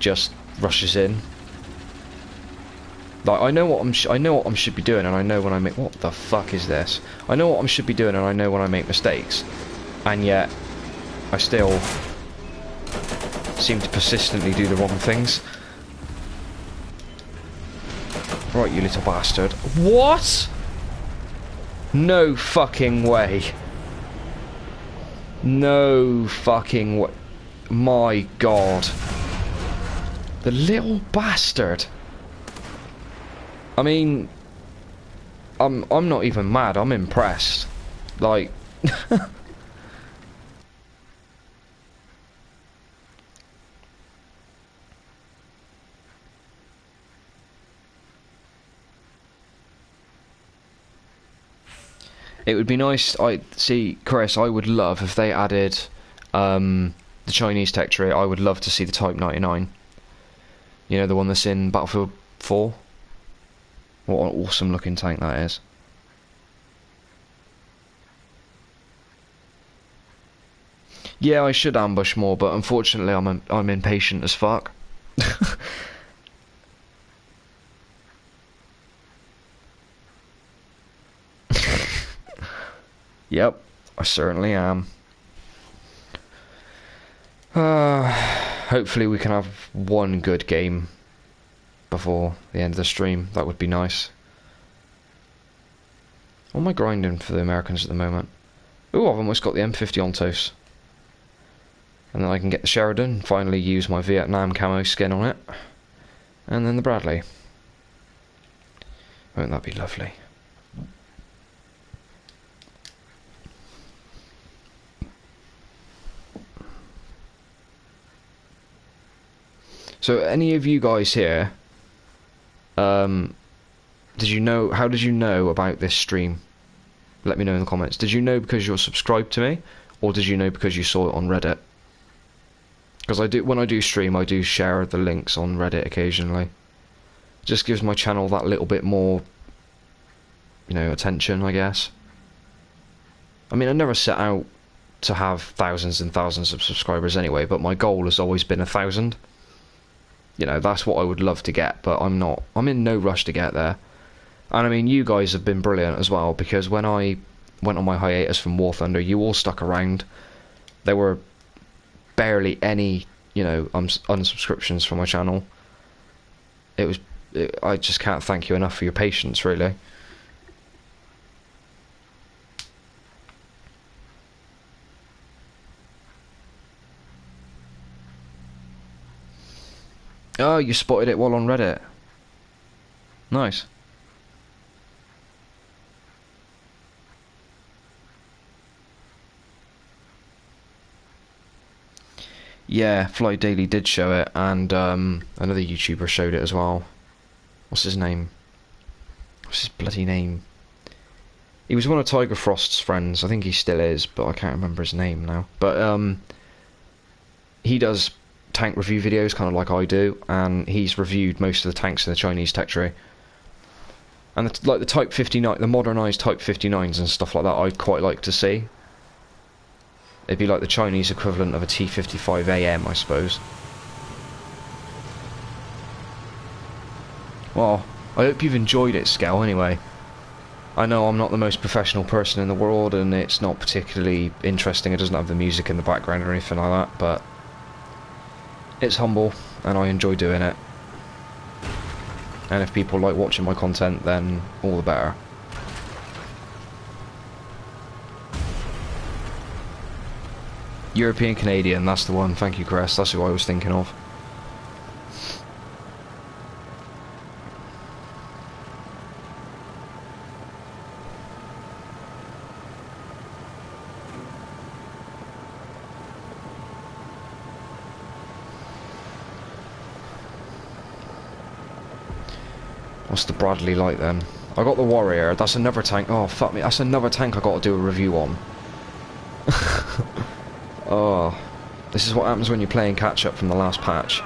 just rushes in. Like, I know what I should be doing, and I know when I make... What the fuck is this? I know what I should be doing, and I know when I make mistakes, and yet I still seem to persistently do the wrong things. Right, you little bastard. What? No fucking way. No fucking way. My god. The little bastard. I mean, I'm not even mad, I'm impressed. Like... It would be nice, Chris, I would love if they added the Chinese tech tree. I would love to see the Type 99. You know, the one that's in Battlefield 4? What an awesome looking tank that is. Yeah, I should ambush more, but unfortunately I'm impatient as fuck. Yep, I certainly am. Hopefully we can have one good game before the end of the stream. That would be nice. What am I grinding for the Americans at the moment? Ooh, I've almost got the M50 on toast. And then I can get the Sheridan, finally use my Vietnam camo skin on it. And then the Bradley. Won't that be lovely? So, any of you guys here, did you know? How did you know about this stream? Let me know in the comments. Did you know because you're subscribed to me, or did you know because you saw it on Reddit? Because when I do stream, I do share the links on Reddit occasionally. Just gives my channel that little bit more, you know, attention, I guess. I mean, I never set out to have thousands and thousands of subscribers anyway, but my goal has always been 1,000. You know, that's what I would love to get, but I'm in no rush to get there. And I mean, you guys have been brilliant as well, because when I went on my hiatus from War Thunder, you all stuck around. There were barely any, you know, unsubscriptions from my channel. I just can't thank you enough for your patience, really. Oh, you spotted it while on Reddit. Nice. Yeah, Fly Daily did show it, and another YouTuber showed it as well. What's his name? What's his bloody name? He was one of Tiger Frost's friends. I think he still is, but I can't remember his name now. But he does tank review videos, kind of like I do, and he's reviewed most of the tanks in the Chinese tech tree. And the Type 59, the modernised Type 59s and stuff like that, I'd quite like to see. It'd be like the Chinese equivalent of a T-55 AM, I suppose. Well, I hope you've enjoyed it, Scal, anyway. I know I'm not the most professional person in the world, and it's not particularly interesting. It doesn't have the music in the background or anything like that, but it's humble, and I enjoy doing it. And if people like watching my content, then all the better. European Canadian, that's the one. Thank you, Chris. That's who I was thinking of. What's the Bradley like then? I got the Warrior. That's another tank. Oh, fuck me. That's another tank I got to do a review on. Oh. This is what happens when you're playing catch-up from the last patch.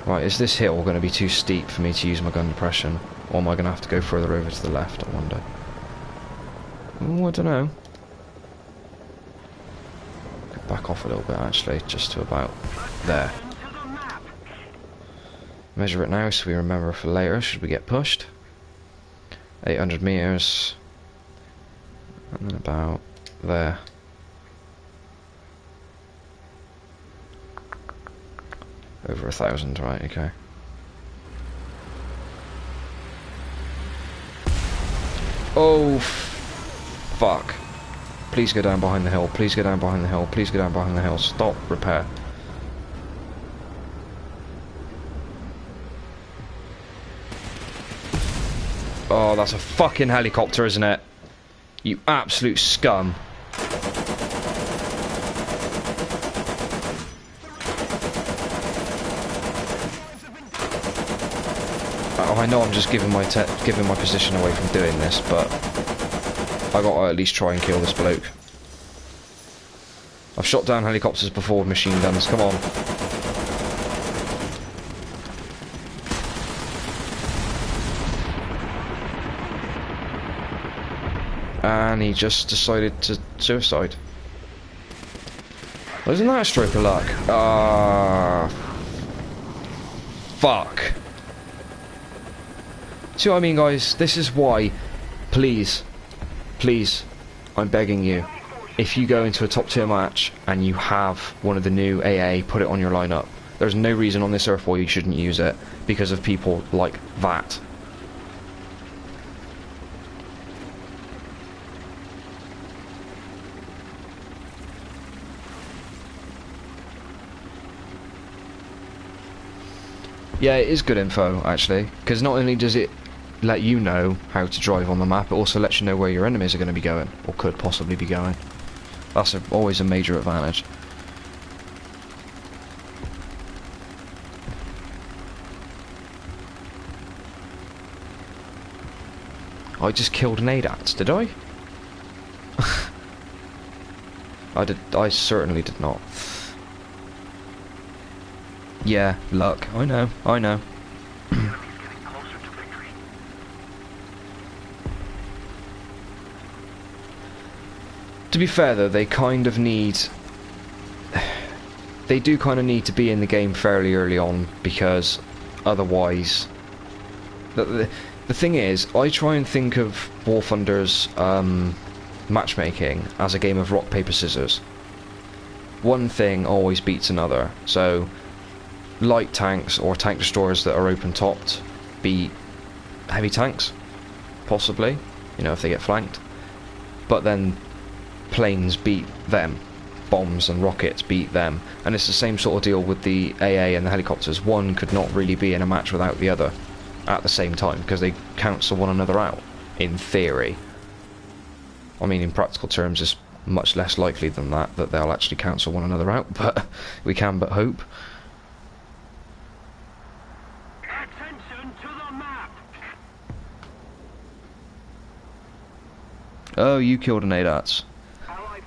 Right, is this hill going to be too steep for me to use my gun depression? Or am I going to have to go further over to the left, I wonder? Oh, I don't know. Could back off a little bit, actually, just to about there. Measure it now so we remember for later, should we get pushed. 800 meters. And then about there. Over 1,000, right, okay. Oh, fuck. Please go down behind the hill, please go down behind the hill, please go down behind the hill. Stop, repair. Oh, that's a fucking helicopter, isn't it? You absolute scum. Oh, I know I'm just giving my position away from doing this, but I gotta at least try and kill this bloke. I've shot down helicopters before with machine guns, come on. And he just decided to suicide. Well, isn't that a stroke of luck? Fuck. See what I mean, guys? This is why, please, I'm begging you, if you go into a top tier match and you have one of the new AA, put it on your lineup. There's no reason on this earth why you shouldn't use it because of people like that. Yeah, it is good info, actually, because not only does it let you know how to drive on the map, it also lets you know where your enemies are going to be going, or could possibly be going. That's always a major advantage. I just killed an ADATS, did I? I certainly did not. Yeah, luck. I know. To be fair though, they kind of need... They do kind of need to be in the game fairly early on, because otherwise... The thing is, I try and think of War Thunder's matchmaking as a game of rock, paper, scissors. One thing always beats another, so... light tanks or tank destroyers that are open topped beat heavy tanks, possibly, you know, if they get flanked. But then planes beat them, bombs and rockets beat them, and it's the same sort of deal with the AA and the helicopters. One could not really be in a match without the other at the same time because they cancel one another out, in theory. I mean, in practical terms, it's much less likely than that they'll actually cancel one another out, but we can but hope. Oh, you killed an ADATS.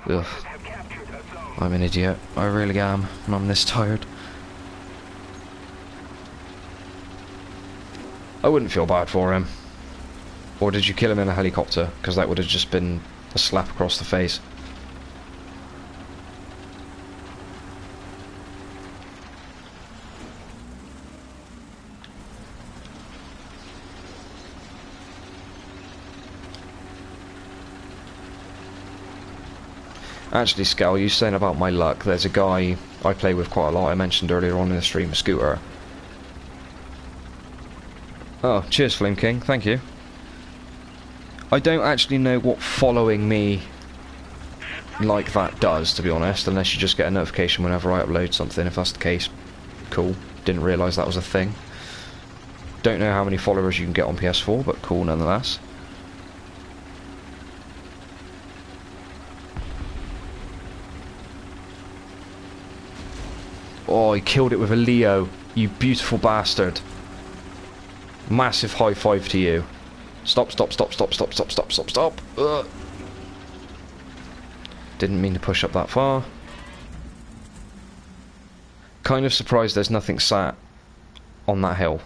Ugh. I'm an idiot. I really am. And I'm this tired. I wouldn't feel bad for him. Or did you kill him in a helicopter? Because that would have just been a slap across the face. Actually, Scal, you saying about my luck, there's a guy I play with quite a lot, I mentioned earlier on in the stream, Scooter. Oh, cheers, Flame King, thank you. I don't actually know what following me like that does, to be honest, unless you just get a notification whenever I upload something. If that's the case, cool. Didn't realise that was a thing. Don't know how many followers you can get on PS4, but cool nonetheless. Oh, he killed it with a Leo, you beautiful bastard. Massive high five to you. Stop, stop, stop, stop, stop, stop, stop, stop, stop. Ugh. Didn't mean to push up that far. Kind of surprised there's nothing sat on that hill,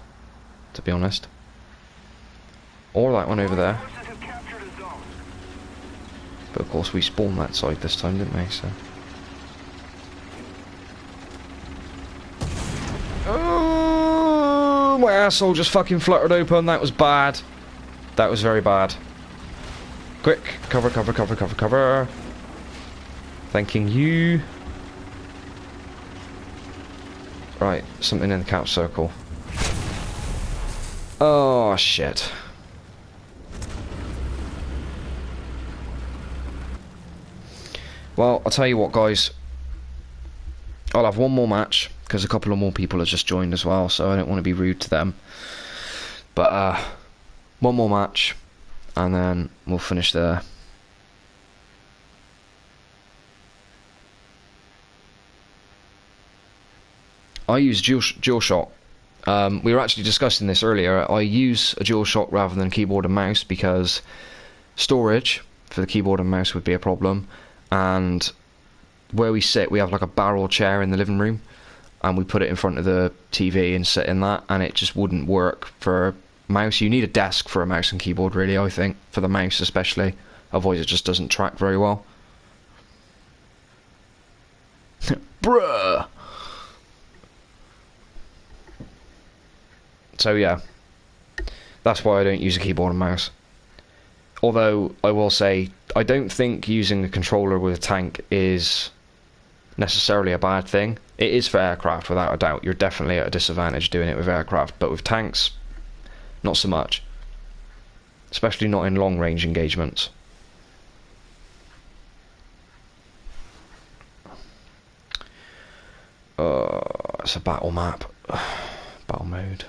to be honest. Or that one over there. But of course we spawned that side this time, didn't we? So. Oh, my asshole just fucking fluttered open. That was bad. That was very bad. Quick, cover, cover, cover, cover, cover. Thanking you. Right, something in the couch circle. Oh, shit. Well, I'll tell you what, guys. I'll have one more match, because a couple of more people have just joined as well, so I don't want to be rude to them. But, one more match, and then we'll finish there. I use DualShock. We were actually discussing this earlier. I use a DualShock rather than keyboard and mouse because storage for the keyboard and mouse would be a problem, and where we sit, we have like a barrel chair in the living room, and we put it in front of the TV and sit in that, and it just wouldn't work for mouse. You need a desk for a mouse and keyboard, really, I think, for the mouse especially. Otherwise it just doesn't track very well. Bruh! So yeah, that's why I don't use a keyboard and mouse. Although, I will say, I don't think using a controller with a tank is necessarily a bad thing. It is for aircraft, without a doubt. You're definitely at a disadvantage doing it with aircraft, but with tanks, not so much. Especially not in long-range engagements. It's a battle map. Battle mode.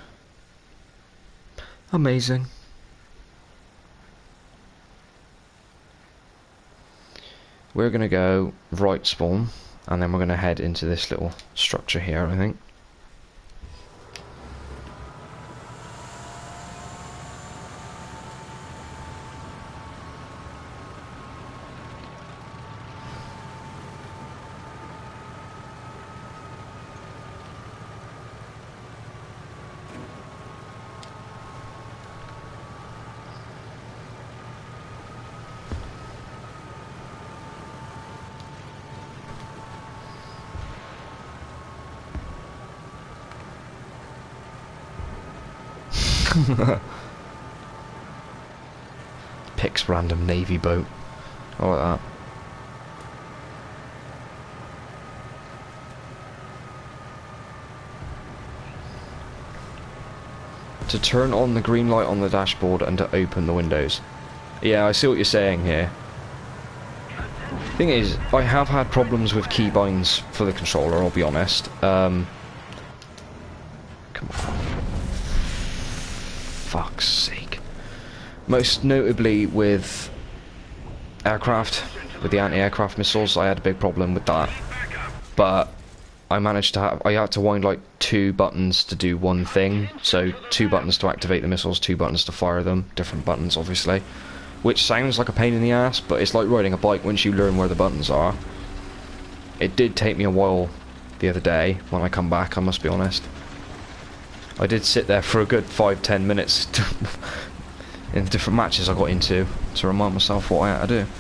Amazing. We're going to go right spawn, and then we're going to head into this little structure here, I think. Picks random navy boat. I like that. To turn on the green light on the dashboard and to open the windows. Yeah, I see what you're saying here. Thing is, I have had problems with keybinds for the controller, I'll be honest. Come on. Fuck's sake. Most notably with aircraft, with the anti-aircraft missiles, I had a big problem with that. But I managed to have, I had to wind like 2 buttons to do one thing. So 2 buttons to activate the missiles, 2 buttons to fire them, different buttons obviously. Which sounds like a pain in the ass, but it's like riding a bike once you learn where the buttons are. It did take me a while the other day when I come back, I must be honest. I did sit there for a good 5-10 minutes in the different matches I got into to remind myself what I had to do.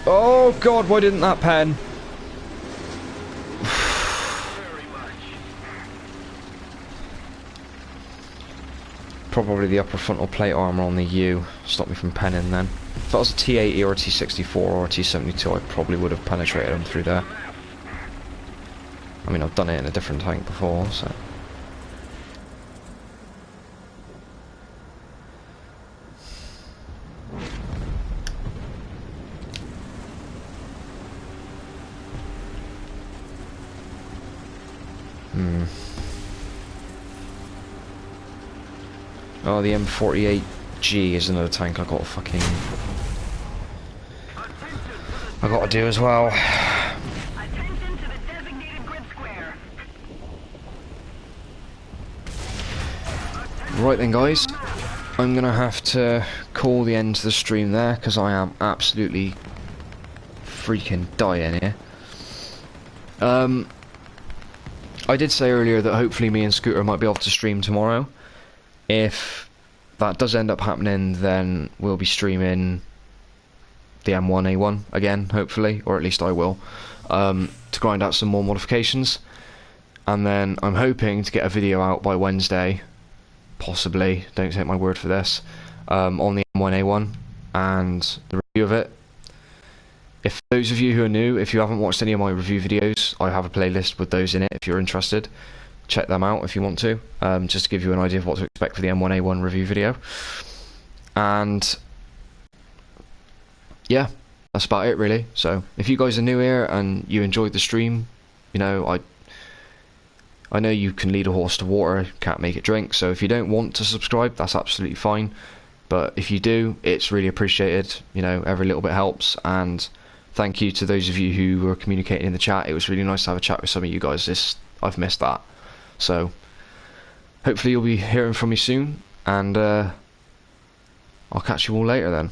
Oh god, why didn't that pen? probably the upper frontal plate armor on the U. Stop me from penning then. If that was a T80 or a T64 or a T72, I probably would have penetrated them through there. I mean, I've done it in a different tank before, so... Oh, the M48G is another tank I got to do as well. Attention to the designated grid square. Right then, guys, I'm gonna have to call the end to the stream there because I am absolutely freaking dying here. I did say earlier that hopefully me and Scooter might be able to stream tomorrow. If that does end up happening, then we'll be streaming the M1A1 again, hopefully, or at least I will, to grind out some more modifications. And then I'm hoping to get a video out by Wednesday, possibly, don't take my word for this, on the M1A1 and the review of it. If those of you who are new, if you haven't watched any of my review videos, I have a playlist with those in it if you're interested. Check them out if you want to, just to give you an idea of what to expect for the M1A1 review video. And yeah, that's about it really. So if you guys are new here and you enjoyed the stream, you know, I know you can lead a horse to water, can't make it drink, so if you don't want to subscribe, that's absolutely fine. But if you do, it's really appreciated. You know, every little bit helps. And thank you to those of you who were communicating in the chat. It was really nice to have a chat with some of you guys. I've missed that. So hopefully you'll be hearing from me soon, and I'll catch you all later then.